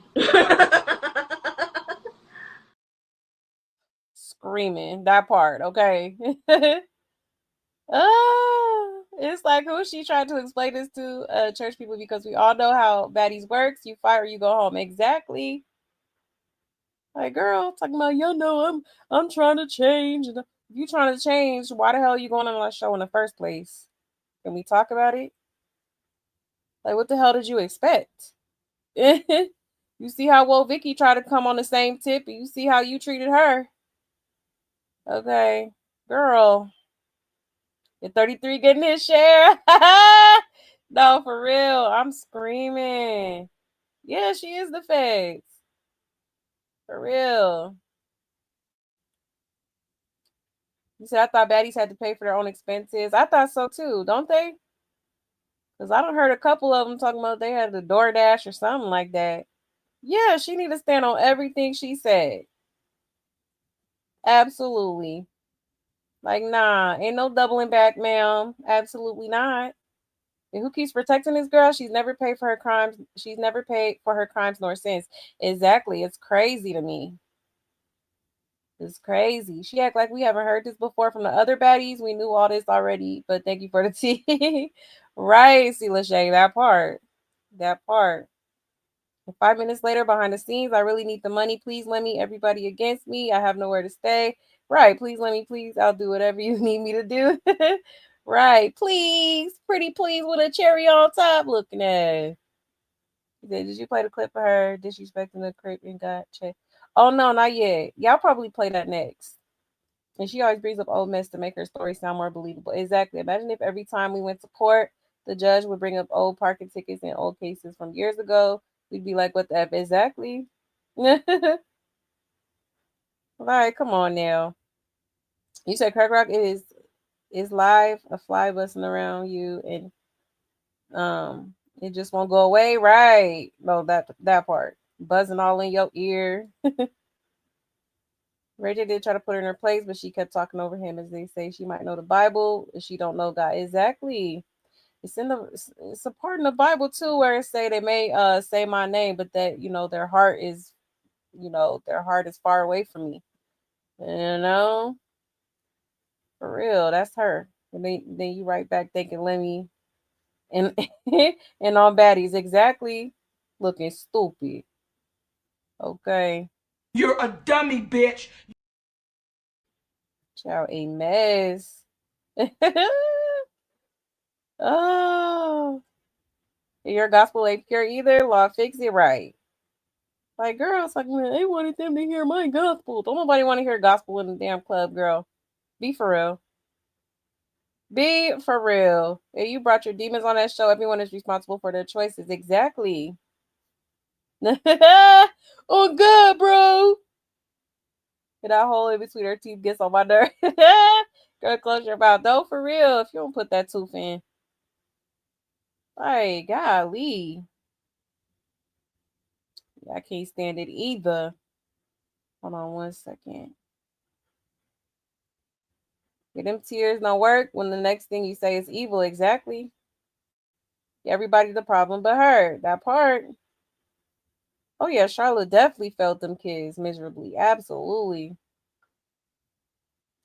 A: Screaming. That part. Okay. It's like, who's she trying to explain this to? Church people, because we all know how baddies works. You fight or you go home. Exactly. Like, girl, talking about, I'm trying to change. If you trying to change, why the hell are you going on that show in the first place? Can we talk about it? Like, what the hell did you expect? You see how well Vicky tried to come on the same tip, and you see how you treated her. Okay, girl. You're 33 getting his share. No, for real. I'm screaming. Yeah, she is the face. For real. You said, I thought baddies had to pay for their own expenses. I thought so too, don't they? Because I done heard a couple of them talking about they had the DoorDash or something like that. Yeah, she need to stand on everything she said. Absolutely. Like, nah, ain't no doubling back, ma'am. Absolutely not. And who keeps protecting this girl? She's never paid for her crimes. She's never paid for her crimes nor sins. Exactly. It's crazy to me. It's crazy. She act like we haven't heard this before from the other baddies. We knew all this already, but thank you for the tea. Right, see Lachey, that part. That part. And 5 minutes later, behind the scenes, I really need the money. Please let me. Everybody against me. I have nowhere to stay. Right, please let me. Please, I'll do whatever you need me to do. Right, please, pretty please with a cherry on top. Looking at. Did you play the clip of her disrespecting the crib and got checked? Oh no, not yet. Y'all probably play that next. And she always brings up old mess to make her story sound more believable. Exactly. Imagine if every time we went to court, the judge would bring up old parking tickets and old cases from years ago. We'd be like, what the F? Exactly. All right, come on now. You said Crack Rock is live, a fly buzzing around you, and it just won't go away. Right. No, that part. Buzzing all in your ear. Rachel did try to put her in her place, but she kept talking over him. As they say, she might know the Bible, and she don't know God. Exactly. It's a part in the Bible too where it say they may say my name, but that their heart is far away from me. For real, that's her. And then you write back thinking Lemmy and and on baddies. Exactly. Looking stupid. Okay.
P: You're a dummy, bitch.
A: Child, a mess. Oh, your gospel ain't pure either. Law, fix it right. Like, girl, it's like, man, they wanted them to hear my gospel. Don't nobody want to hear gospel in the damn club, girl. Be for real. Be for real. If you brought your demons on that show, everyone is responsible for their choices. Exactly. Oh, God, bro. And that hole in between her teeth gets on my nerve. Girl, close your mouth. No, for real. If you don't put that tooth in. Like, golly. I can't stand it either. Hold on 1 second. Yeah, them tears don't work when the next thing you say is evil. Exactly. Everybody's the problem but her. That part. Oh, yeah, Charlotte definitely felt them kids miserably. Absolutely.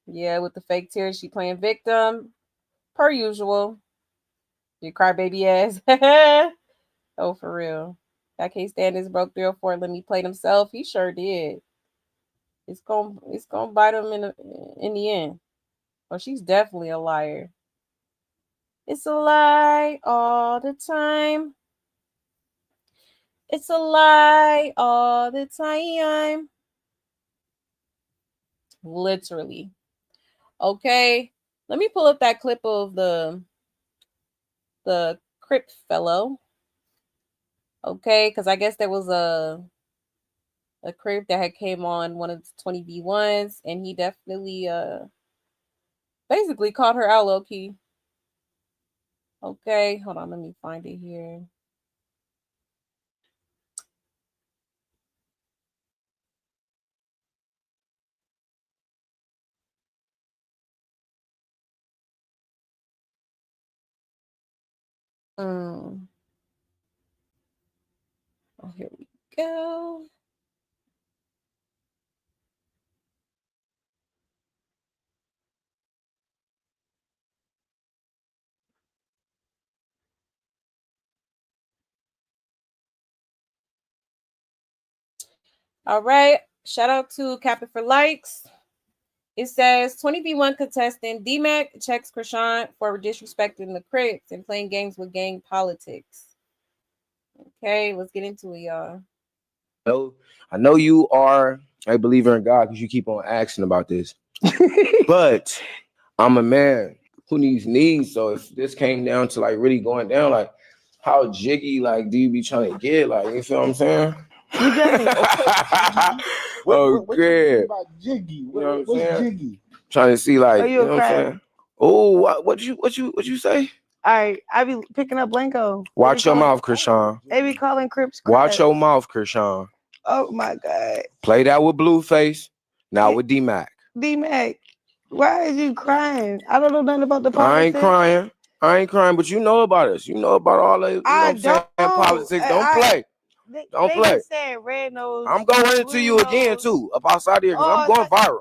A: Yeah, with the fake tears, she playing victim. Per usual. You crybaby ass. Oh, for real. I can't stand this broke 304 and let me play himself. He sure did. It's gonna bite him in the end. Oh, she's definitely a liar. It's a lie all the time. It's a lie all the time. Literally. Okay. Let me pull up that clip of the Crip fellow. Okay, because I guess there was a Crip that had came on one of the 20v1s, and he definitely basically called her out low key. Okay, hold on, let me find it here. Oh, here we go. All right. Shout out to Captain for Likes. It says 20v1 contestant D-Mac checks Chrisean for disrespecting the Crips and playing games with gang politics. Okay, let's get into it, y'all.
S: No, I know you are a believer in God because you keep on asking about this. But I'm a man who needs needs. So if this came down to like really going down, like how jiggy like do you be trying to get? Like, you feel what I'm saying?
R: What you mean by jiggy? What's jiggy?
S: Trying to see like,
J: you
S: know what I'm saying? Oh, what you say?
J: All right, I be picking up Blanco.
S: Watch your mouth, Chrisean.
J: They be calling Crips.
S: Watch your mouth, Chrisean.
J: Oh my God.
S: Play that with Blueface. Now with D-Mac.
J: D-Mac, why is you crying? I don't know nothing about the politics.
S: I ain't crying.
E: I ain't crying, but you know about us. You know about all the, you know what I'm saying, politics. Don't play. Don't
J: They
E: play.
J: be saying red nose.
E: I'm going to run into you again, too, up outside here, because I'm going viral.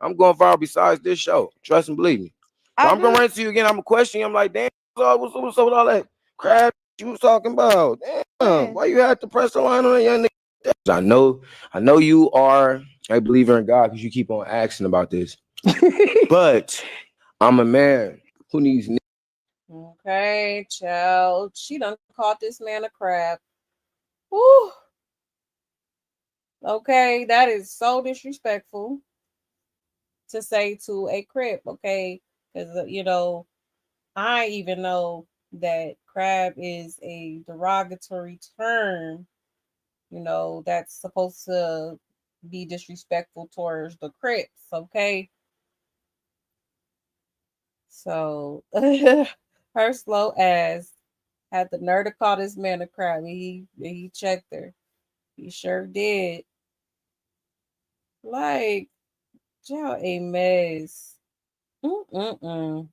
E: I'm going viral besides this show. Trust and believe me. So I'm going to run into you again. I'm going to question you. I'm like, damn, what's up with all that crap you was talking about? Damn, why you had to press the line on that young nigga? I know you are a believer in God because you keep on asking about this. But I'm a man who needs.
A: Okay, child. She done caught this man a crab. Woo. Okay, that is so disrespectful to say to a crip, okay? Because, I even know that crab is a derogatory term, that's supposed to be disrespectful towards the crips, okay? So, her slow ass had the nerve to call this man a crab. He checked her. He sure did. Like, y'all a mess. Mm-mm-mm.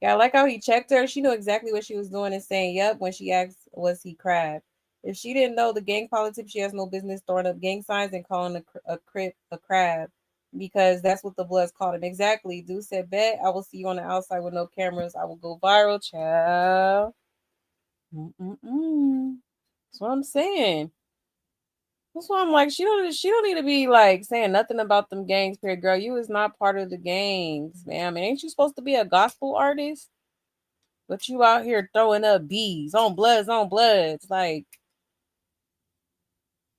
A: Yeah, I like how he checked her. She knew exactly what she was doing and saying, yep, when she asked, was he crab? If she didn't know the gang politics, she has no business throwing up gang signs and calling a crip a crab because that's what the Bloods called him. Exactly. Dude said, bet I will see you on the outside with no cameras. I will go viral, child. Mm-mm-mm. That's what I'm saying. That's why I'm like, she don't need to be like saying nothing about them gangs, period. Girl, you is not part of the gangs, man. Ain't you supposed to be a gospel artist? But you out here throwing up bees on bloods. Like,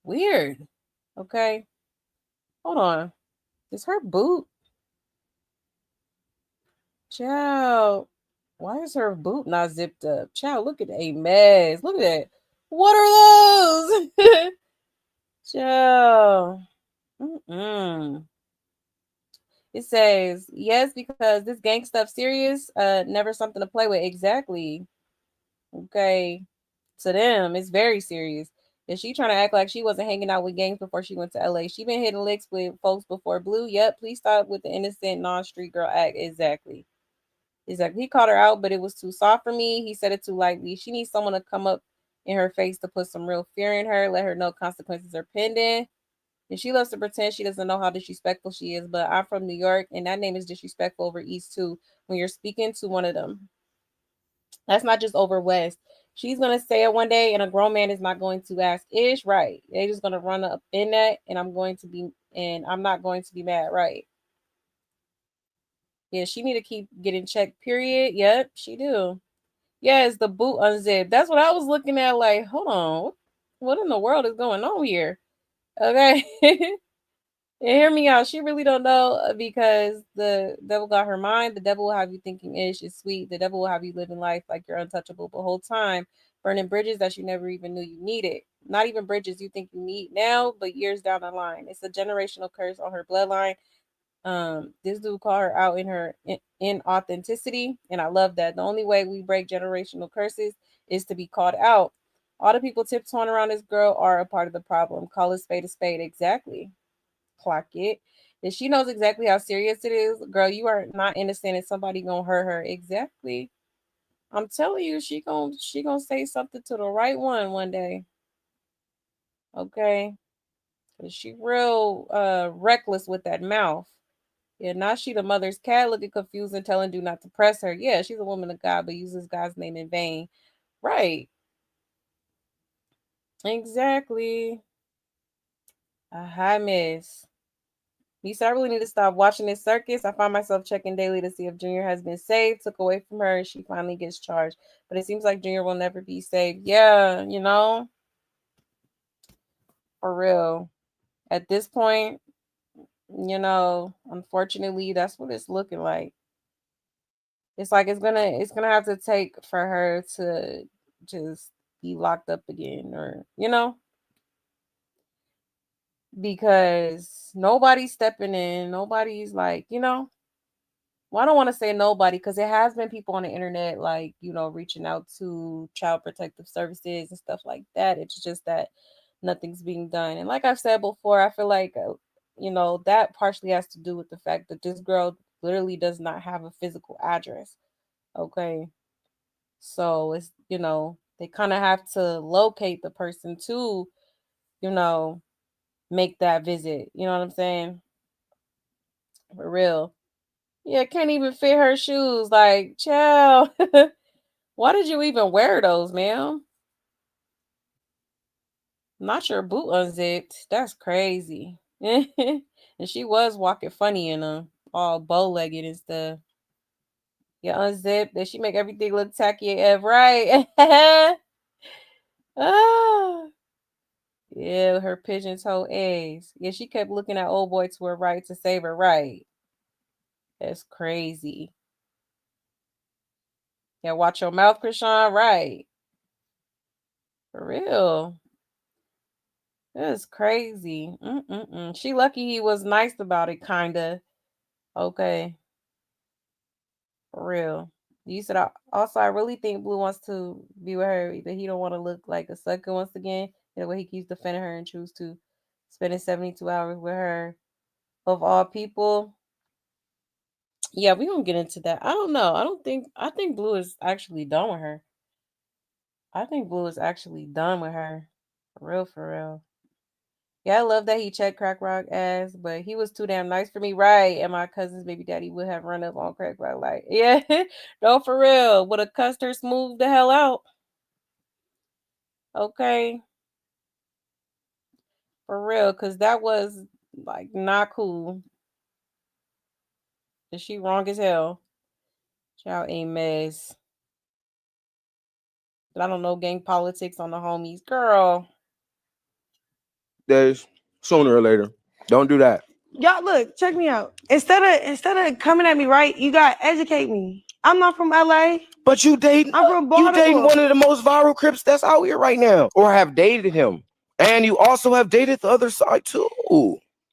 A: weird. Okay. Hold on. Is her boot? Child. Why is her boot not zipped up? Child, look at a mess. Look at that. What are those? Child. Mm-mm. It says, yes, because this gang stuff serious, never something to play with. Exactly. Okay. To them, it's very serious. Is she trying to act like she wasn't hanging out with gangs before she went to LA? She been hitting licks with folks before Blue. Yep, please stop with the innocent non-street girl act. Exactly. Exactly. He called her out, but it was too soft for me. He said it too lightly. She needs someone to come up in her face to put some real fear in her, let her know consequences are pending. And she loves to pretend she doesn't know how disrespectful she is, but I'm from New York, and that name is disrespectful over East too. When you're speaking to one of them, that's not just over West. She's gonna say it one day, and a grown man is not going to ask. Ish, right? They're just gonna run up in that, and I'm not going to be mad, right? Yeah, she need to keep getting checked. Period. Yep, she do. Yes, the boot unzipped. That's what I was looking at. Like, hold on, what in the world is going on here? Okay. And hear me out. She really don't know because the devil got her mind. The devil will have you thinking ish is sweet. The devil will have you living life like you're untouchable the whole time, burning bridges that you never even knew you needed. Not even bridges you think you need now, but years down the line. It's a generational curse on her bloodline. This dude called her out in her inauthenticity, and I love that. The only way we break generational curses is to be called out. All the people tiptoeing around this girl are a part of the problem. Call a spade a spade. Exactly. Clock it. If she knows exactly how serious it is, girl, you are not innocent and somebody gonna hurt her. Exactly. I'm telling you, she gonna say something to the right one day. Okay. 'Cause she real reckless with that mouth. Yeah, now she the mother's cat looking confused and telling do not to press her. Yeah, she's a woman of God, but uses God's name in vain. Right. Exactly. A high miss. He said, I really need to stop watching this circus. I find myself checking daily to see if Junior has been saved, took away from her, and she finally gets charged. But it seems like Junior will never be saved. Yeah, for real. At this point, unfortunately, that's what it's looking like. It's like it's gonna have to take for her to just be locked up again, or because nobody's stepping in, nobody's like, well, I don't want to say nobody because it has been people on the internet, like, reaching out to child protective services and stuff like that. It's just that nothing's being done. And like I've said before, I feel like, that partially has to do with the fact that this girl literally does not have a physical address. Okay. So it's, they kind of have to locate the person to, make that visit. You know what I'm saying? For real. Yeah, can't even fit her shoes. Like, child. Why did you even wear those, ma'am? Not your boot unzipped. That's crazy. And she was walking funny in them, all bow-legged and stuff. Yeah, unzipped. Then she make everything look tacky AF, right? Ah. Yeah, her pigeon toe eggs. Yeah, she kept looking at old boy to her right to save her right. That's crazy. Yeah, watch your mouth, Chrisean. Right. For real. That's crazy. She lucky he was nice about it, kinda. Okay. For real. You said also I really think Blue wants to be with her, but he don't want to look like a sucker once again. The way he keeps defending her and choose to spending 72 hours with her of all people. Yeah, we gonna get into that. I don't know. I think Blue is actually done with her. I think Blue is actually done with her. For real, for real. Yeah, I love that he checked Crack Rock ass, but he was too damn nice for me, right? And my cousin's baby daddy would have run up on Crack Rock like, yeah, no, for real. Would have cussed her smooth the hell out. Okay. For real, because that was like not cool. And she wrong as hell. Child a mess. But I don't know gang politics on the homies. Girl.
E: Days, sooner or later. Don't do that.
J: Y'all look, check me out. Instead of coming at me, right, you gotta educate me. I'm not from LA.
E: But you dating,
J: I'm from Baltimore.
E: You dating one of the most viral Crips that's out here right now, or have dated him, and you also have dated the other side too.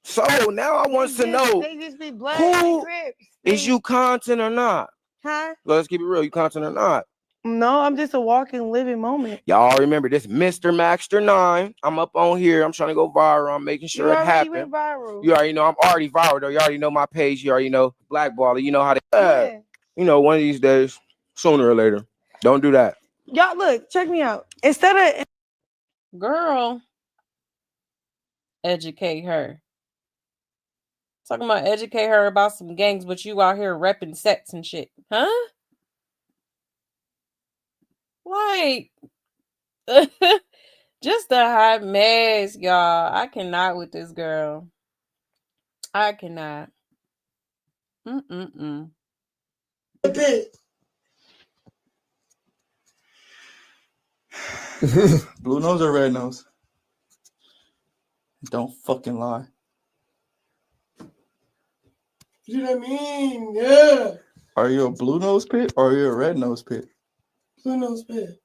E: So now I want to know
J: they just be blood
E: who
J: Crips.
E: is you content or not?
J: Huh?
E: Let's keep it real. You content or not?
J: No, I'm just a walking, living moment.
E: Y'all remember this Mr. Maxter 9. I'm up on here. I'm trying to go viral. I'm making sure it happens.
J: Went viral.
E: You already know I'm already viral though. You already know my page. You already know Blackballer. You know how they one of these days, sooner or later. Don't do that.
J: Y'all look, check me out. Instead of
A: girl, educate her. Talking about educate her about some gangs, but you out here repping sets and shit. Huh? Like, just a hot mess, y'all. I cannot with this girl. I cannot.
Q: Blue nose or red nose? Don't fucking lie.
J: You know what I mean? Yeah.
Q: Are you a blue nose pit or are you a red nose pit?
J: Blue nose pit.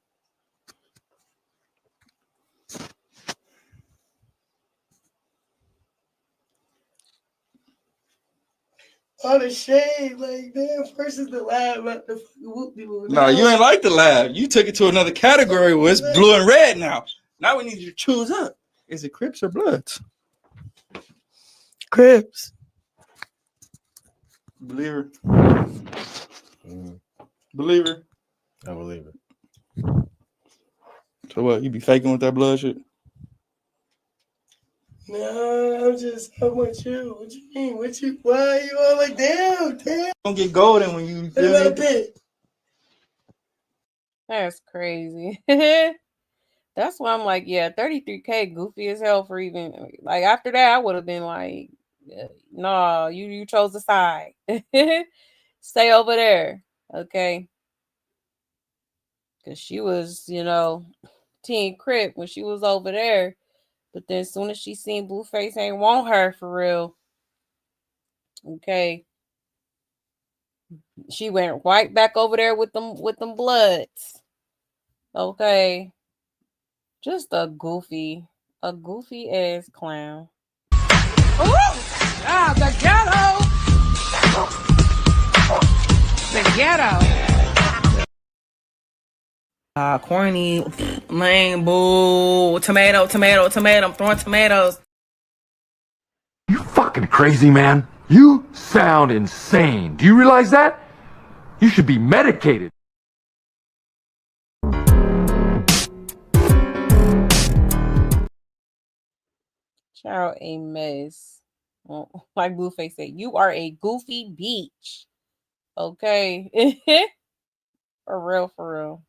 J: All the shade, like, damn, first is the lab about the fucking whoop people.
Q: No, you ain't like the lab. You took it to another category where it's blue and red now. Now we need you to choose up. Is it Crips or Bloods?
J: Crips.
Q: Believer. Believer.
H: I believe it.
Q: So what? You be faking with that blood shit?
J: No, I want you. What you mean? Why you all like, damn?
Q: Don't get golden when you feel it.
A: That's crazy. That's why I'm like, yeah, 33K goofy as hell for even, like, after that, I would have been like, no, you chose the side. Stay over there. Okay. Because she was, Team Crip when she was over there. But then as soon as she seen Blueface ain't want her for real. Okay. She went right back over there with them Bloods. Okay. Just a goofy ass clown.
P: Ah, the ghetto. The ghetto. Corny, lame, boo, tomato. I'm throwing tomatoes.
N: You fucking crazy, man. You sound insane. Do you realize that? You should be medicated.
A: Child, a mess. Well, like Blueface said, you are a goofy beach. Okay. For real, for real.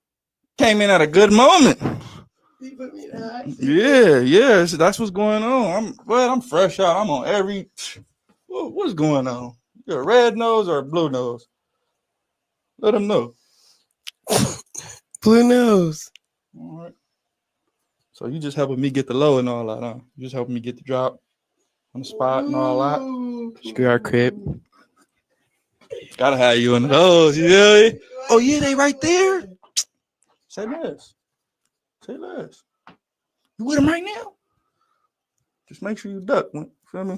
H: Came in at a good moment. Yeah, that's what's going on. I'm fresh out. I'm on every. What's going on? You a red nose or a blue nose? Let them know.
S: Blue nose.
H: All right. So you just helping me get the low and all that, huh? You just helping me get the drop on the spot and all that.
S: Screw our crib.
H: Gotta have you in those, you feel me? Oh yeah, they right there. Say less. Say less. You with them right now? Just make sure you duck. Feel me?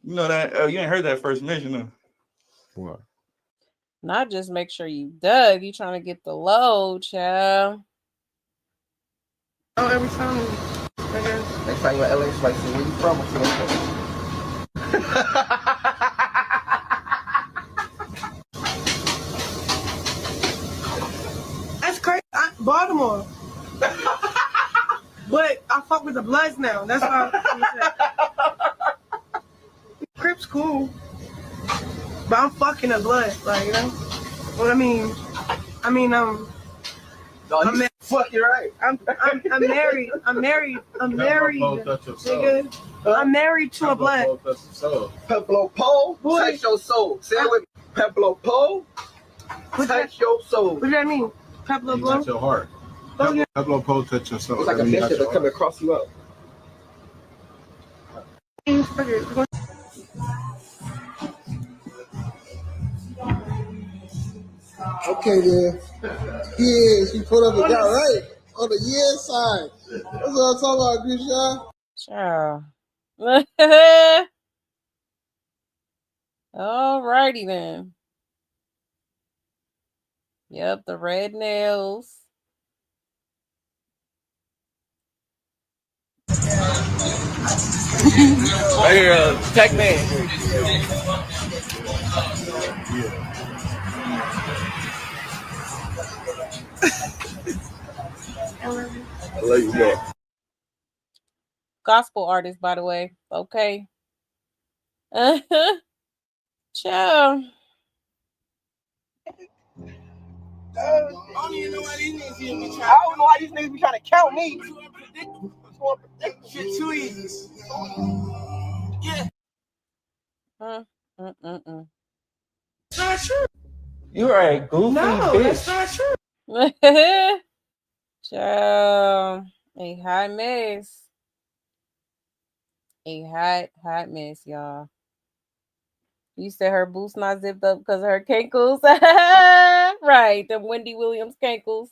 H: You know that you ain't heard that first mention of.
S: What?
A: Not just make sure you dug. You trying to get the load, child.
J: Oh, every time.
S: Next time you're in LA, it's like, so where you from?
J: That's crazy. Baltimore. But I fuck with the Bloods now. That's why I'm saying. Crip's cool. But I'm fucking the Blood. Like, you know? What I mean, no, I'm
S: fucking right.
J: I'm married. I'm married. Nigga. I'm married to a Blood.
S: Peplo pole, touch your soul. Say it with me. Peplo pole, touch your soul.
J: What does that mean? Peplo
R: touch your heart. Peplo pole, touch your soul.
S: It's like a mission that's coming across you up.
R: Okay, then. Yeah, she put up and got right on the yeah side. That's what I'm talking about, Chrisean.
A: Child. Alrighty then. Yep, the red nails.
S: Right here, Pac-Man. I love you more.
A: Gospel artist, by the way. Okay. Child.
S: I don't even know why these niggas be trying to count me. Shit too easy. Yeah.
B: It's not true. You're a goofy bitch.
S: That's not true.
A: Child. A hot mess. A hot mess, y'all. You said her boots not zipped up because of her cankles. Right, them Wendy Williams cankles.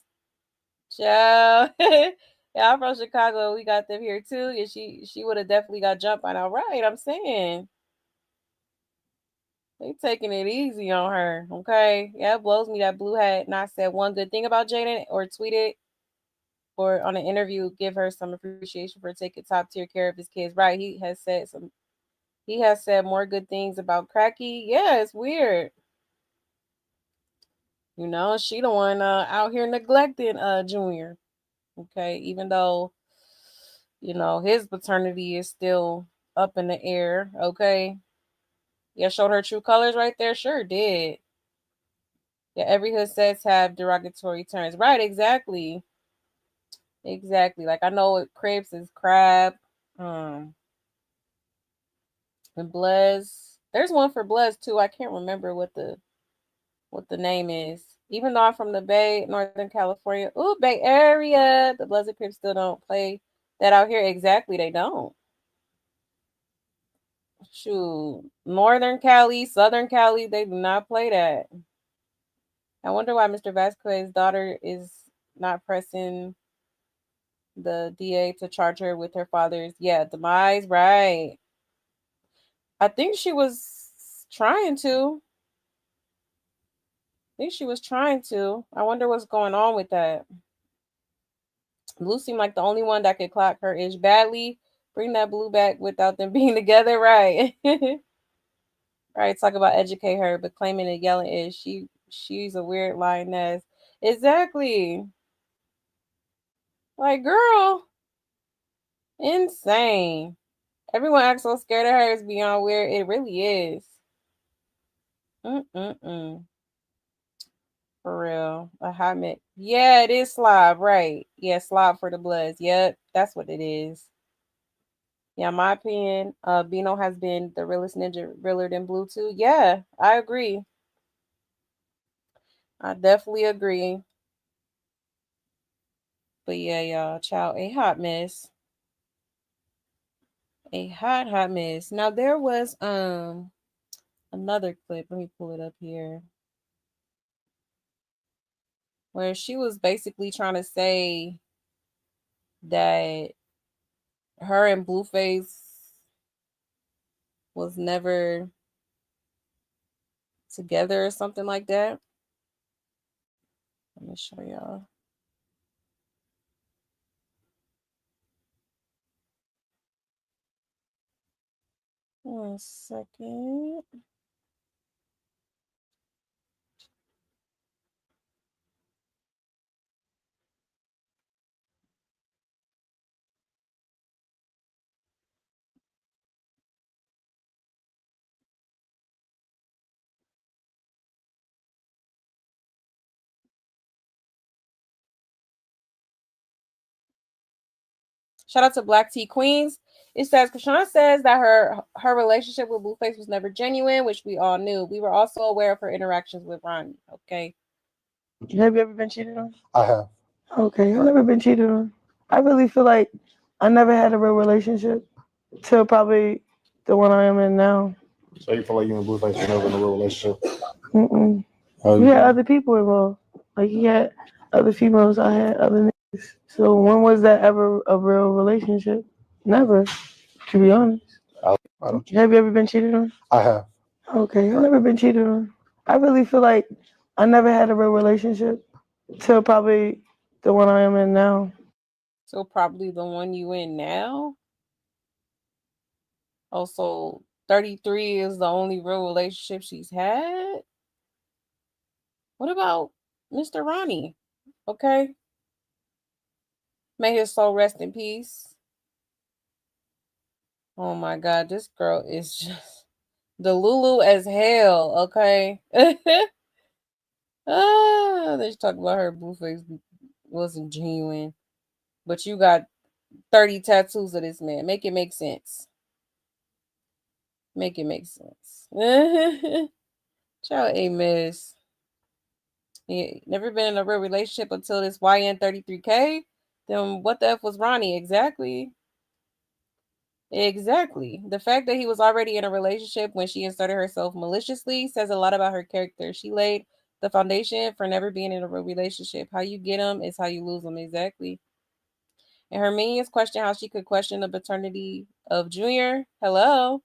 A: Child. Yeah, I'm from Chicago. We got them here too. Yeah, she would have definitely got jumped by now. Right, I'm saying. They taking it easy on her. Okay. Yeah, it blows me that Blue had not said one good thing about Jaidyn or tweeted or on an interview give her some appreciation for taking top tier care of his kids. Right. He has said more good things about Cracky. Yeah, it's weird. You know, she the one out here neglecting Junior. Okay, even though, you know, his paternity is still up in the air. Okay. Yeah, showed her true colors right there. Sure did. Yeah, every hood says have derogatory terms. Right, exactly. Exactly. Like I know it crepes is crab. And Blez. There's one for Blez too. I can't remember what the name is. Even though I'm from the Bay, Northern California. Ooh, Bay Area. The Bloods and Crips still don't play that out here. Exactly, they don't. Shoot. Northern Cali, Southern Cali, they do not play that. I wonder why Mr. Vasquez's daughter is not pressing the DA to charge her with her father's demise. Right. I think she was trying to. I wonder what's going on with that. Blue seemed like the only one that could clock her ish badly. Bring that Blue back without them being together, right? Right, talk about educate her, but claiming and yelling is she she's a weird lioness. Exactly. Like, girl, insane. Everyone acts so scared of her. It's beyond weird. It really is. Mm-mm-mm. For real. A hot mix. Yeah, it is slob, right. Yeah, slob for the Bloods. Yep, that's what it is. Yeah, my opinion, Bino has been the realest ninja, realer than Blue too. Yeah, I agree. I definitely agree. But yeah, y'all, child, a hot mess. A hot mess. Now there was another clip. Let me pull it up here. Where she was basically trying to say that her and Blueface was never together or something like that. Let me show y'all. One second. Shout out to Black Tea Queens. It says Chrisean says that her relationship with Blueface was never genuine, which we all knew. We were also aware of her interactions with Ronnie. Okay.
J: Have you ever been cheated on?
F: I have.
J: Okay, I've never been cheated on. I really feel like I never had a real relationship till probably the one I am in now.
F: So you feel like you and Blueface were never in a real relationship?
J: Mm-mm.
F: Oh,
J: We had other people involved. Like he had other females, I had other niggas. So when was that ever a real relationship? Never, to be honest.
F: I don't.
J: Have you ever been cheated on?
F: I have.
J: Okay, I've never been cheated on. I really feel like I never had a real relationship till probably the one I am in now.
A: So probably the one you in now. Also, 33 is the only real relationship she's had. What about Mr. Ronnie? Okay. May his soul rest in peace. Oh my God, this girl is just the Lulu as hell. Okay. They talk about her Blueface wasn't genuine, but you got 30 tattoos of this man. Make it make sense. Make it make sense. Child, a mess. Yeah, never been in a real relationship until this YN33K. Then what the F was Ronnie? Exactly. Exactly. The fact that he was already in a relationship when she inserted herself maliciously says a lot about her character. She laid the foundation for never being in a real relationship. How you get them is how you lose them. Exactly. And her minions question how she could question the paternity of Junior. Hello.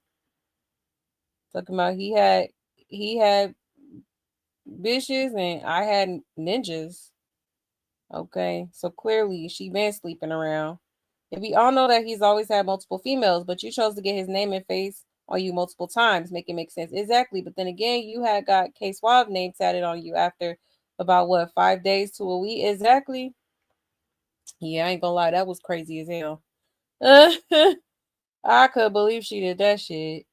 A: Talking about he had bitches and I had ninjas. Okay. So clearly she been sleeping around. And we all know that he's always had multiple females, but you chose to get his name and face on you multiple times. Make it make sense. Exactly. But then again, you had got K Suave name tatted on you after about what, 5 days to a week? Exactly. Yeah, I ain't gonna lie, that was crazy as hell. I could believe she did that shit.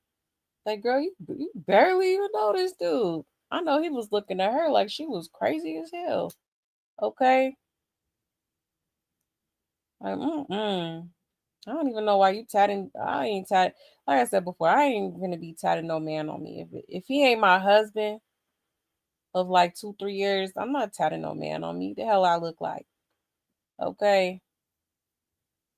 A: Like, girl, you barely even know this dude. I know he was looking at her like she was crazy as hell. Okay. Like, I don't even know why you tatting. I ain't tat. Like I said before, I ain't gonna be tatting no man on me. If he ain't my husband of like 2-3 years, I'm not tatting no man on me. The hell I look like? Okay,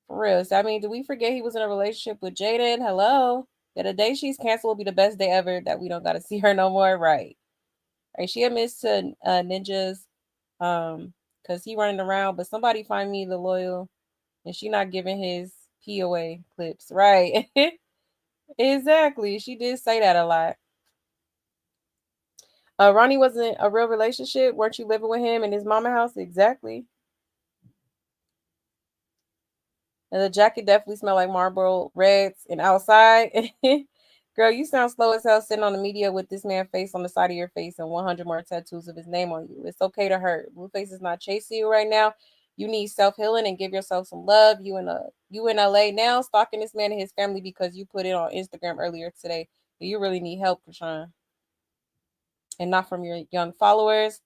A: for real. So, I mean, do we forget he was in a relationship with Jaidyn? Hello. That the day she's canceled will be the best day ever. That we don't got to see her no more. Right. Right. She admits to ninjas, because he running around. But somebody find me the loyal, and she not giving his POA clips. Right. Exactly. She did say that a lot. Ronnie wasn't a real relationship. Weren't you living with him in his mama house? Exactly. And the jacket definitely smelled like Marlboro Reds and outside. Girl, you sound slow as hell sitting on the media with this man's face on the side of your face and 100 more tattoos of his name on you. It's okay to hurt. Blueface is not chasing you right now. You need self-healing and give yourself some love. You in LA now stalking this man and his family because you put it on Instagram earlier today. You really need help, Chrisean. And not from your young followers.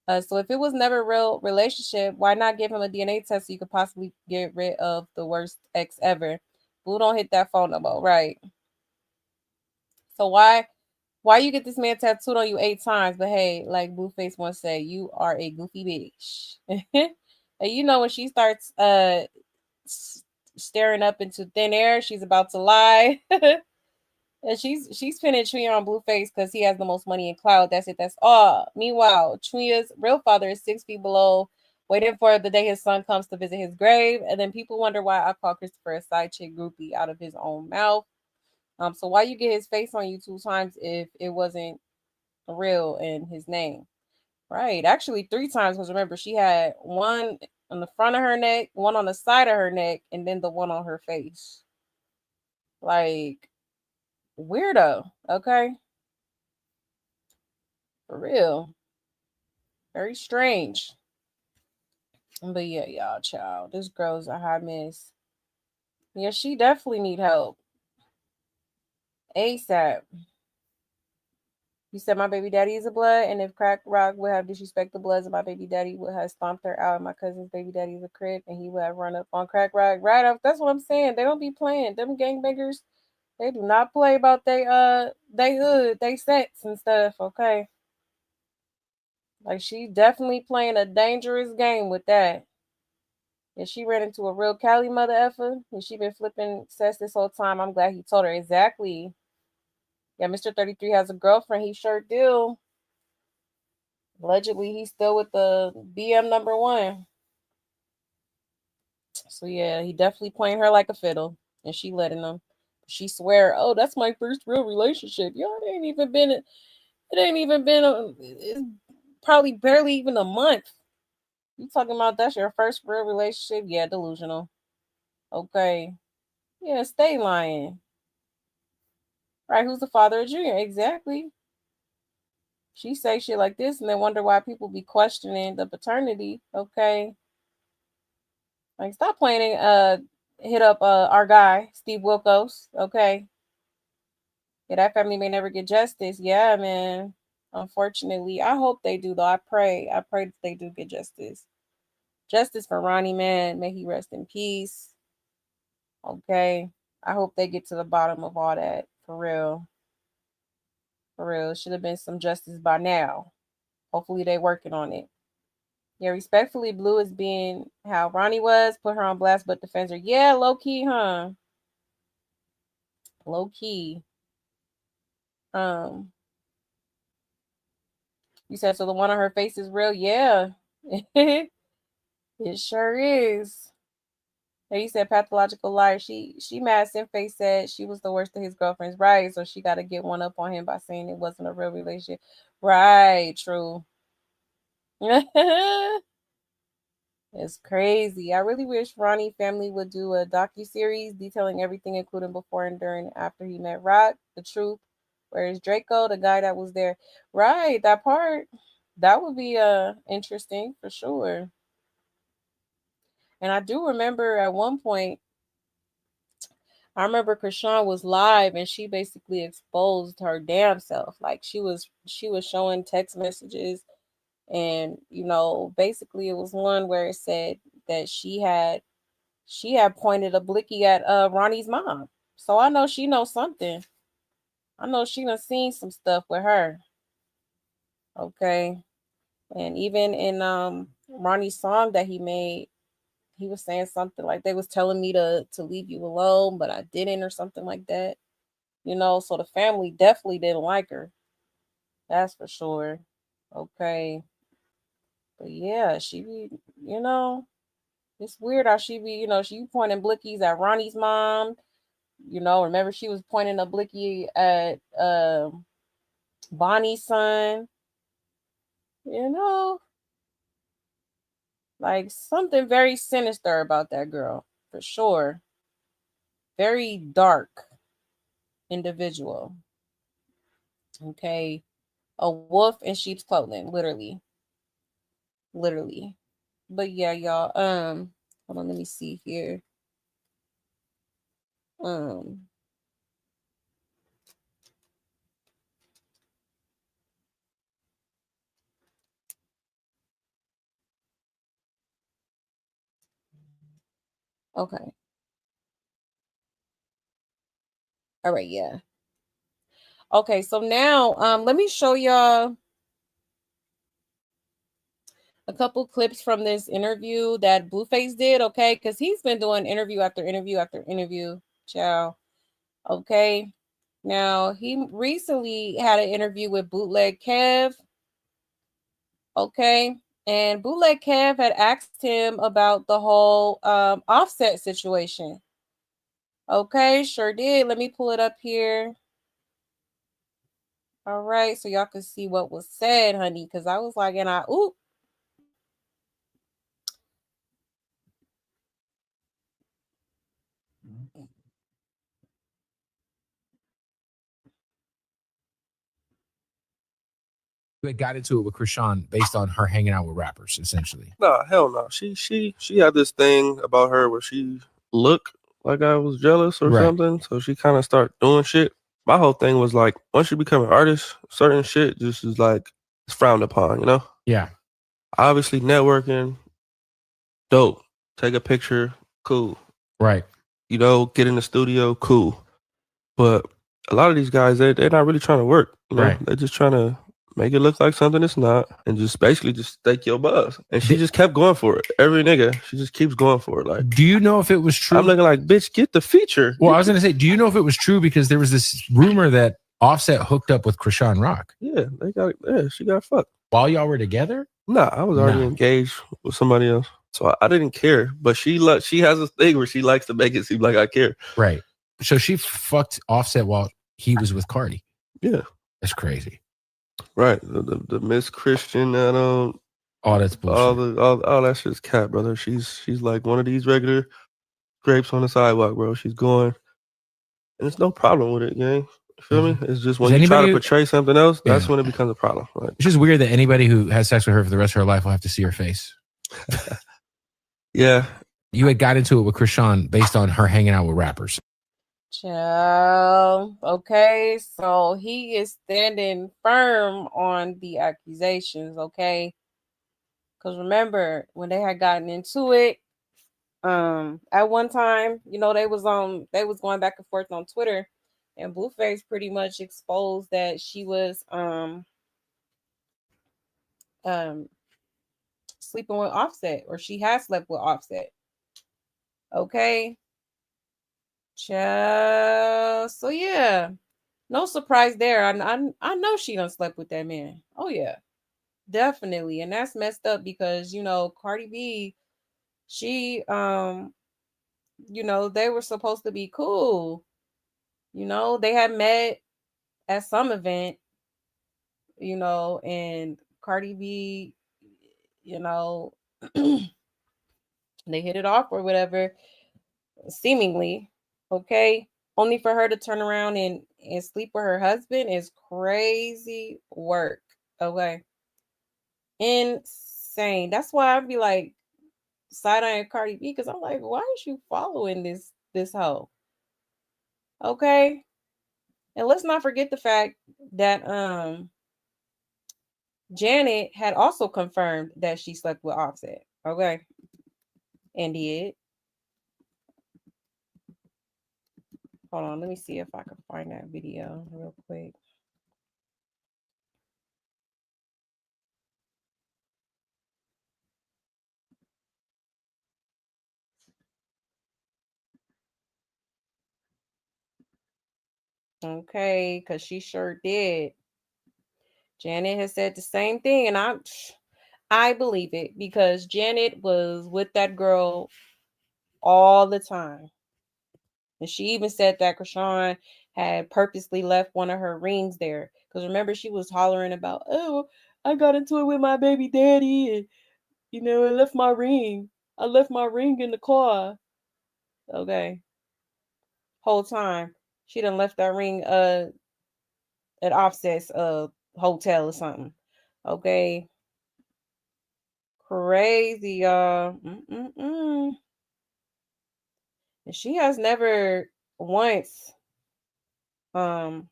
A: So if it was never a real relationship, why not give him a DNA test so you could possibly get rid of the worst ex ever? Blue don't hit that phone no more, right? So why you get this man tattooed on you 8 times? But hey, like Blueface once said, you are a goofy bitch. And you know when she starts staring up into thin air, she's about to lie. And she's pinning Chunya on Blueface because he has the most money in cloud. That's it. That's all. Meanwhile, Chunya's real father is 6 feet below, waiting for the day his son comes to visit his grave. And then people wonder why I call Christopher a side chick groupie out of his own mouth. So why you get his face on you 2 times if it wasn't real in his name? Right. Actually 3 times because remember she had one on the front of her neck, one on the side of her neck, and then the one on her face. Like weirdo, okay? For real. Very strange. But yeah, y'all, child. This girl's a hot mess. Yeah, she definitely need help. ASAP. You said my baby daddy is a blood, and if Crack Rock would have disrespected the Bloods, my baby daddy would have stomped her out. And my cousin's baby daddy is a Crip, and he would have run up on Crack Rock right up. That's what I'm saying. They don't be playing. Them gangbangers, they do not play about they hood, they sex and stuff. Okay, like she definitely playing a dangerous game with that. And she ran into a real Cali mother effer, and she been flipping cess this whole time. I'm glad he told her exactly. Yeah, Mr. 33 has a girlfriend. He sure do. Allegedly, he's still with the BM number 1. So yeah, he definitely playing her like a fiddle, and she letting him. She swear, "Oh, that's my first real relationship." Yo, it ain't even been. It ain't even been. It's probably barely even a month. You talking about that's your first real relationship? Yeah, delusional. Okay. Yeah, stay lying. Right? Who's the father of Junior? Exactly. She say shit like this, and then wonder why people be questioning the paternity. Okay. Like, stop playing. Hit up our guy Steve Wilkos. Okay. Yeah, that family may never get justice. Yeah, man. Unfortunately, I hope they do though. I pray that they do get justice. Justice for Ronnie, man. May he rest in peace. Okay. I hope they get to the bottom of all that. For real. For real. Should have been some justice by now. Hopefully they working on it. Yeah, respectfully, Blue is being how Ronnie was, put her on blast, but defends her. Yeah, low key, huh? Low key. Um, you said so the one on her face is real? Yeah. It sure is. And you said pathological liar. She mad Face said she was the worst of his girlfriends. Right. So she gotta get one up on him by saying it wasn't a real relationship. Right, true. It's crazy. I really wish Ronnie family would do a docu-series detailing everything, including before and during after he met Rock. The truth. Where is Draco, the guy that was there? Right, that part. That would be interesting for sure. And I do remember at one point, I remember Chrisean was live and she basically exposed her damn self. Like she was showing text messages and basically it was one where it said that she had pointed a blicky at Ronnie's mom. So I know she knows something. I know she done seen some stuff with her. Okay. And even in Ronnie's song that he made, he was saying something like they was telling me to leave you alone, but I didn't or something like that. So the family definitely didn't like her. That's for sure. Okay. But yeah, she be, it's weird how she be, she pointing blickies at Ronnie's mom. Remember she was pointing a blicky at Bonnie's son. You know, like something very sinister about that girl, for sure. Very dark. individual. Okay. A wolf in sheep's clothing, literally. Literally. But yeah, y'all. Hold on, let me see here. Um okay. All right, yeah. Okay, so now let me show y'all a couple clips from this interview that Blueface did, okay? Because he's been doing interview after interview after interview. Ciao. Okay. Now, he recently had an interview with Bootleg Kev. Okay. And Bootleg Kev had asked him about the whole offset situation. Okay, sure did. Let me pull it up here. All right, so y'all can see what was said, honey, because I was like, ooh.
K: You had got into it with Chrisean based on her hanging out with rappers, essentially.
L: Nah, hell no. She had this thing about her where she looked like I was jealous or
K: Right.
L: something. So she kind of started doing shit. My whole thing was like, once you become an artist, certain shit just is like it's frowned upon, you know?
K: Yeah.
L: Obviously, networking, dope. Take a picture, cool.
K: Right.
L: You know, get in the studio, cool. But a lot of these guys, they're not really trying to work. You know,
K: Right.
L: they're just trying to make it look like something it's not, and just basically just stake your buzz. And she just kept going for it. Every nigga, she just keeps going for it. Like,
K: do you know if it was true?
L: I'm looking like, bitch, get the feature.
K: Well, I was gonna say, do you know if it was true? Because there was this rumor that Offset hooked up with Chrisean Rock.
L: Yeah, she got fucked.
K: While y'all were together?
L: Nah, I was already engaged with somebody else. So I didn't care. But she has a thing where she likes to make it seem like I care.
K: Right. So she fucked Offset while he was with Cardi.
L: Yeah.
K: That's crazy.
L: Right. The Miss Christian that
K: all that's bullshit.
L: All that shit's cat, brother. She's like one of these regular grapes on the sidewalk, bro. She's going, and there's no problem with it, gang. You feel me? It's just when you try to portray something else, that's when it becomes a problem. Like,
K: It's just weird that anybody who has sex with her for the rest of her life will have to see her face.
L: Yeah.
K: You had got into it with Chrisean based on her hanging out with rappers.
A: Child. Okay, so he is standing firm on the accusations, okay? Because remember, when they had gotten into it, at one time, you know, they was going back and forth on Twitter, and Blueface pretty much exposed that she was sleeping with Offset, or she has slept with Offset. Okay. Child. So yeah. No surprise there. I know she done slept with that man. Oh yeah. Definitely. And that's messed up because, you know, Cardi B, she you know, they were supposed to be cool. You know, they had met at some event, you know, and Cardi B, you know, they hit it off or whatever, seemingly. Okay. Only for her to turn around and sleep with her husband is crazy work. Okay. Insane. That's why I'd be like side-eyeing Cardi B, because I'm like, why is you following this hoe? Okay. And let's not forget the fact that Janet had also confirmed that she slept with Offset. Okay. And did. Hold on, let me see if I can find that video real quick. Okay, because she sure did. Janet has said the same thing, and I believe it because Janet was with that girl all the time. And she even said that Chrisean had purposely left one of her rings there. Because remember, she was hollering about, oh, I got into it with my baby daddy, and you know, I left my ring. I left my ring in the car. Okay. Whole time She done left that ring at Offset's hotel or something. Okay. Crazy, y'all. And she has never once like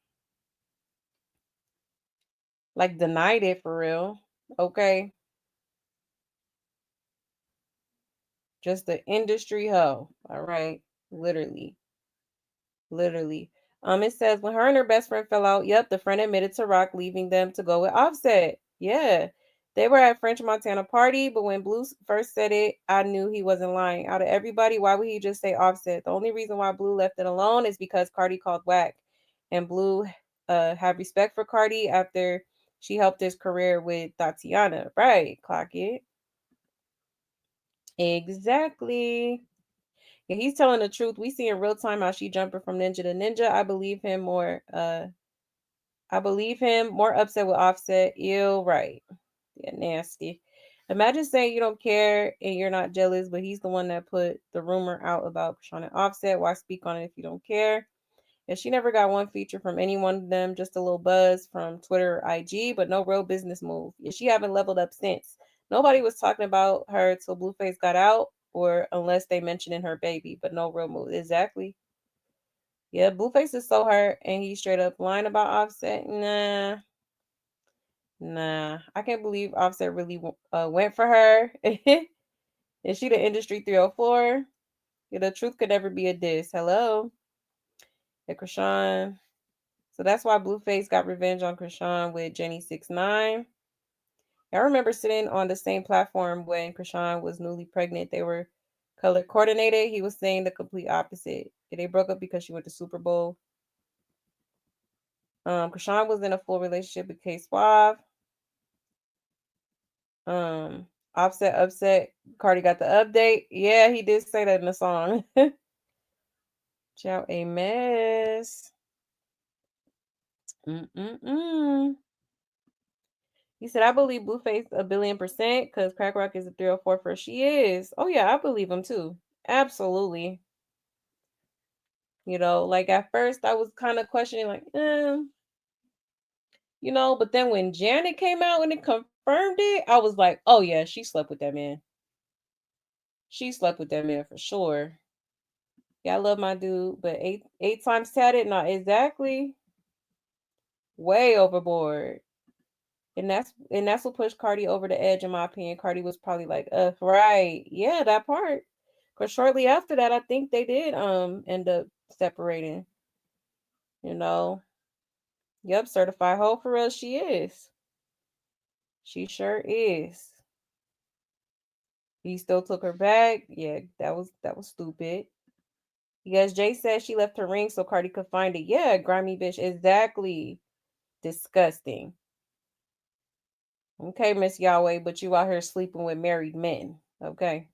A: denied it for real. Okay. Just the industry hoe. All right. Literally. It says when her and her best friend fell out, yep, the friend admitted to Rock leaving them to go with Offset. Yeah. They were at French Montana party, but when Blue first said it, I knew he wasn't lying. Out of everybody, why would he just say Offset? The only reason why Blue left it alone is because Cardi called whack. And Blue had respect for Cardi after she helped his career with Tatiana. Right, clock it. Exactly. Yeah, he's telling the truth. We see in real time how she jumping from ninja to ninja. I believe him more upset with Offset. Ew, right. Yeah, nasty. Imagine saying you don't care and you're not jealous, but he's the one that put the rumor out about Chrisean and Offset. Why speak on it if you don't care? And she never got one feature from any one of them, just a little buzz from Twitter or IG, but no real business move. Yeah, she haven't leveled up since. Nobody was talking about her till Blueface got out, or unless they mentioned her baby, but no real move. Exactly. Yeah, Blueface is so hurt, and he straight up lying about Offset. Nah. I can't believe Offset really went for her. Is she the industry 304? Yeah, the truth could never be a diss. Hello? Yeah, Chrisean. So that's why Blueface got revenge on Chrisean with Jenny 6ix9ine. I remember sitting on the same platform when Chrisean was newly pregnant. They were color coordinated. He was saying the complete opposite. They broke up because she went to Super Bowl. Chrisean was in a full relationship with K Suave. Offset upset. Cardi got the update. Yeah, he did say that in the song. Ciao, a mess. He said, I believe Blueface 1,000,000,000% because Crack Rock is a 304 for she is. Oh, yeah, I believe him too. Absolutely. You know, like at first I was kind of questioning, like, but then when Janet came out and it confirmed it, I was like, oh, yeah, she slept with that man. She slept with that man for sure. Yeah, I love my dude, but eight times tatted, not exactly. Way overboard. And that's what pushed Cardi over the edge, in my opinion. Cardi was probably like, right. Yeah, that part. Because shortly after that, I think they did end up separating. Yep, certified hoe for real, she is. She sure is. He still took her back. Yeah, that was stupid. Yes, Jay said she left her ring so Cardi could find it. Yeah, grimy bitch. Exactly. Disgusting. Okay, Miss Yahweh, but you out here sleeping with married men. Okay.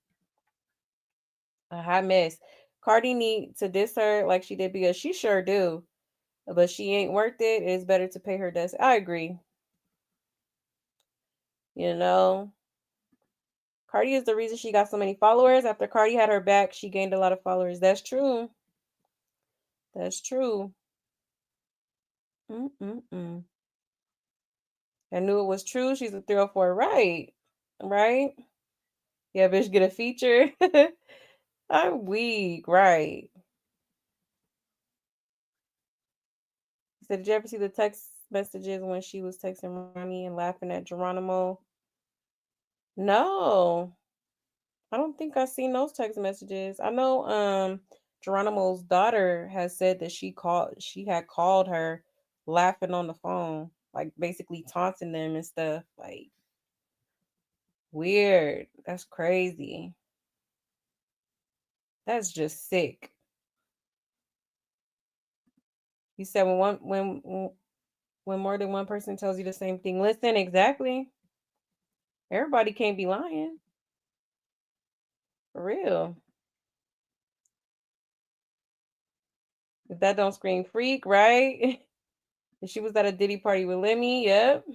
A: A hot mess. Cardi need to diss her like she did because she sure do. But she ain't worth it. It's better to pay her dust. I agree. Cardi is the reason she got so many followers. After Cardi had her back, she gained a lot of followers. That's true. That's true. I knew it was true. She's a 304. Right. Right? Yeah, bitch, get a feature. I'm weak. Right. He said, did you ever see the text messages when she was texting Ronnie and laughing at Geronimo? No. I don't think I've seen those text messages. I know Geronimo's daughter has said that she had called her laughing on the phone, like basically taunting them and stuff. Like, weird. That's crazy. That's just sick. You said when more than one person tells you the same thing, listen. Exactly. Everybody can't be lying. For real. If that don't scream freak, right? And she was at a Diddy party with Lemmy. Yep.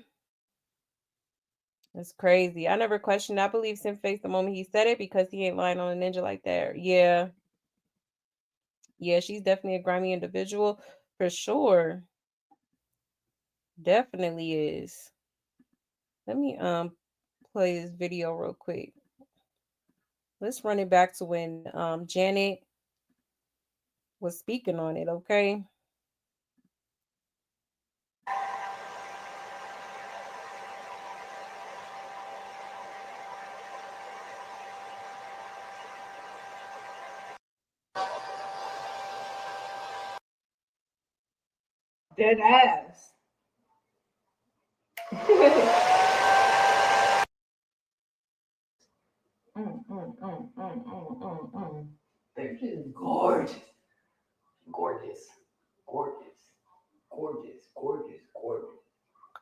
A: That's crazy. I never questioned. I believe Simface the moment he said it because he ain't lying on a ninja like that. Yeah. Yeah, she's definitely a grimy individual. For sure. Definitely is. Let me play this video real quick. Let's run it back to when Janet was speaking on it, okay?
G: Dead ass. They're just gorgeous. Gorgeous. Gorgeous. Gorgeous. Gorgeous. Gorgeous.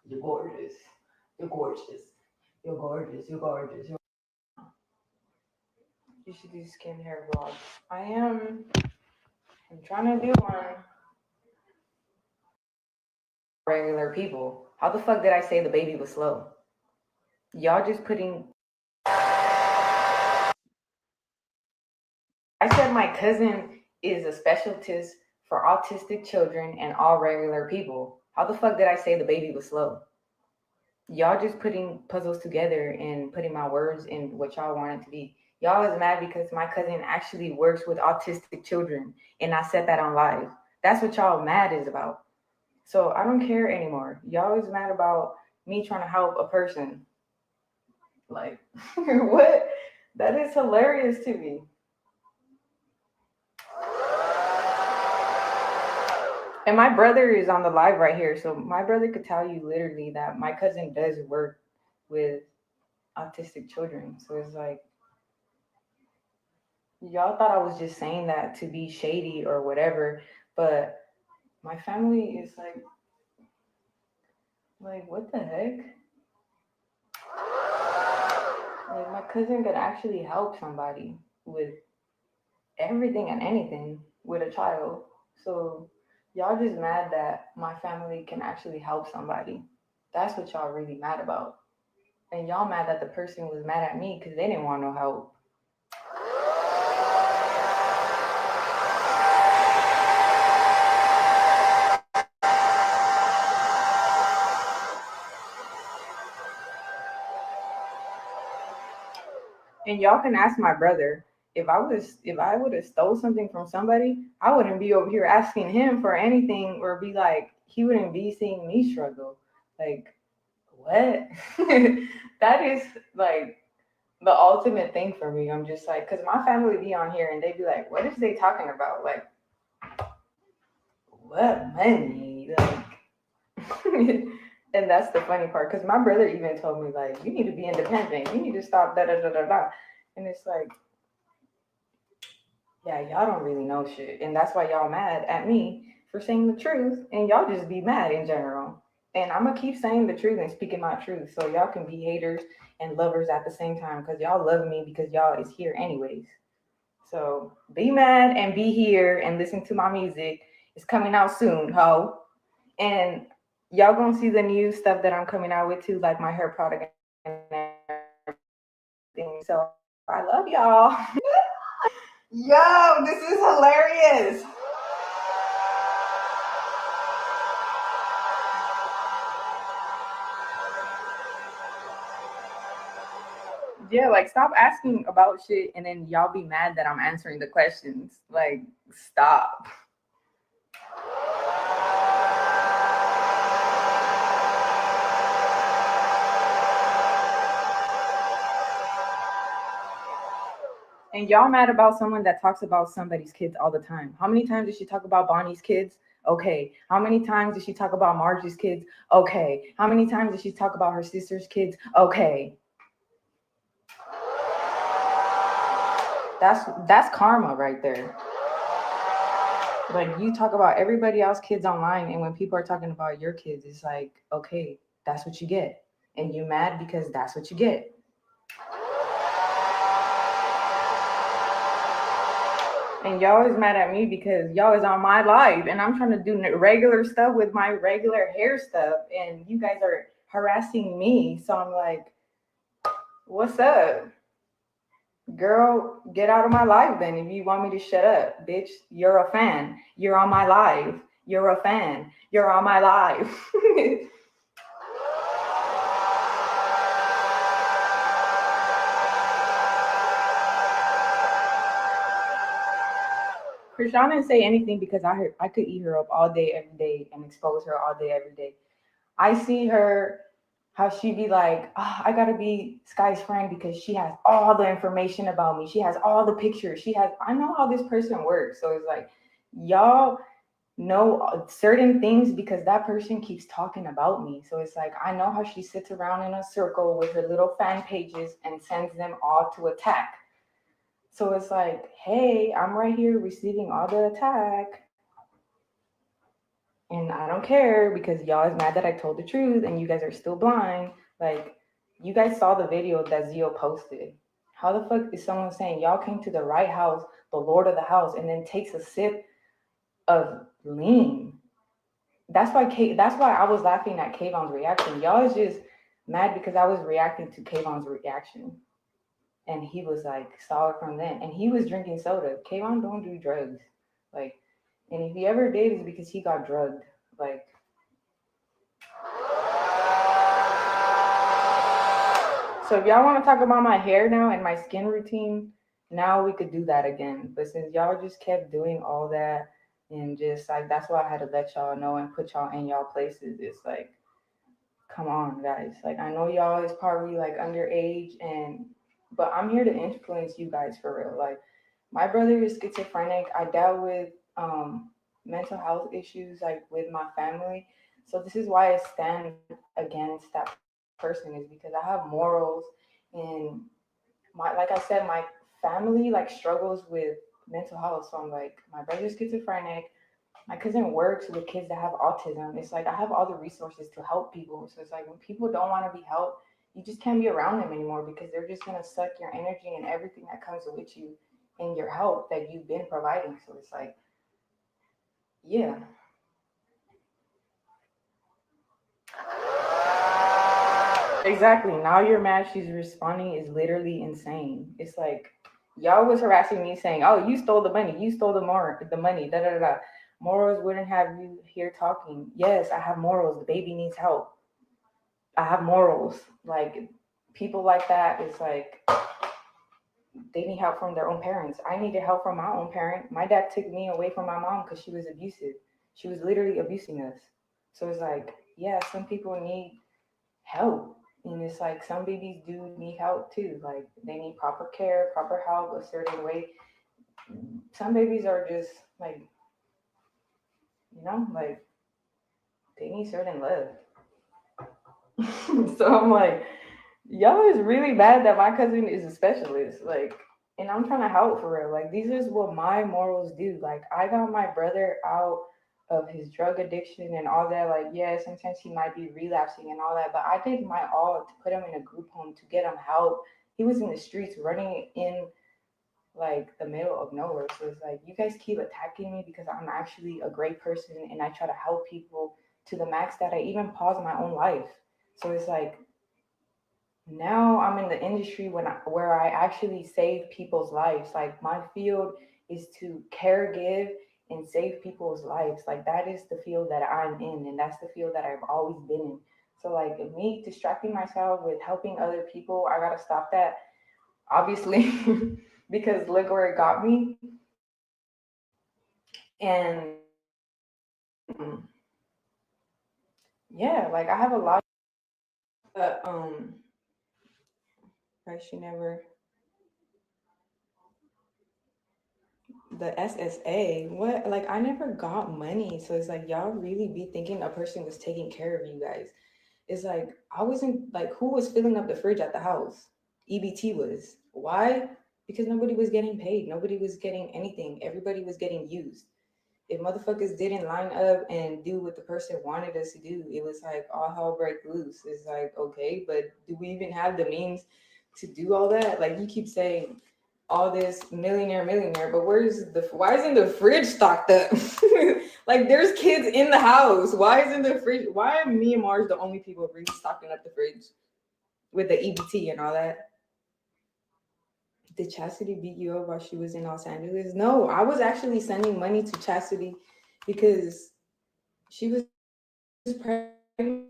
G: You're gorgeous. You're gorgeous. You're gorgeous. You're gorgeous. You should do skincare vlogs. I'm trying to do one. Regular people. How the fuck did I say the baby was slow? Y'all just putting. I said my cousin is a specialist for autistic children and all regular people. How the fuck did I say the baby was slow? Y'all just putting puzzles together and putting my words in what y'all want it to be. Y'all is mad because my cousin actually works with autistic children and I said that on live. That's what y'all mad is about. So I don't care anymore. Y'all is mad about me trying to help a person. Like, what? That is hilarious to me. And my brother is on the live right here. So my brother could tell you literally that my cousin does work with autistic children. So it's like, y'all thought I was just saying that to be shady or whatever. But my family is like, what the heck? Like, my cousin could actually help somebody with everything and anything with a child. So y'all just mad that my family can actually help somebody. That's what y'all really mad about. And y'all mad that the person was mad at me because they didn't want no help. And y'all can ask my brother. If I would have stole something from somebody, I wouldn't be over here asking him for anything or be like, he wouldn't be seeing me struggle. Like, what? That is like the ultimate thing for me. I'm just like, because my family be on here and they be like, what is they talking about? Like, what money? Like, and that's the funny part. Because my brother even told me, like, you need to be independent. You need to stop da da da da da. And it's like, yeah, y'all don't really know shit. And that's why y'all mad at me for saying the truth. And y'all just be mad in general. And I'm going to keep saying the truth and speaking my truth. So y'all can be haters and lovers at the same time. Because y'all love me because y'all is here anyways. So be mad and be here and listen to my music. It's coming out soon, ho. And y'all going to see the new stuff that I'm coming out with too. Like my hair product and everything. So I love y'all. Yo, this is hilarious. Yeah, like stop asking about shit and then y'all be mad that I'm answering the questions. Like, stop. And y'all mad about someone that talks about somebody's kids all the time. How many times did she talk about Bonnie's kids? Okay. How many times did she talk about Margie's kids? Okay. How many times did she talk about her sister's kids? Okay. That's karma right there. Like, you talk about everybody else's kids online, and when people are talking about your kids, it's like, okay, that's what you get. And you mad because that's what you get. And y'all is mad at me because y'all is on my live and I'm trying to do regular stuff with my regular hair stuff and you guys are harassing me. So I'm like, what's up? Girl, get out of my live then if you want me to shut up, bitch. You're a fan. You're on my live. You're a fan. You're on my live. Chrisean didn't say anything because I could eat her up all day, every day, and expose her all day, every day. I see her, how she be like, oh, I gotta be Sky's friend because she has all the information about me. She has all the pictures. I know how this person works. So it's like, y'all know certain things because that person keeps talking about me. So it's like, I know how she sits around in a circle with her little fan pages and sends them all to attack. So it's like, hey, I'm right here receiving all the attack. And I don't care because y'all is mad that I told the truth and you guys are still blind. Like, you guys saw the video that Zio posted. How the fuck is someone saying y'all came to the right house, the Lord of the house, and then takes a sip of lean? That's why I was laughing at Kayvon's reaction. Y'all is just mad because I was reacting to Kayvon's reaction. And he was like, saw it from then. And he was drinking soda. Kayvon don't do drugs. Like, and if he ever did, it's because he got drugged. Like, so if y'all want to talk about my hair now and my skin routine, now we could do that again. But since y'all just kept doing all that and just like, that's why I had to let y'all know and put y'all in y'all places. It's like, come on, guys. Like, I know y'all is probably like underage but I'm here to influence you guys for real. Like, my brother is schizophrenic. I dealt with mental health issues like with my family. So this is why I stand against that person, is because I have morals, and like I said, my family like struggles with mental health. So I'm like, my brother's schizophrenic. My cousin works with kids that have autism. It's like I have all the resources to help people. So it's like when people don't want to be helped, you just can't be around them anymore because they're just gonna suck your energy and everything that comes with you and your help that you've been providing. So it's like, yeah. Exactly. Now you're mad she's responding is literally insane. It's like, y'all was harassing me saying, oh, you stole the money. You stole the money. Da da da. Morals wouldn't have you here talking. Yes, I have morals. The baby needs help. I have morals. Like, people like that is like, they need help from their own parents. I needed help from my own parent. My dad took me away from my mom because she was abusive. She was literally abusing us. So it's like, yeah, some people need help. And it's like, some babies do need help too. Like, they need proper care, proper help a certain way. Some babies are just like, like, they need certain love. So I'm like, y'all is really bad that my cousin is a specialist. Like, and I'm trying to help for real. Like, these is what my morals do. Like, I got my brother out of his drug addiction and all that. Like, yeah, sometimes he might be relapsing and all that, but I did my all to put him in a group home to get him help. He was in the streets running in like the middle of nowhere. So it's like, you guys keep attacking me because I'm actually a great person and I try to help people to the max that I even pause my own life. So it's like, now I'm in the industry where I actually save people's lives. Like, my field is to care, give, and save people's lives. Like, that is the field that I'm in, and that's the field that I've always been in. So like, me distracting myself with helping other people, I gotta stop that, obviously, because look where it got me. And yeah, like, I have a lot, but right, she never. The SSA, what? Like, I never got money. So it's like, y'all really be thinking a person was taking care of you guys. It's like, I wasn't, like, who was filling up the fridge at the house? EBT was. Why? Because nobody was getting paid. Nobody was getting anything. Everybody was getting used. If motherfuckers didn't line up and do what the person wanted us to do, it was like, all hell break loose. It's like, okay, but do we even have the means to do all that? Like, you keep saying all this millionaire, but why isn't the fridge stocked up? Like, there's kids in the house. Why isn't the fridge? Why are me and Mars the only people really stocking up the fridge with the EBT and all that? Did Chastity beat you up while she was in Los Angeles? No, I was actually sending money to Chastity because she was pregnant,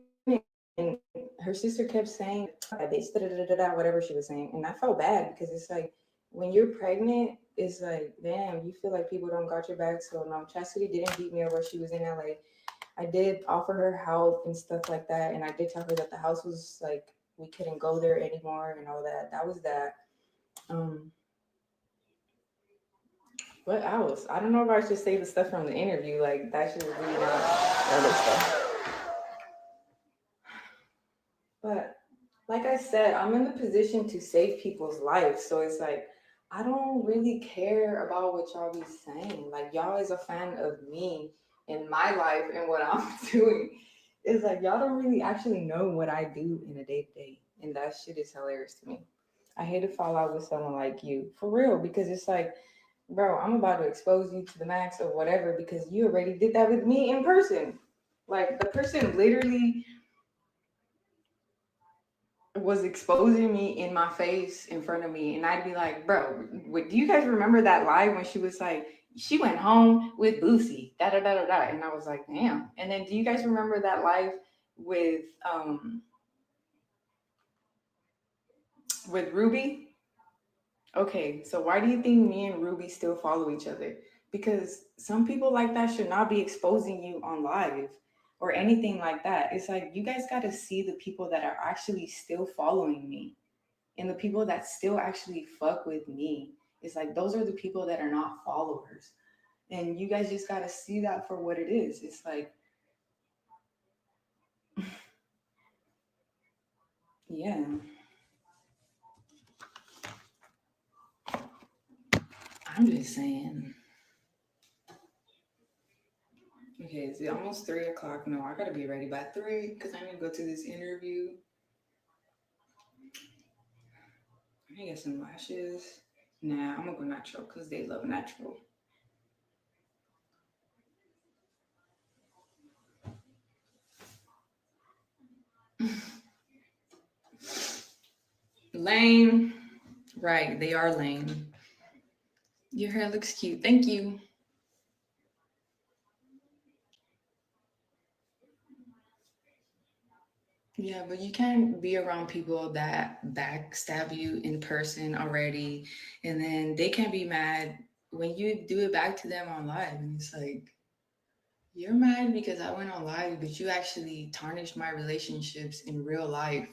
G: and her sister kept saying that bitch, whatever she was saying, and I felt bad because it's like when you're pregnant, it's like damn, you feel like people don't got your back. So no, Chastity didn't beat me over. She was in LA. I did offer her help and stuff like that, and I did tell her that the house was like we couldn't go there anymore and all that. That was that. What else? I don't know if I should say the stuff from the interview. Like that shit was really not other stuff. But like I said, I'm in the position to save people's lives. So it's like I don't really care about what y'all be saying. Like y'all is a fan of me and my life and what I'm doing. It's like y'all don't really actually know what I do in a day-to-day. And that shit is hilarious to me. I hate to fall out with someone like you. For real, because it's like, bro, I'm about to expose you to the max or whatever because you already did that with me in person. Like the person literally was exposing me in my face in front of me, and I'd be like, bro, do you guys remember that live when she was like, she went home with Boosie, da da da da da, and I was like, damn. And then do you guys remember that live with Ruby? Okay, so why do you think me and Ruby still follow each other? Because some people like that should not be exposing you on live or anything like that. It's like you guys got to see the people that are actually still following me and the people that still actually fuck with me. It's like those are the people that are not followers. And you guys just got to see that for what it is. It's like, yeah. I'm just saying. Okay, it's almost 3 o'clock. No, I gotta be ready by 3 because I need to go to this interview. I need to get some lashes. Nah, I'm gonna go natural because they love natural. Lame. Right, they are lame. Your hair looks cute. Thank you. Yeah, but you can't be around people that backstab you in person already, and then they can be mad when you do it back to them on live. And it's like, you're mad because I went on live, but you actually tarnished my relationships in real life.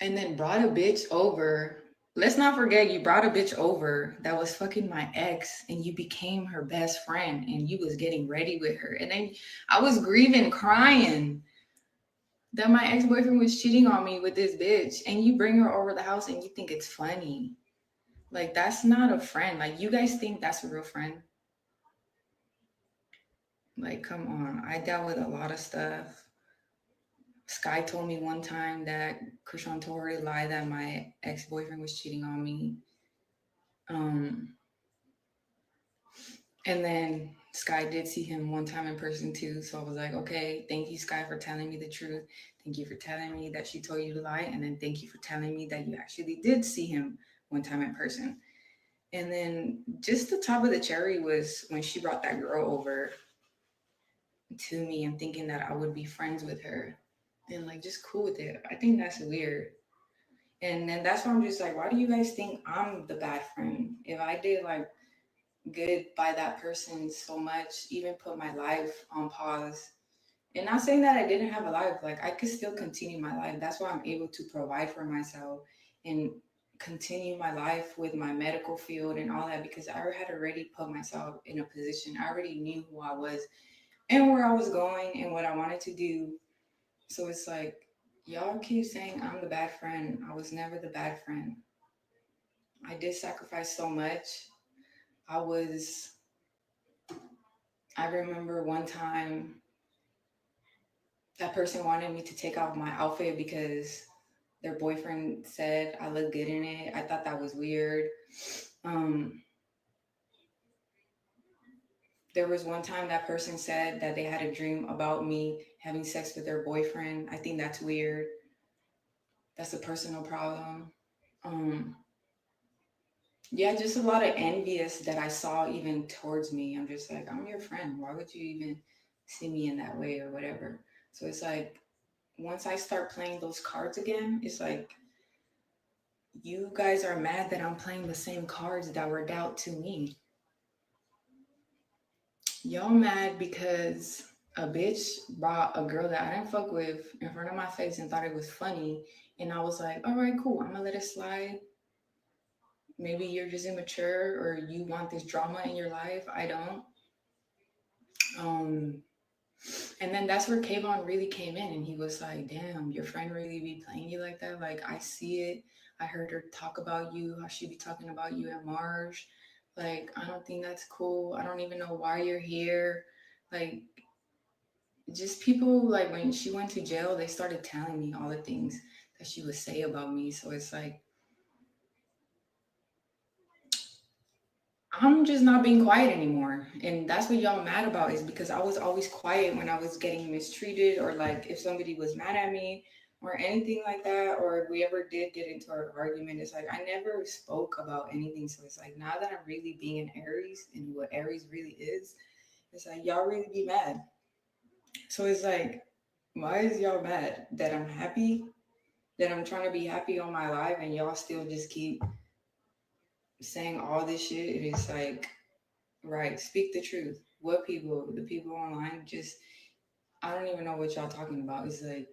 G: And then brought a bitch over. Let's not forget you brought a bitch over that was fucking my ex, and you became her best friend, and you was getting ready with her. And then I was grieving, crying that my ex-boyfriend was cheating on me with this bitch, and you bring her over the house and you think it's funny. Like, that's not a friend. Like, you guys think that's a real friend? Like, come on. I dealt with a lot of stuff. Sky told me one time that Chrisean told her to lie that my ex-boyfriend was cheating on me. And then Sky did see him one time in person too. So I was like, okay, thank you, Sky, for telling me the truth. Thank you for telling me that she told you to lie. And then thank you for telling me that you actually did see him one time in person. And then just the top of the cherry was when she brought that girl over to me and thinking that I would be friends with her and like just cool with it. I think that's weird. And then that's why I'm just like, why do you guys think I'm the bad friend? If I did like good by that person so much, even put my life on pause. And not saying that I didn't have a life, like I could still continue my life. That's why I'm able to provide for myself and continue my life with my medical field and all that, because I had already put myself in a position. I already knew who I was and where I was going and what I wanted to do. So it's like, y'all keep saying I'm the bad friend. I was never the bad friend. I did sacrifice so much. I remember one time that person wanted me to take off my outfit because their boyfriend said I looked good in it. I thought that was weird. There was one time that person said that they had a dream about me having sex with their boyfriend. I think that's weird. That's a personal problem. Yeah, just a lot of envious that I saw even towards me. I'm just like, I'm your friend. Why would you even see me in that way or whatever. So it's like, once I start playing those cards again, it's like, you guys are mad that I'm playing the same cards that were dealt to me. Y'all mad because a bitch brought a girl that I didn't fuck with in front of my face and thought it was funny. And I was like, all right, cool. I'm gonna let it slide. Maybe you're just immature or you want this drama in your life. I don't. And then that's where Kayvon really came in, and he was like, damn, your friend really be playing you like that? Like, I see it. I heard her talk about you, how she be talking about you at Marge. Like, I don't think that's cool. I don't even know why you're here. Like, just people, like, when she went to jail, they started telling me all the things that she would say about me. So it's like, I'm just not being quiet anymore. And that's what y'all mad about, is because I was always quiet when I was getting mistreated, or like if somebody was mad at me or anything like that, or if we ever did get into an argument. It's like, I never spoke about anything. So it's like, now that I'm really being an Aries and what Aries really is, it's like, y'all really be mad. So it's like, why is y'all mad that I'm happy, that I'm trying to be happy on my life, and y'all still just keep saying all this shit? And it's like, right, speak the truth. What people, the people online, just, I don't even know what y'all talking about. It's like,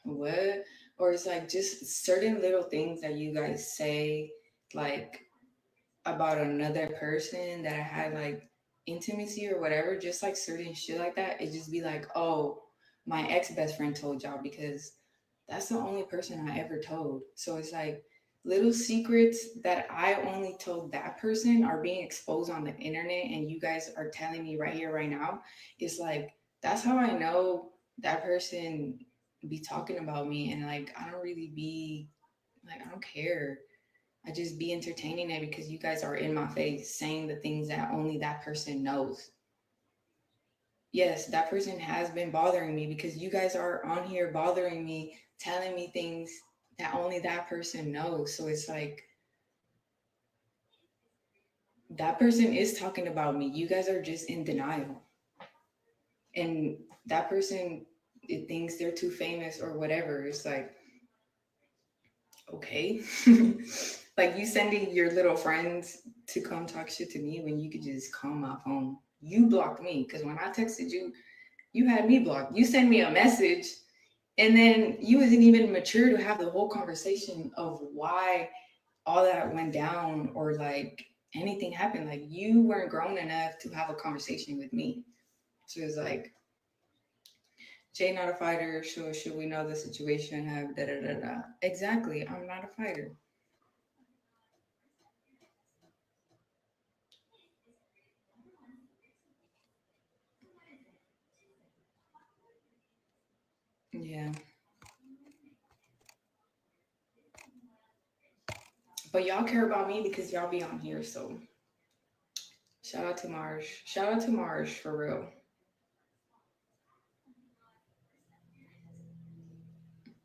G: what? Or it's like just certain little things that you guys say, like about another person that I had like intimacy or whatever, just like certain shit like that. It just be like, oh, my ex best friend told y'all, because that's the only person I ever told. So it's like, little secrets that I only told that person are being exposed on the internet, and you guys are telling me right here, right now. It's like, that's how I know that person be talking about me, and like, I don't really be like, I don't care. I just be entertaining it because you guys are in my face saying the things that only that person knows. Yes, that person has been bothering me because you guys are on here bothering me, telling me things that only that person knows. So it's like, that person is talking about me. You guys are just in denial. And that person, it thinks they're too famous or whatever. It's like, okay. Like, you sending your little friends to come talk shit to me when you could just call my phone. You blocked me because when I texted you, you had me blocked. You sent me a message, and then you wasn't even mature to have the whole conversation of why all that went down, or like anything happened. Like, you weren't grown enough to have a conversation with me. So it's like, Jay not a fighter, sure, should we know the situation, have da da da da. Exactly, I'm not a fighter. Yeah. But y'all care about me because y'all be on here, so shout out to Marsh. Shout out to Marsh, for real.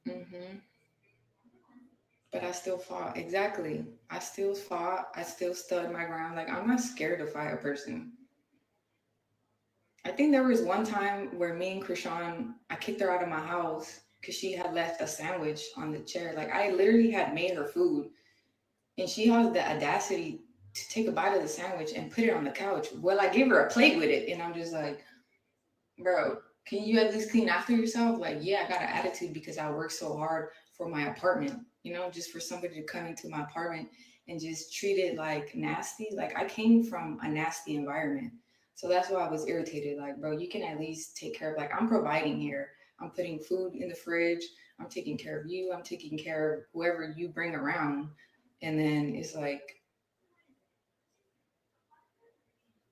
G: Mm-hmm. But I still fought. Exactly. I still fought. I still stood my ground. Like, I'm not scared to fight a person. I think there was one time where me and Chrisean, I kicked her out of my house because she had left a sandwich on the chair. Like, I literally had made her food, and she has the audacity to take a bite of the sandwich and put it on the couch. Well, I gave her a plate with it, and I'm just like, bro, can you at least clean after yourself? Like, yeah, I got an attitude because I work so hard for my apartment, you know, just for somebody to come into my apartment and just treat it like nasty. Like, I came from a nasty environment. So that's why I was irritated. Like, bro, you can at least take care of, like, I'm providing here. I'm putting food in the fridge. I'm taking care of you. I'm taking care of whoever you bring around. And then it's like,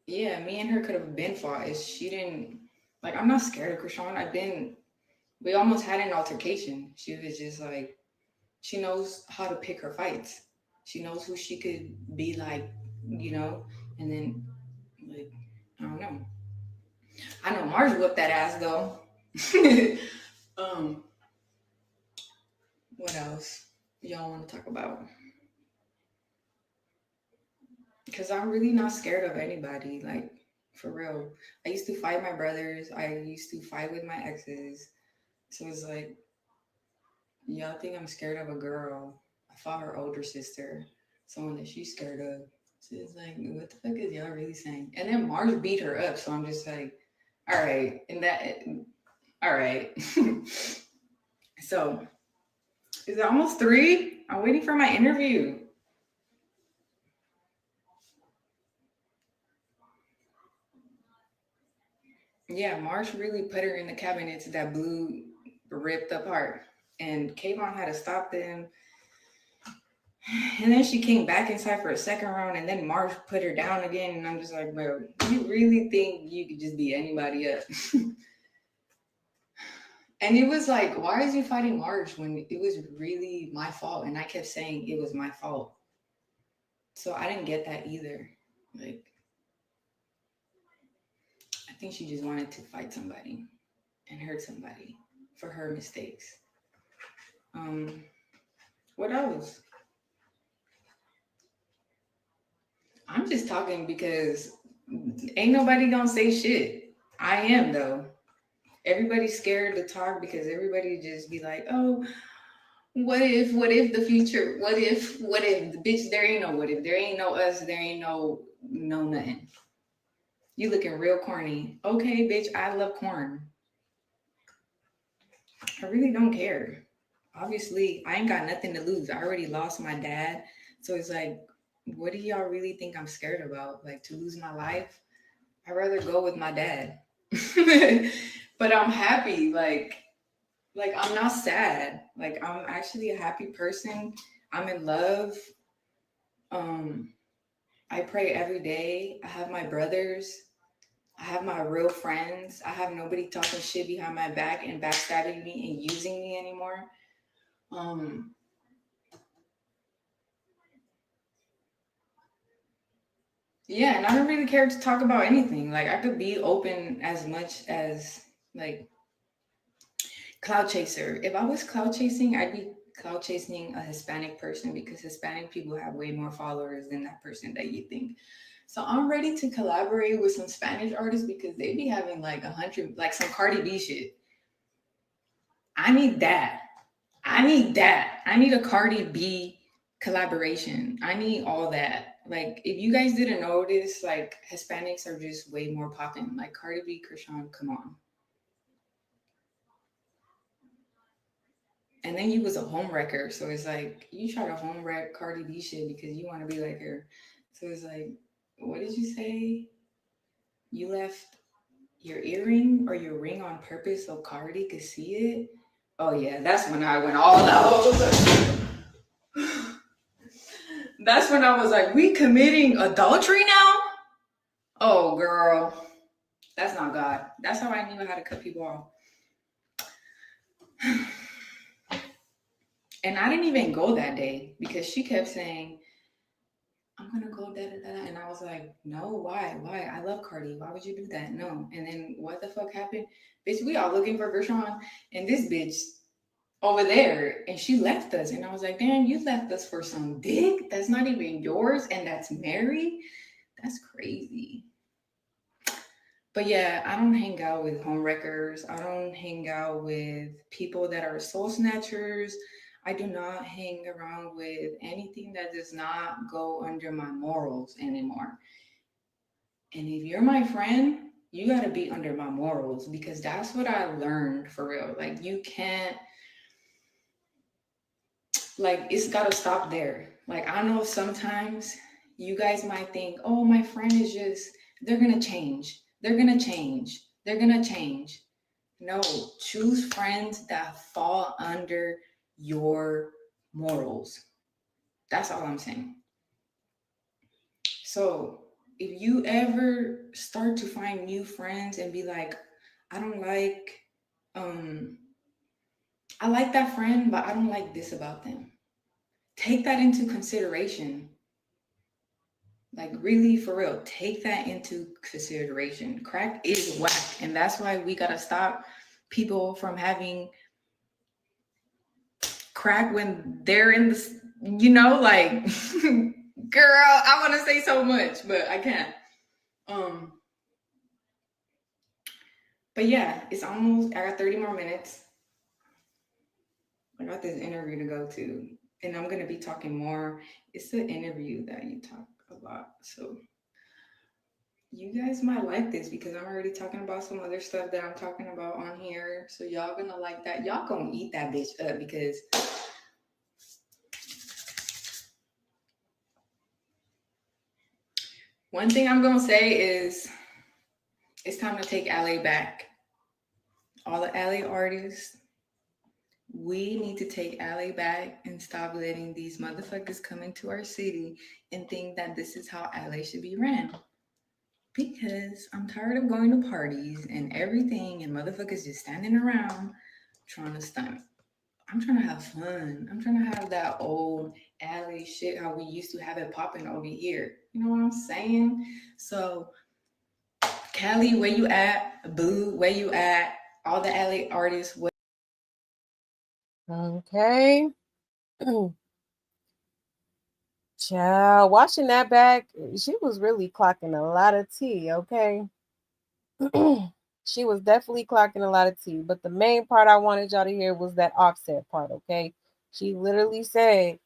G: yeah, me and her could have been fought if she didn't. Like, I'm not scared of Chrisean. We almost had an altercation. She was just like, she knows how to pick her fights. She knows who she could be like, you know, and then, like, I don't know. I know Marge whipped that ass though. What else y'all want to talk about? Because I'm really not scared of anybody. Like, For real. I used to fight my brothers. I used to fight with my exes. So it's like, y'all think I'm scared of a girl. I fought her older sister, someone that she's scared of. So it's like, what the fuck is y'all really saying? And then Mars beat her up. So I'm just like, all right. All right. So is it almost 3? I'm waiting for my interview. Yeah, Marsh really put her in the cabinets that blew ripped apart. And Kayvon had to stop them. And then she came back inside for a second round, and then Marsh put her down again. And I'm just like, bro, you really think you could just beat anybody up? And it was like, why is you fighting Marsh when it was really my fault? And I kept saying it was my fault. So I didn't get that either. Like, I think she just wanted to fight somebody and hurt somebody for her mistakes. What else? I'm just talking because ain't nobody gonna say shit. I am though. Everybody's scared to talk because everybody just be like, oh, what if the future, what if, bitch, there ain't no what if, there ain't no us, there ain't no nothing. You looking real corny. Okay, bitch, I love corn. I really don't care. Obviously, I ain't got nothing to lose. I already lost my dad. So it's like, what do y'all really think I'm scared about? Like, to lose my life? I'd rather go with my dad. But I'm happy. Like I'm not sad. Like, I'm actually a happy person. I'm in love. I pray every day. I have my brothers. I have my real friends. I have nobody talking shit behind my back and backstabbing me and using me anymore. Yeah, and I don't really care to talk about anything. Like, I could be open as much as, like, cloud chaser. If I was cloud chasing, I'd be cloud chasing a Hispanic person because Hispanic people have way more followers than that person that you think. So I'm ready to collaborate with some Spanish artists because they be having like 100, like some Cardi B shit. I need that. I need a Cardi B collaboration. I need all that. Like, if you guys didn't notice, like, Hispanics are just way more popping. Like, Cardi B, Chrisean, come on. And then you was a home wrecker. So it's like, you try to home wreck Cardi B shit because you want to be like her. So it's like, what did you say? You left your earring or your ring on purpose so Cardi could see it? Oh yeah, that's when I went all out. That's when I was like, we committing adultery now? Oh girl, that's not God. That's how I knew how to cut people off. And I didn't even go that day because she kept saying, I'm gonna go da-da-da. And I was like, no, why? I love Cardi. Why would you do that? No. And then what the fuck happened? Bitch, we all looking for Chrisean and this bitch over there, and she left us. And I was like, damn, you left us for some dick that's not even yours and that's married? That's crazy. But yeah, I don't hang out with home wreckers. I don't hang out with people that are soul snatchers. I do not hang around with anything that does not go under my morals anymore. And if you're my friend, you got to be under my morals because that's what I learned for real. Like, you can't, like, it's got to stop there. Like, I know sometimes you guys might think, oh, my friend is just, they're going to change. They're going to change. They're going to change. No, choose friends that fall under your morals. That's all I'm saying. So if you ever start to find new friends and be like, I don't like, I like that friend, but I don't like this about them. Take that into consideration. Like, really, for real, take that into consideration. Crack is whack. And that's why we got to stop people from having crack when they're in the, you know, like, girl, I want to say so much, but I can't. But yeah, it's almost, I got 30 more minutes. I got this interview to go to, and I'm going to be talking more. It's the interview that you talk a lot. So you guys might like this because I'm already talking about some other stuff that I'm talking about on here. So y'all going to like that. Y'all going to eat that bitch up because one thing I'm going to say is it's time to take LA back. All the LA artists, we need to take LA back and stop letting these motherfuckers come into our city and think that this is how LA should be ran. Because I'm tired of going to parties and everything and motherfuckers just standing around trying to stunt. I'm trying to have fun. I'm trying to have that old LA shit how we used to have it popping over here. You know what I'm saying? So Cali, where you at? Boo, where you at? All the LA artists.
A: Okay. Child, watching that back, she was really clocking a lot of tea, okay? She was definitely clocking a lot of tea. But the main part I wanted y'all to hear was that Offset part, okay? She literally said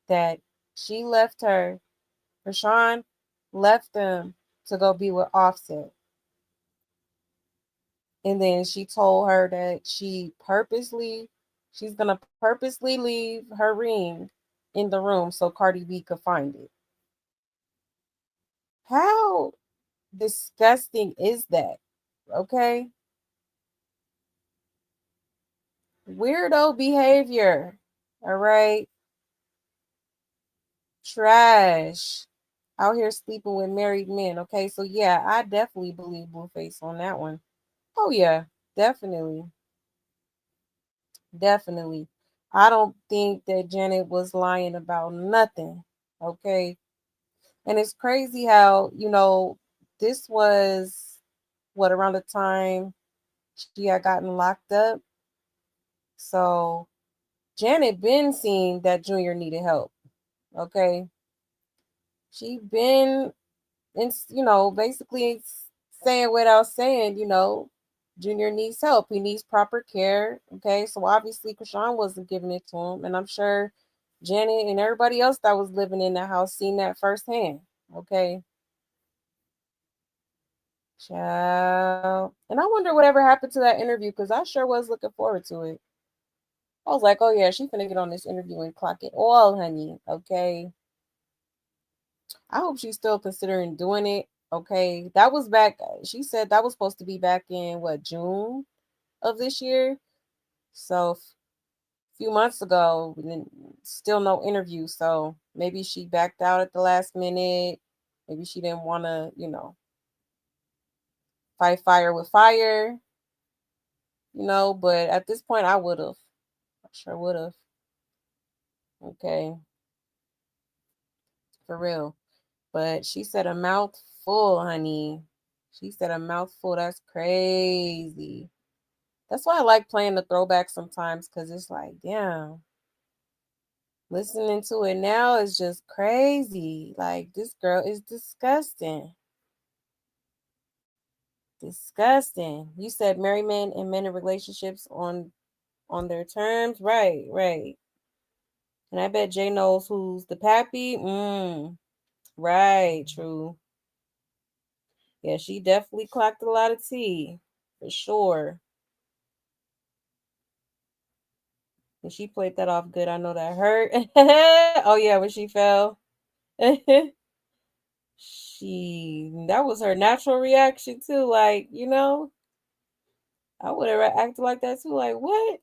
A: that she left her, Chrisean left them to go be with Offset. And then she told her that she's gonna purposely leave her ring in the room so Cardi B could find it. How disgusting is that? Okay. Weirdo behavior. All right. Trash. Out here sleeping with married men. Okay. So yeah, I definitely believe Blueface on that one. Oh yeah, definitely. Definitely. I don't think that Janet was lying about nothing. Okay. And it's crazy how, this was what around the time she had gotten locked up. So Janet been seeing that Junior needed help. Okay. She been basically saying without saying, Junior needs help. He needs proper care. Okay. So obviously Chrisean wasn't giving it to him. And I'm sure Janet and everybody else that was living in the house seen that firsthand. Okay. Child. And I wonder whatever happened to that interview because I sure was looking forward to it. I was like, oh yeah, she finna get on this interview and clock it all, honey. Okay. I hope she's still considering doing it. Okay. That was back, she said that was supposed to be back in what, June of this year. So a few months ago, still no interview. So maybe she backed out at the last minute. Maybe she didn't want to, fight fire with fire, but at this point I would have. I sure would have. Okay. For real. But she said a mouthful, honey. She said a mouthful. That's crazy. That's why I like playing the throwback sometimes because it's like, damn. Listening to it now is just crazy. Like, this girl is disgusting. Disgusting. You said married men and men in relationships on their terms. Right, right. And I bet Jay knows who's the pappy. Right, true. Yeah, she definitely clocked a lot of tea. For sure. And she played that off good. I know that hurt. Oh yeah, when she fell. That was her natural reaction too. Like, I would have acted like that too. Like, what?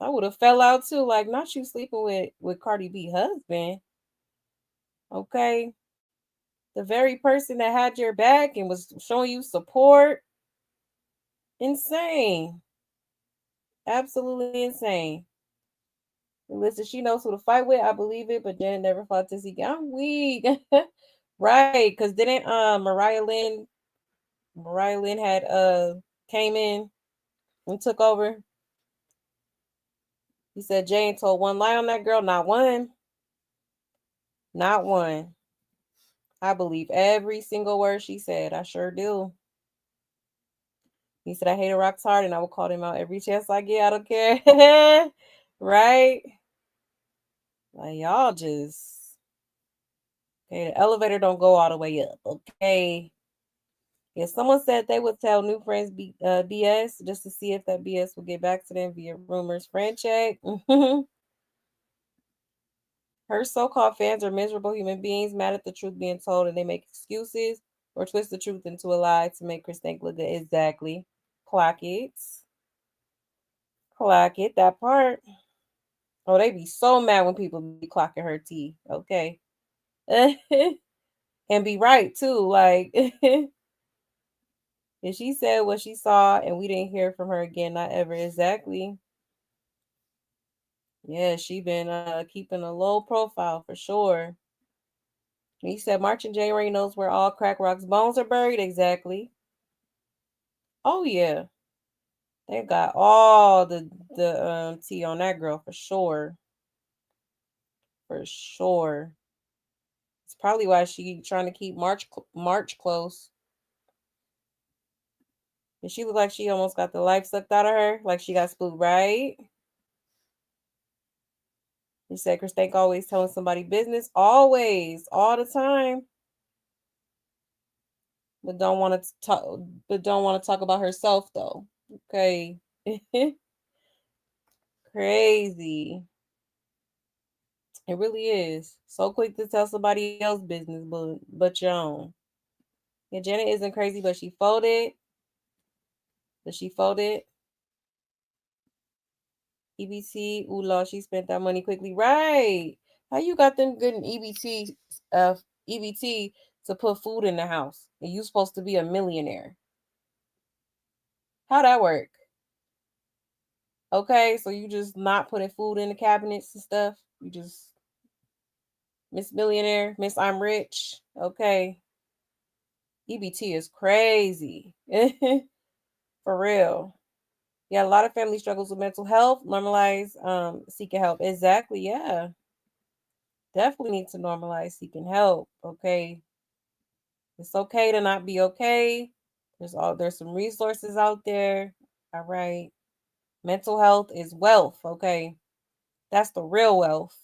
A: I would have fell out too. Like, not you sleeping with Cardi B husband. Okay. The very person that had your back and was showing you support. Insane. Absolutely insane. Listen, she knows who to fight with. I believe it, but Janet never fought this again. I'm weak. Right. Because didn't Mariah Lynn had came in and took over. He said Jane told one lie on that girl, not one. Not one. I believe every single word she said. I sure do. He said, I hate rocks hard, and I will call him out every chance I get. I don't care. Right? Like, y'all just... Okay, the elevator don't go all the way up, okay? Yeah, someone said they would tell new friends BS just to see if that BS will get back to them via rumors. Friend check. Her so-called fans are miserable human beings, mad at the truth being told, and they make excuses or twist the truth into a lie to make Chrisean look good. Exactly. Clock it. Clock it. That part. Oh, they be so mad when people be clocking her tea. Okay. And be right, too. Like, if she said what she saw and we didn't hear from her again, not ever. Exactly. Yeah, she been keeping a low profile for sure. He said March and January knows where all Crack Rock's bones are buried. Exactly. Oh yeah, they got all the tea on that girl for sure. For sure. It's probably why she trying to keep March close. And she looked like she almost got the life sucked out of her, like she got spooked, right? He said Chrisean always telling somebody business, always, all the time. But don't want to talk. But don't want to talk about herself though. Okay, crazy. It really is. So quick to tell somebody else's business, but your own. Yeah, Janet isn't crazy, but she folded. But she folded. EBT, ooh Lord, she spent that money quickly. Right. How you got them good in EBT to put food in the house? And you supposed to be a millionaire. How that work? Okay, so you just not putting food in the cabinets and stuff. You just Miss Millionaire, Miss I'm Rich. Okay. EBT is crazy. For real. Yeah, a lot of family struggles with mental health. Normalize seeking help. Exactly, yeah. Definitely need to normalize seeking help. Okay. It's okay to not be okay. There's some resources out there. All right. Mental health is wealth. Okay. That's the real wealth.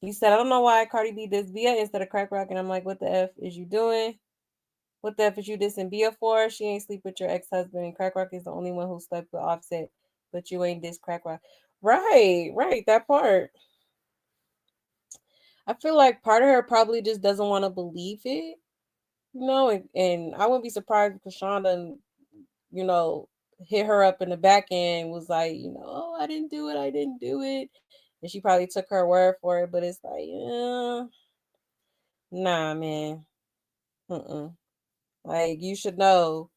A: He said, I don't know why Cardi B does Bia instead of Crack Rock. And I'm like, what the F is you doing? What the F is you dissing Bia for? She ain't sleep with your ex-husband. And Crack Rock is the only one who slept with Offset. But you ain't diss Crack Rock. Right. That part. I feel like part of her probably just doesn't want to believe it. You know, and I wouldn't be surprised if Chrisean done, hit her up in the back end, was like, oh, I didn't do it. And she probably took her word for it, but it's like, nah, man. Like, you should know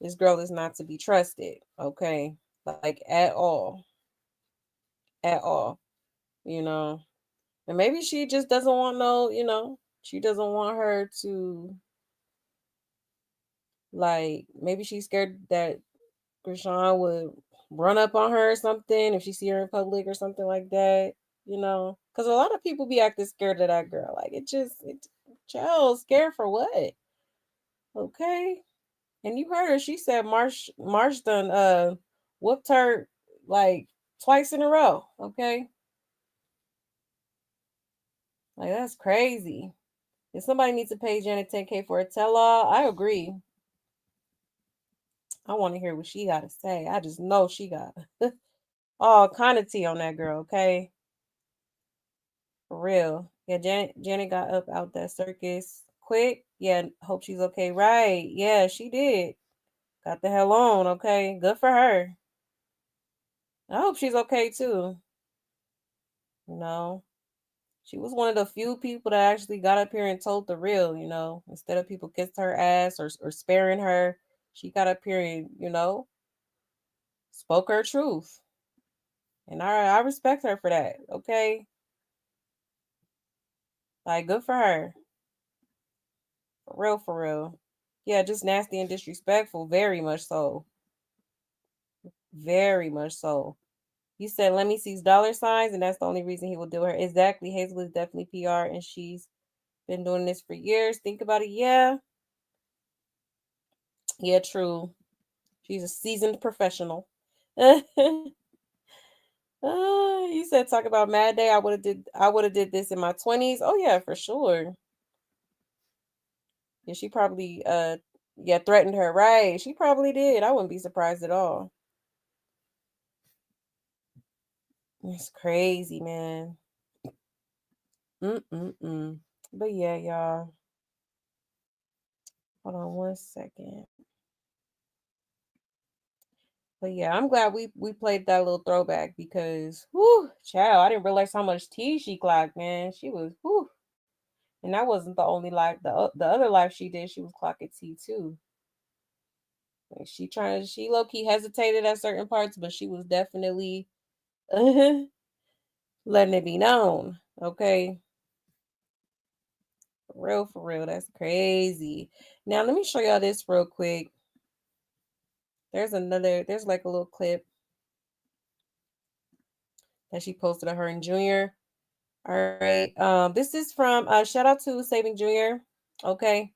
A: this girl is not to be trusted, okay? Like, at all. At all. And maybe she just doesn't want she doesn't want her to, like, maybe she's scared that Chrisean would run up on her or something if she see her in public or something like that, because a lot of people be acting scared of that girl. Like, child, scared for what? Okay. And you heard her, she said Marsh done whooped her like twice in a row. Okay. Like, that's crazy. If somebody needs to pay Janet 10K for a tell-all, I agree. I want to hear what she got to say. I just know she got all kind of tea on that girl, okay? For real. Yeah, Janet got up out that circus quick. Yeah, hope she's okay. Right. Yeah, she did. Got the hell on, okay? Good for her. I hope she's okay too. She was one of the few people that actually got up here and told the real, instead of people kissed her ass or sparing her. She got up here and, spoke her truth. And I respect her for that, okay? Like, good for her. For real. Yeah, just nasty and disrespectful. Very much so. Very much so. You said Lemmy sees dollar signs, and that's the only reason he will do her. Exactly. Hazel is definitely PR, and she's been doing this for years. Think about it. Yeah. Yeah, true. She's a seasoned professional. You said talk about Mad Day. I would have did this in my 20s. Oh yeah, for sure. Yeah, she probably threatened her, right? She probably did. I wouldn't be surprised at all. It's crazy, man. But yeah, y'all. Hold on one second. But yeah, I'm glad we played that little throwback because whoo, child, I didn't realize how much tea she clocked, man. She was whoo. And that wasn't the only life. The other life she did, she was clocking tea too. Like she low key hesitated at certain parts, but she was definitely letting it be known. Okay. For real. That's crazy. Now let me show y'all this real quick. There's like a little clip that she posted of her and Junior. All right. This is from shout out to Saving Junior. Okay.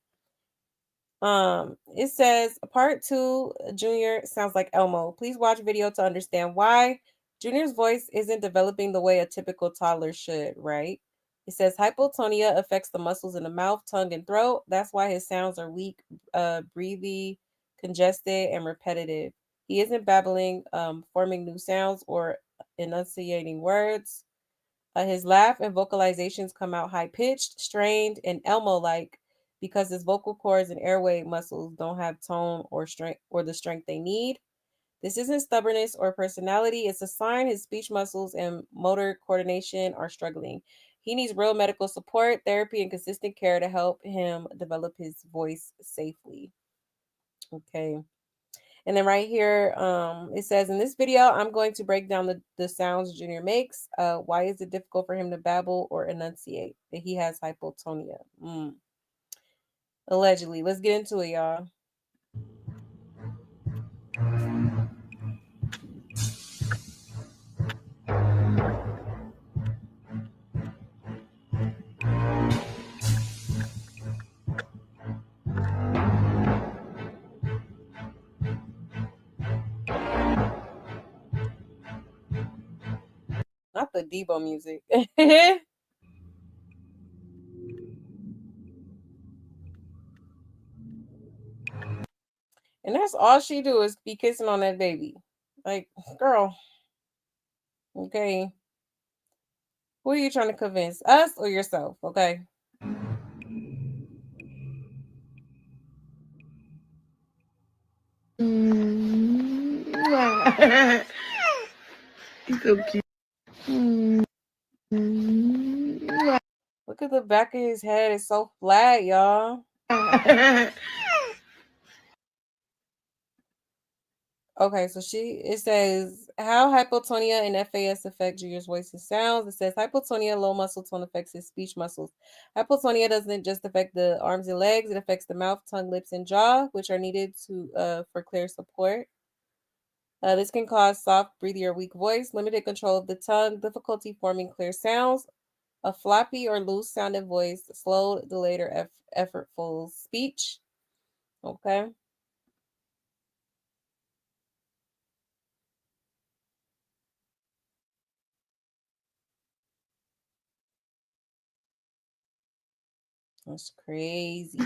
A: It says part 2, Junior sounds like Elmo. Please watch video to understand why. Junior's voice isn't developing the way a typical toddler should, right? It says hypotonia affects the muscles in the mouth, tongue, and throat. That's why his sounds are weak, breathy, congested, and repetitive. He isn't babbling, forming new sounds, or enunciating words. His laugh and vocalizations come out high pitched, strained, and Elmo like because his vocal cords and airway muscles don't have tone or strength or the strength they need. This isn't stubbornness or personality, it's a sign his speech muscles and motor coordination are struggling. He needs real medical support, therapy, and consistent care to help him develop his voice safely. Okay. And then right here, it says, in this video, I'm going to break down the sounds Junior makes. Why is it difficult for him to babble or enunciate? That he has hypotonia. Allegedly. Let's get into it, y'all. Not the Debo music. And that's all she do is be kissing on that baby. Like, girl. Okay. Who are you trying to convince? Us or yourself? Okay.
J: He's so cute.
A: Look at the back of his head. It's so flat, y'all. Okay, so it says how hypotonia and FAS affect Junior's voice and sounds. It says hypotonia, low muscle tone affects his speech muscles. Hypotonia doesn't just affect the arms and legs; it affects the mouth, tongue, lips, and jaw, which are needed for clear support. This can cause soft, breathy, or weak voice, limited control of the tongue, difficulty forming clear sounds, a floppy or loose sounding voice, slow, delayed, or effortful speech. Okay. That's crazy.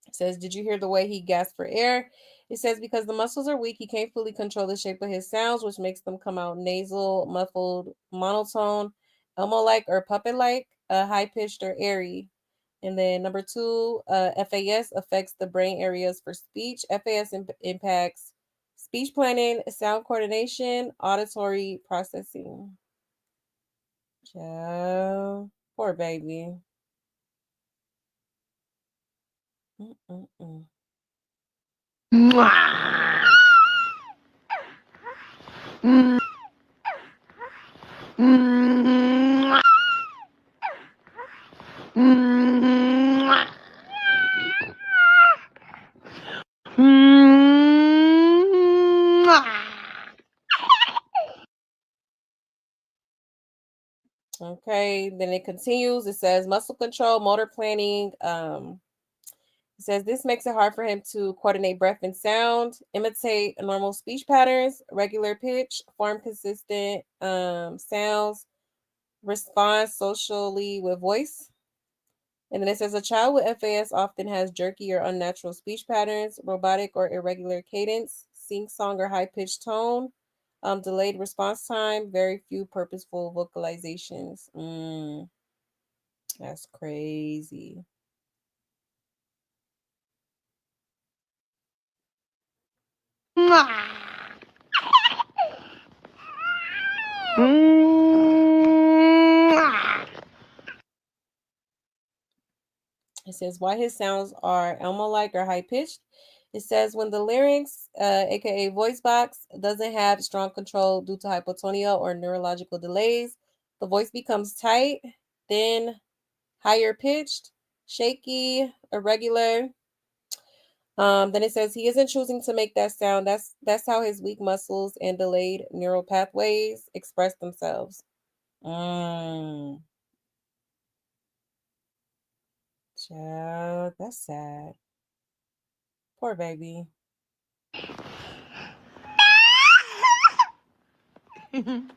A: It says, did you hear the way he gasped for air? It says, because the muscles are weak, he can't fully control the shape of his sounds, which makes them come out nasal, muffled, monotone, Elmo-like or puppet-like, high-pitched or airy. And then number 2, FAS affects the brain areas for speech. FAS impacts speech planning, sound coordination, auditory processing. Child. Poor baby. Okay, then it continues. It says muscle control, motor planning. It says this makes it hard for him to coordinate breath and sound, imitate normal speech patterns, regular pitch, form consistent sounds, respond socially with voice. And then it says a child with FAS often has jerky or unnatural speech patterns, robotic or irregular cadence, sing song or high pitched tone, delayed response time, very few purposeful vocalizations. That's crazy. It says why his sounds are Elmo-like or high-pitched. It says when the larynx, aka voice box, doesn't have strong control due to hypotonia or neurological delays, the voice becomes tight, thin, higher pitched, shaky, irregular. Then it says he isn't choosing to make that sound. That's how his weak muscles and delayed neural pathways express themselves. Child, that's sad. Poor baby. And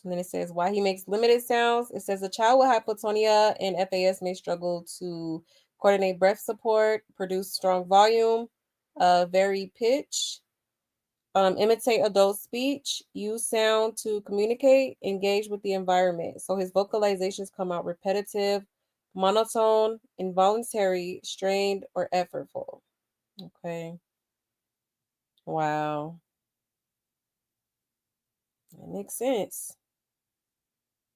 A: then it says why he makes limited sounds. It says a child with hypotonia and FAS may struggle to coordinate breath support, produce strong volume, vary pitch, imitate adult speech, use sound to communicate, engage with the environment. So his vocalizations come out repetitive, monotone, involuntary, strained, or effortful. Okay. Wow. That makes sense.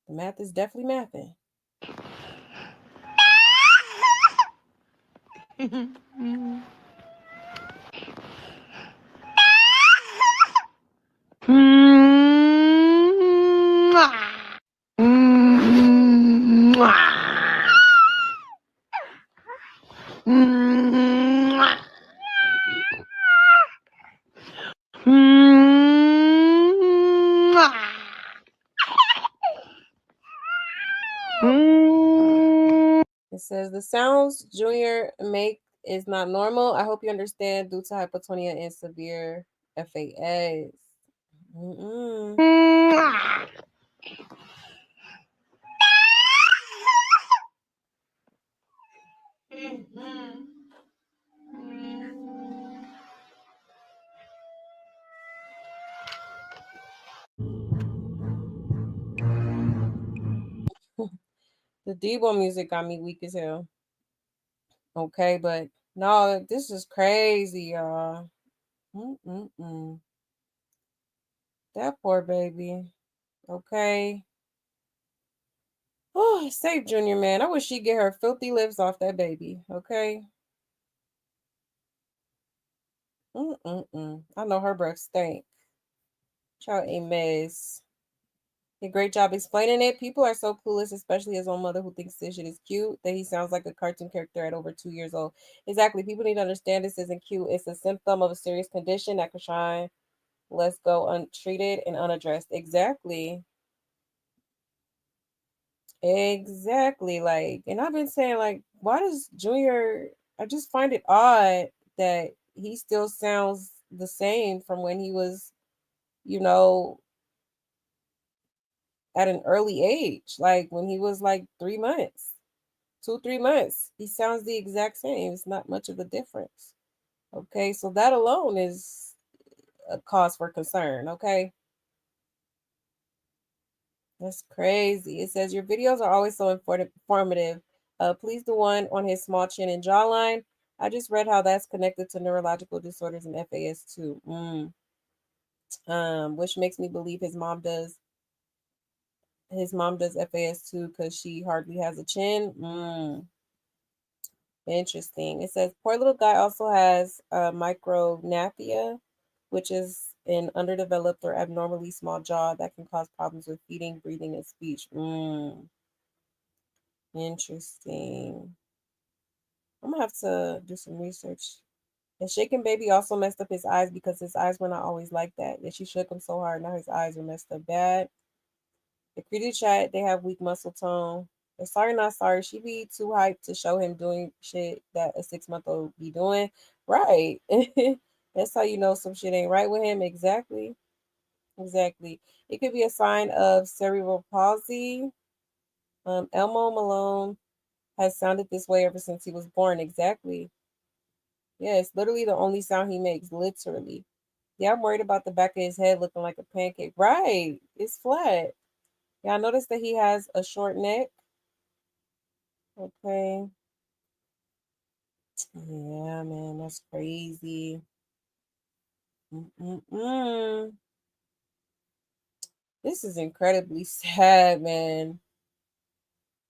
A: The math is definitely mathing. It says the sounds Junior make is not normal. I hope you understand due to hypotonia and severe FAS. The Debo music got me weak as hell. Okay, but no, this is crazy, y'all. That poor baby. Okay. Oh, save Junior, man. I wish she'd get her filthy lips off that baby. Okay. I know her breath stink. Child a mess. A great job explaining it. People are so clueless, especially his own mother who thinks this shit is cute, that he sounds like a cartoon character at over 2 years old. Exactly. People need to understand this isn't cute. It's a symptom of a serious condition that Chrisean lets go untreated and unaddressed. Exactly. Exactly. Like, and I've been saying, like, why does Junior, I just find it odd that he still sounds the same from when he was, you know, at an early age, like when he was like 3 months, 2, 3 months. He sounds the exact same. It's not much of a difference. Okay, so that alone is a cause for concern. Okay, that's crazy. It says your videos are always so informative. Please do one on his small chin and jawline. I just read how that's connected to neurological disorders and FAS too. Which makes me believe his mom does. His mom does FAS too because she hardly has a chin. Interesting. It says poor little guy also has micronathia, which is an underdeveloped or abnormally small jaw that can cause problems with feeding, breathing, and speech. Interesting. I'm gonna have to do some research The shaking baby also messed up his eyes because his eyes were not always like that. Yeah, she shook him so hard. Now his eyes are messed up bad. The creature chat, they have weak muscle tone. They're sorry, not sorry. She be too hyped to show him doing shit that a 6-month-old be doing. Right. That's how you know some shit ain't right with him. Exactly. Exactly. It could be a sign of cerebral palsy. Elmo Malone has sounded this way ever since he was born. Exactly. Yeah, it's literally the only sound he makes. Literally. Yeah, I'm worried about the back of his head looking like a pancake. Right. It's flat. Yeah, I noticed that he has a short neck. Okay. Yeah, man, that's crazy. Mm-mm-mm. This is incredibly sad, man.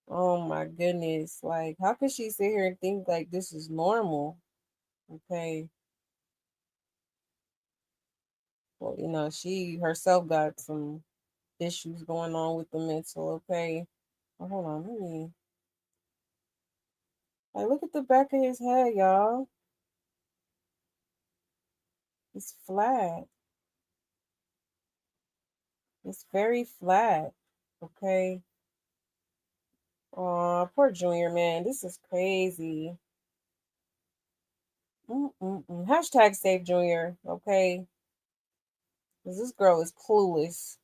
A: Oh my goodness. Like, how could she sit here and think like this is normal? Okay. Well, she herself got some issues going on with the mental. Okay. Oh, hold on. Let me. Like, look at the back of his head, y'all. It's flat. It's very flat. Okay. Oh, poor Junior, man. This is crazy. Mm-mm-mm. Hashtag save Junior. Okay. Because this girl is clueless.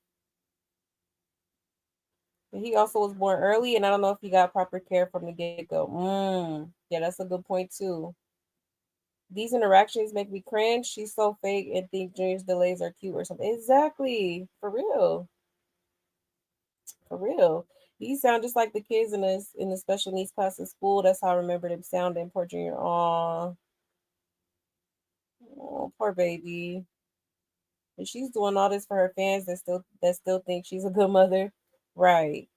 A: And he also was born early, and I don't know if he got proper care from the get go. Yeah, that's a good point, too. These interactions make me cringe. She's so fake and think Junior's delays are cute or something. Exactly. For real. For real. These sound just like the kids in the special needs class in school. That's how I remember them sounding. Poor Junior. Aw. Oh, poor baby. And she's doing all this for her fans that still think she's a good mother. Right.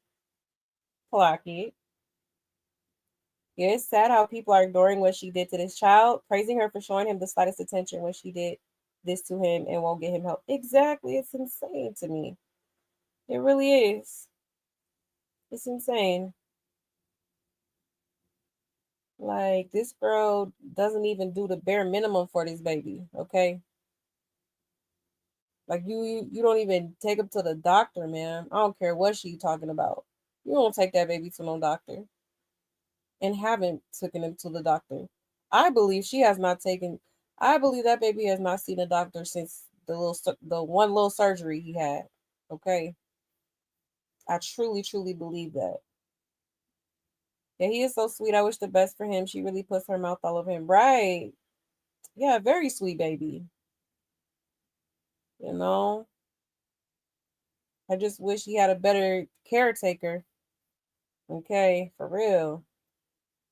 A: Clock it. Yeah, it's sad how people are ignoring what she did to this child, praising her for showing him the slightest attention when she did this to him and won't get him help. Exactly. It's insane to me. It really is. It's insane. Like, this girl doesn't even do the bare minimum for this baby, okay? Like, you don't even take him to the doctor, man. I don't care what she talking about. You don't take that baby to no doctor. And haven't taken him to the doctor. I believe she has not taken. I believe that baby has not seen a doctor since the one little surgery he had. Okay, I truly, truly believe that. Yeah, he is so sweet. I wish the best for him. She really puts her mouth all over him. Right? Yeah, very sweet baby. You know, I just wish he had a better caretaker. Okay, for real.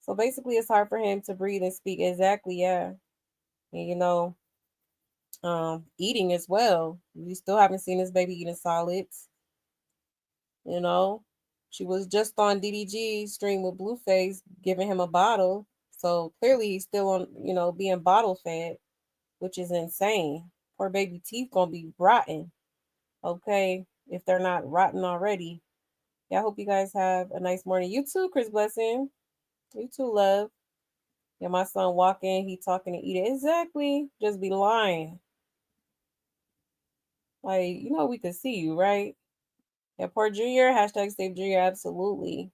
A: So basically, it's hard for him to breathe and speak. Exactly. Yeah. And eating as well. We still haven't seen this baby eating solids. You know, she was just on DDG stream with Blueface, giving him a bottle. So clearly he's still on, being bottle fed, which is insane. Poor baby teeth gonna be rotten. Okay, if they're not rotten already. Yeah, I hope you guys have a nice morning. You too, Chris Blessing. You too, love. Yeah, my son walking, he talking and eating. Exactly. Just be lying. Like, we could see you, right? Yeah, poor Junior. Hashtag save Junior. Absolutely.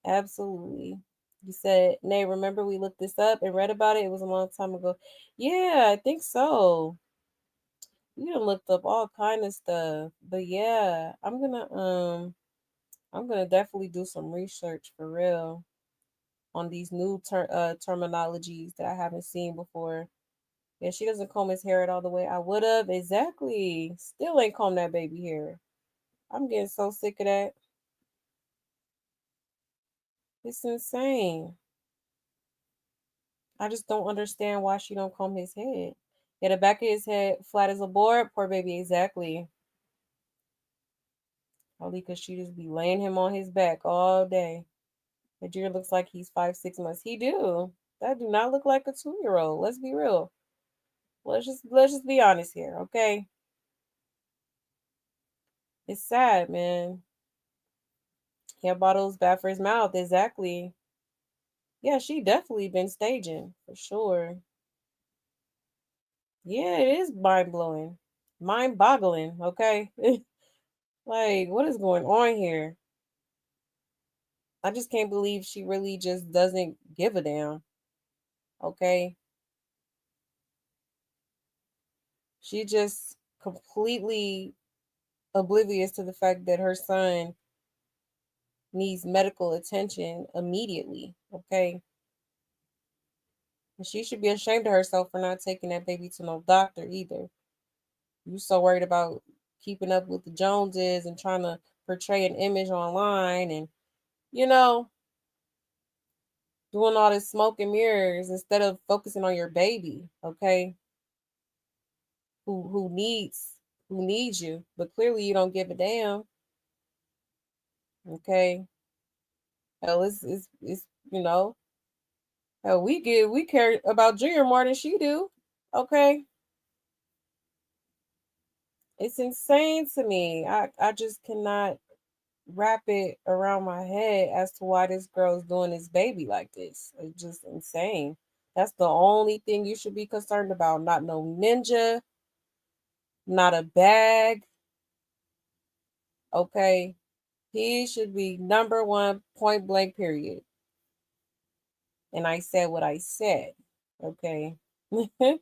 A: Absolutely. You said, Nay, remember we looked this up and read about it? It was a long time ago. Yeah, I think so. We done looked up all kind of stuff. But yeah, I'm gonna definitely do some research for real on these new terminologies that I haven't seen before. Yeah, she doesn't comb his hair out all the way. I would have. Exactly. Still ain't comb that baby hair. I'm getting so sick of that. It's insane. I just don't understand why she don't comb his head. Yeah, the back of his head flat as a board. Poor baby, exactly. Probably because she just be laying him on his back all day. The deer looks like he's 5, 6 months. He do. That do not look like a 2-year-old. Let's be real. Let's just be honest here, okay? It's sad, man. Yeah, bottles bad for his mouth. Exactly. Yeah, she definitely been staging for sure. Yeah, it is mind blowing, mind boggling. Okay, like what is going on here? I just can't believe she really just doesn't give a damn. Okay, she just completely oblivious to the fact that her son needs medical attention immediately. Okay, and she should be ashamed of herself for not taking that baby to no doctor either. You so worried about keeping up with the Joneses and trying to portray an image online and you know doing all this smoke and mirrors instead of focusing on your baby, okay? Who needs who needs you, but clearly you don't give a damn, okay? Hell, it's you know, hell we care about Junior more than she do, okay? It's insane to me. I just cannot wrap it around my head as to why this girl's doing this baby like this. It's just insane. That's the only thing you should be concerned about. Not no ninja, not a bag. Okay. He should be number one, point blank, period. And I said what I said. Okay. For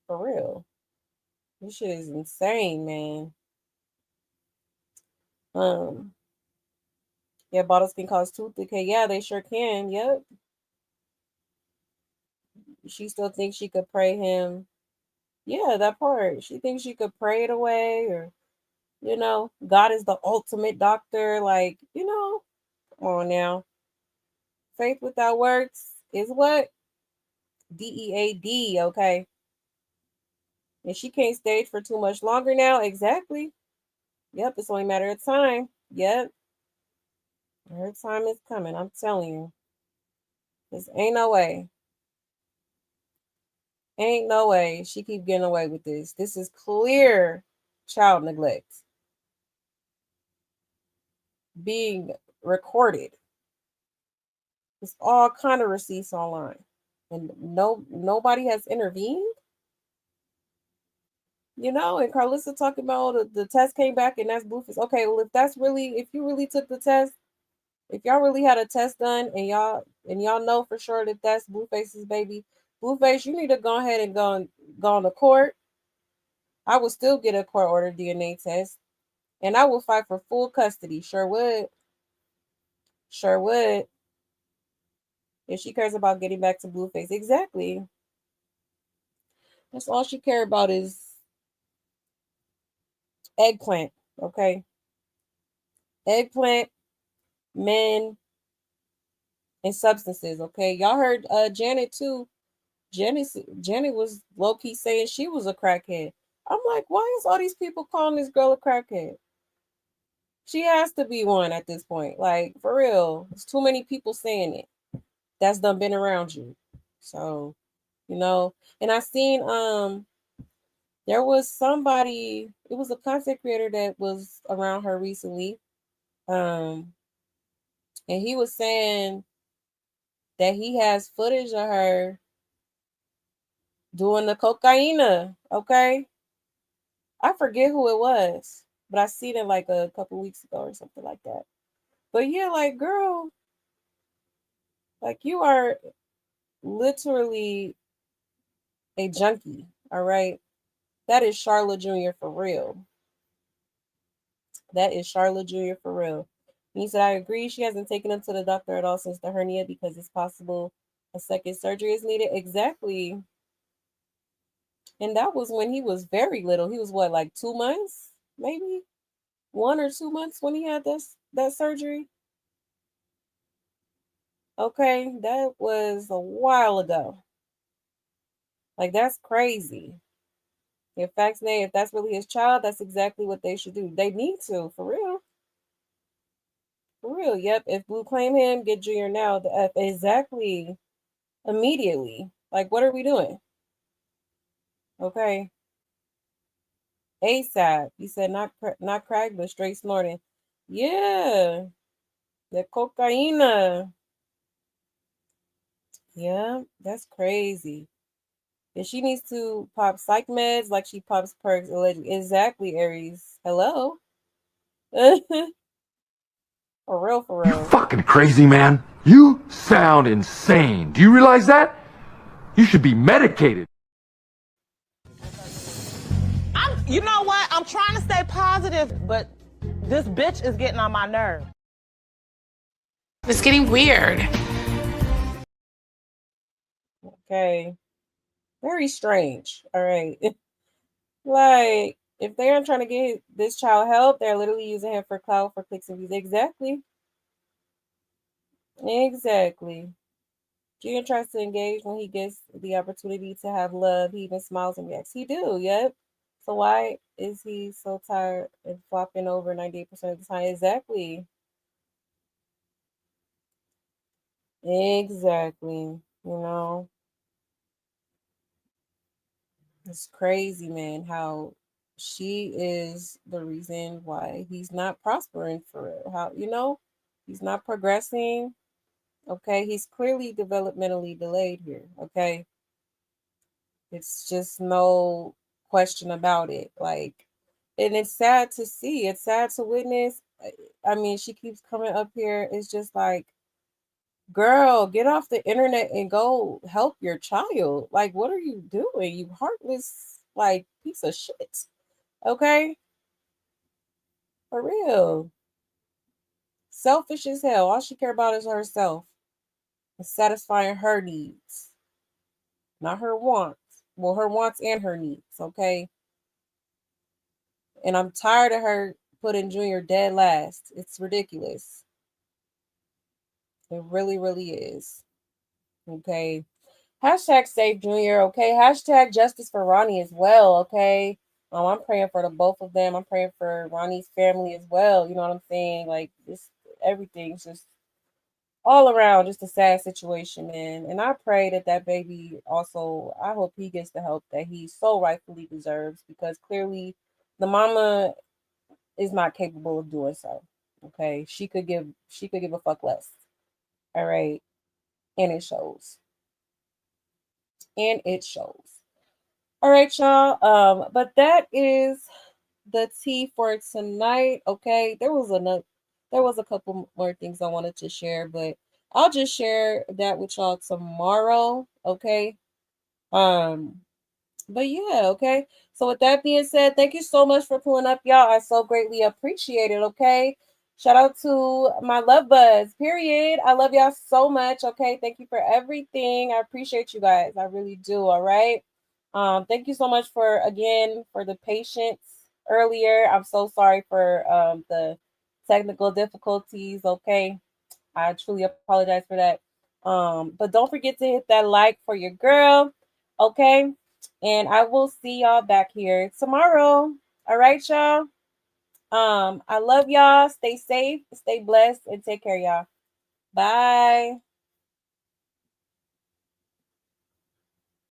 A: real. This shit is insane, man. Um, yeah, bottles can cause tooth decay. Yeah, they sure can. Yep. She still thinks she could pray him. Yeah, that part. She thinks she could pray it away or, God is the ultimate doctor. Like, come on now. Faith without works is what? DEAD, okay? And she can't stage for too much longer now. Exactly. Yep, it's only a matter of time. Yep. Her time is coming. I'm telling you. This ain't no way. Ain't no way she keep getting away with this. This is clear child neglect being recorded. It's all kind of receipts online, and nobody has intervened. And Carlissa talking about the test came back and that's Blueface. Okay, well if you really took the test, if y'all really had a test done and y'all know for sure that that's Blueface's baby, Blueface, you need to go ahead and go on to court. I will still get a court order DNA test, and I will fight for full custody. Sure would. Sure would. If she cares about getting back to Blueface, exactly. That's all she care about is eggplant. Okay, eggplant, men, and substances. Okay, y'all heard Janet too. Janet was low key saying she was a crackhead. I'm like, why is all these people calling this girl a crackhead? She has to be one at this point. Like, for real. There's too many people saying it. That's done been around you. So, and I seen there was somebody, it was a content creator that was around her recently. And he was saying that he has footage of her doing the cocaine. Okay. I forget who it was, but I seen it like a couple weeks ago or something like that. But yeah, like, girl, like you are literally a junkie. All right. That is Charlotte Jr. for real. That is Charlotte Jr. for real. And he said, I agree. She hasn't taken him to the doctor at all since the hernia because it's possible a second surgery is needed. Exactly. And that was when he was very little. He was what, like 2 months? Maybe 1 or 2 months when he had that surgery. Okay, that was a while ago. Like, that's crazy. If that's really his child, that's exactly what they should do. They need to, for real. For real, yep. If Blue claim him, get Junior now. Exactly. Immediately. Like, what are we doing? Okay. ASAP. He said not crack, but straight snorting. Yeah. The cocaine. Yeah, that's crazy. And she needs to pop psych meds like she pops perks. Exactly, Aries. Hello? For real, for real.
N: Fucking crazy, man. You sound insane. Do you realize that? You should be medicated.
U: You know what? I'm trying to stay positive, but this bitch is getting on my nerve.
I: It's getting weird.
A: Okay. Very strange. All right. Like, if they're trying to get this child help, they're literally using him for clout, for clicks and views. Exactly. Exactly. Junior tries to engage when he gets the opportunity to have love. He even smiles and reacts. He do, yep. So why is he so tired and flopping over 98% of the time? Exactly. Exactly. You know, it's crazy, man, how she is the reason why he's not prospering for real. How, he's not progressing. Okay. He's clearly developmentally delayed here. Okay. It's just no question about it. Like, and it's sad to see. It's sad to witness. I mean, she keeps coming up here. It's just like, girl, get off the internet and go help your child. Like, what are you doing? You heartless, like, piece of shit. Okay? For real. Selfish as hell. All she care about is herself and satisfying her needs, not her wants. Well, her wants and her needs. Okay? And I'm tired of her putting Junior dead last. It's ridiculous. It really, really is. Okay. Hashtag save Junior. Okay. Hashtag justice for Ronnie as well. Okay. I'm praying for the both of them. I'm praying for Ronnie's family as well. You know what I'm saying? Like, this, everything's just all around just a sad situation, man. And I pray that that baby also, I hope he gets the help that he so rightfully deserves, because clearly the mama is not capable of doing so. Okay. She could give a fuck less. All right. And it shows. And it shows. All right, y'all. But that is the tea for tonight. Okay. There was a couple more things I wanted to share, but I'll just share that with y'all tomorrow. Okay. Um, But yeah, okay. So with that being said, thank you so much for pulling up, y'all. I so greatly appreciate it. Okay. Shout out to my love buds. Period. I love y'all so much. Okay. Thank you for everything. I appreciate you guys. I really do. All right. Thank you so much for the patience earlier. I'm so sorry for the technical difficulties. Okay. I truly apologize for that. But don't forget to hit that like for your girl. Okay. And I will see y'all back here tomorrow. All right, y'all. I love y'all. Stay safe, stay blessed, and take care, y'all. Bye.